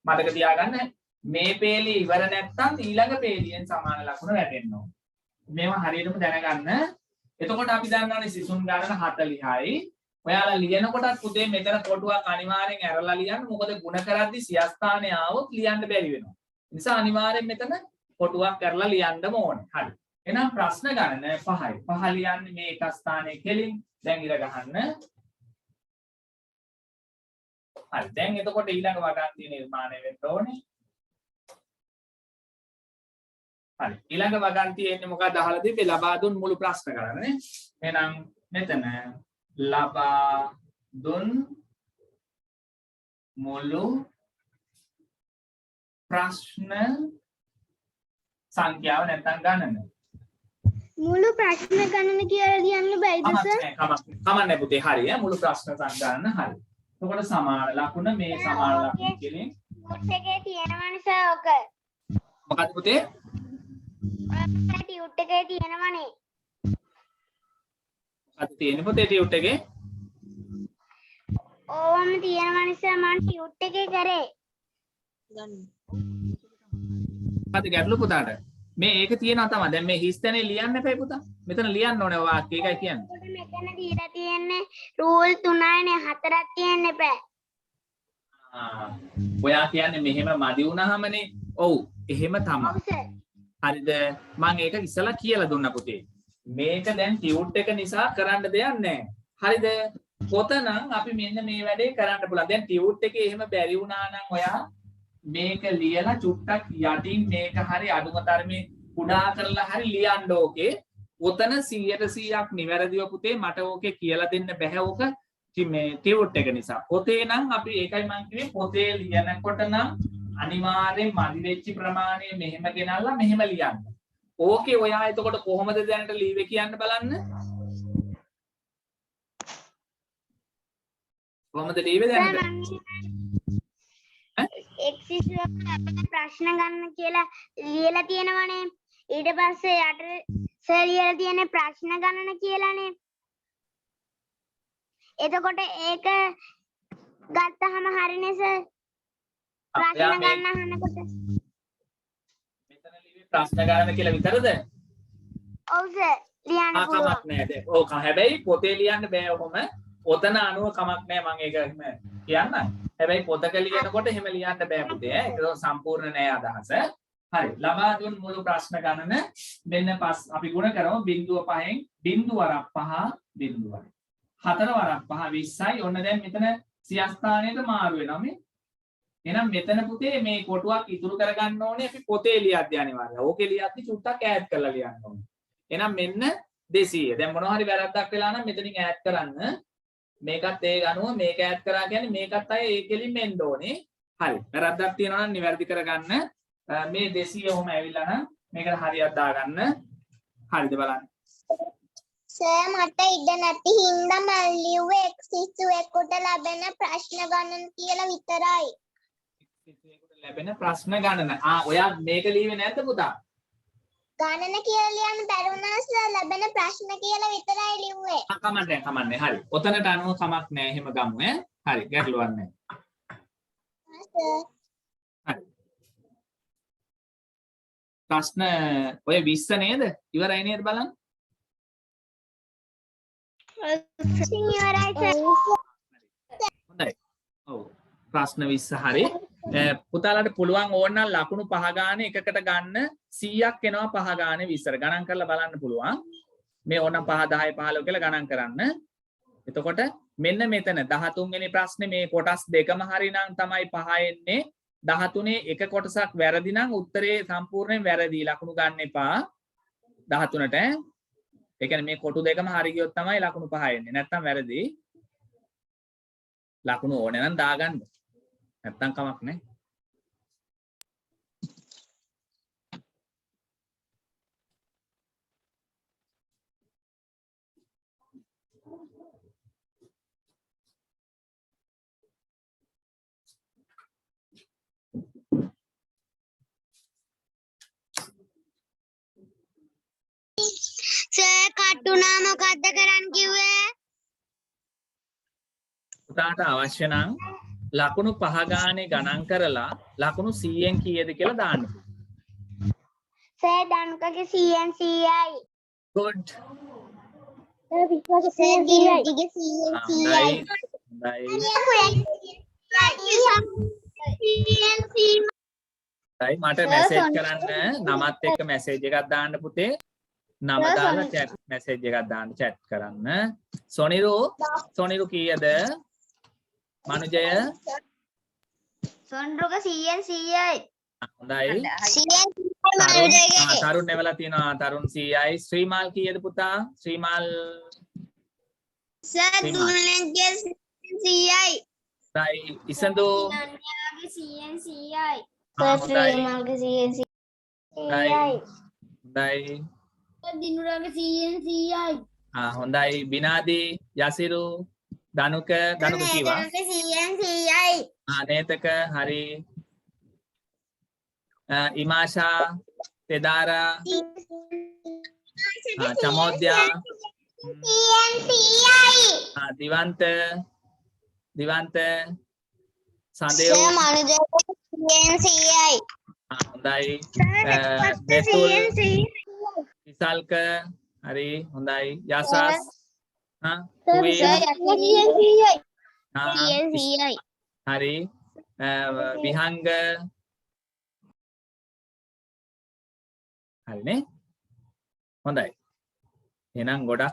Speaker 1: මතක තියාගන්න. මේ පේලිය ඉවර නැත්තම් ඊළඟ පේලියෙන් සමාන ලකුණ වැටෙන්න ඕනේ. මේවා හරියටම දැනගන්න. එතකොට අපි දන්නවනේ සිසුන් ගණන 40යි. ඔයාලා ලියනකොටත් පුතේ මෙතන කොටුවක් අනිවාර්යෙන් ඇරලා ලියන්න. මොකද ಗುಣ කරද්දි සියස්ථානේ ආවොත් ලියන්න බැරි වෙනවා. ඒ නිසා අනිවාර්යෙන් මෙතන කොටුවක් කරලා ලියන්නම ඕනේ. හරි. එහෙනම් ප්‍රශ්න ගණන 5යි. 5 ලියන්නේ මේ එක ස්ථානයේ කෙලින්. දැන් ඉර ගහන්න. හරි. දැන් එතකොට ඊළඟ වගන්තිය නිර්මාණය වෙන්න ඕනේ. හරි. ඊළඟ වගන්තිය එන්නේ මොකක්ද අහලා තිබ්බේ? ලබා දුන් මුළු ප්‍රශ්න ගණන නේ. එහෙනම් මෙතන ලබා දුන් මුළු ප්‍රශ්න සංඛ්‍යාව නැත්නම් ගණන.
Speaker 2: මුළු ප්‍රශ්න ගණන කියලා ලියන්න බැයිද සර්?
Speaker 1: කමන්නේ පුතේ හරි ඈ මුළු ප්‍රශ්න සංඛ්‍යාව හරි. එතකොට සමාන ලකුණ මේ සමාන ලකුණ කියන්නේ
Speaker 2: ටියුට් එකේ තියෙනවනේ සර් ඔක.
Speaker 1: මොකක්ද පුතේ?
Speaker 2: ටියුට් එකේ තියෙනවනේ.
Speaker 1: අද තියෙන පුතේ ටියුට් එකේ
Speaker 2: ඕවම තියෙනවනේ සර් මම ටියුට් එකේ කරේ.
Speaker 5: ගන්න.
Speaker 1: අද ගැටලු පුතාට මේ ඒක තියෙනවා තමයි. දැන් මේ හිස්තැනේ ලියන්න එපා පුතා. මෙතන ලියන්න ඕනේ වාක්‍ය එකයි කියන්නේ.
Speaker 2: ඒකට මෙතන දීලා තියෙන්නේ රූල් 3යිනේ 4ක් තියෙන්න එපා.
Speaker 1: ඔයා කියන්නේ මෙහෙම මදි වුණාමනේ. ඔව් එහෙම තමයි.
Speaker 2: ඔව් සර්.
Speaker 1: හරිද? මම ඒක ඉස්සලා කියලා දුන්නා පුතේ. මේක දැන් ටියුට් එක නිසා කරන්න දෙයක් නැහැ. හරිද? කොතනම් අපි මෙන්න මේ වැඩේ කරන්න පුළුවන්. දැන් ටියුට් එකේ එහෙම බැරි වුණා නම් ඔයා මේක ලියලා චුට්ටක් යටින් මේක හරි අඩුම තරමේ කුඩා කරලා හරි ලියන්න ඕකේ. ඔතන 100%ක් නිවැරදිව පුතේ මට ඕකේ කියලා දෙන්න බෑ ඕක මේ ටියුට් එක නිසා. පොතේ නම් අපි ඒකයි මම කිව්වේ පොතේ ලියනකොට නම් අනිවාර්යෙන් මදි වෙච්ච ප්‍රමාණය මෙහෙම ගෙනල්ලා මෙහෙම ලියන්න. ඕකේ ඔයා එතකොට කොහොමද දැනට ලීවේ කියන්න බලන්න. කොහොමද ලීවේ දැනට?
Speaker 2: ප්‍රශ්න ගන්න කියලා ලියලා තියෙනවනේ. ඊට පස්සේ යට සර් ලියලා තියෙන්නේ ප්‍රශ්න ගණන කියලානේ. එතකොට ඒක ගත්තහම හරිනේ සර්. ප්‍රශ්න ගන්න අහනකොට
Speaker 1: මෙතන ලිව්වේ ප්‍රශ්න ගණන කියලා විතරද?
Speaker 2: ඔව් සර් ලියන්න පුළුවන්.
Speaker 1: කමක් නැහැ. ඕක හැබැයි පොතේ ලියන්න බෑ ඔහොම. ඔතන අනුව කමක් නැහැ මම ඒක එහෙම කියන්නම්. හැබැයි පොතක ලියනකොට එහෙම ලියන්න බෑ පුතේ. ඒක සම්පූර්ණ නෑ අදහස. හරි. ලබා දුන් මුළු ප්‍රශ්න ගණන මෙන්න අපි ගුණ කරමු 0.5න් 0.5 0.5. 4 වරක් 5 20යි. ඔන්න දැන් මෙතන සියස්ථානයට මාරු වෙනවා මේ. එහෙනම් මෙතන පුතේ මේ කොටුවක් ඉතුරු කරගන්න ඕනේ අපි පොතේ ලියද්දී අනිවාර්යයෙන්. ඕකේ ලියද්දී චුට්ටක් ඈඩ් කරලා ලියන්න ඕනේ. එහෙනම් මෙන්න 200. දැන් මොනවා හරි වැරද්දක් වෙලා නම් මෙතනින් ඈඩ් කරන්න. මේකත් ඒ අනුව මේක ඈඩ් කරා කියන්නේ මේකත් අය ඒකෙලින් එන්න ඕනේ. හරි. වැරද්දක් තියෙනවා නම් නිවැරදි කරගන්න. මේ 200 ඔහොම ඇවිල්ලා නම් මේකට හරියට දාගන්න. හරිද බලන්න.
Speaker 2: සර් මට ඉඩ නැති හින්දා මම ලිව්වේ x සිසුවෙකුට ලැබෙන ප්‍රශ්න ගණන කියලා විතරයි.
Speaker 1: සිසුවෙකුට ලැබෙන ප්‍රශ්න ගණන. ඔයා මේක ලියුවේ නැද්ද පුතා?
Speaker 2: ගණන කියලා ලියන්න බැරි වුණා සර් ලැබෙන ප්‍රශ්න කියලා විතරයි ලිව්වේ.
Speaker 1: කමන්නේ හරි. ඔතනට අනුව කමක් නැහැ. එහෙම ගමු ඈ. හරි ගැටලුවක් නැහැ. හරි. ප්‍රශ්න ඔය 20 නේද? ඉවරයි නේද බලන්න. හොඳයි. ඔව්. ප්‍රශ්න 20 හරි. පුතාලට පුළුවන් ඕනනම් ලකුණු 5 ගානේ එකකට ගන්න 100ක් එනවා 5 ගානේ 20. ගණන් කරලා බලන්න පුළුවන්. මේ ඕනනම් 5 10 15 කියලා ගණන් කරන්න. එතකොට මෙන්න මෙතන 13 වෙනි ප්‍රශ්නේ මේ කොටස් දෙකම හරි නම් තමයි 5 එන්නේ. 13 එක කොටසක් වැරදි නම් උත්තරේ සම්පූර්ණයෙන් වැරදි. ලකුණු ගන්න එපා. 13ට. ඒ කියන්නේ මේ කොටු දෙකම හරි ගියොත් තමයි ලකුණු 5 එන්නේ. නැත්තම් වැරදි. ලකුණු ඕනේ නම් දාගන්න. නැත්තම් කමක් නැහැ.
Speaker 2: සර් කටුනා මොකද්ද කරන්න කිව්වේ?
Speaker 1: පුතාට අවශ්‍ය නම් ලකුණු 5 ගානේ ගණන් කරලා ලකුණු 100න් කීයද කියලා දාන්න.
Speaker 2: සර් දනුකගේ 100න් 100යි.
Speaker 1: good.
Speaker 2: සර් විශ්වාසයේ 100යි. 100යි.
Speaker 1: මට මැසේජ් කරන්න නමත් එක්ක මැසේජ් එකක් දාන්න පුතේ. නම දාලා chat මැසේජ් එකක් දාන්න chat කරන්න. සොනිරු කීයද? මනුජය
Speaker 2: සොන්රුක 100න් 100යි.
Speaker 1: හොඳයි.
Speaker 2: 100න් 100යි.
Speaker 1: තරුණ නෙවලා තියෙනවා තරුණ 100යි. ශ්‍රීමාල් කීයද පුතා? ශ්‍රීමාල්
Speaker 2: සර් දුලන්ගේ 100යි.
Speaker 1: හොඳයි. ඉසඳු
Speaker 2: නන්යාගේ 100න් 100යි.
Speaker 1: සර්
Speaker 2: ශ්‍රීමාල්ගේ 100න් 100යි.
Speaker 1: හොඳයි.
Speaker 2: දිනුරාගේ 100න් 100යි.
Speaker 1: හොඳයි. බිනාදී යසිරු ධනුක කීවා?
Speaker 2: 100න් 100යි.
Speaker 1: නේතක හරි. ඉමාෂා තෙදාරා චමෝද්‍යා
Speaker 2: 100න් 100යි.
Speaker 1: දිවන්ත සඳේව්
Speaker 2: මනුජය 100න් 100යි.
Speaker 1: හොඳයි. දෙතුල් විසල්ක හරි හොඳයි. යසස් හරි. විහංග හරිනේ. හොඳයි. එහෙනම් ගොඩක්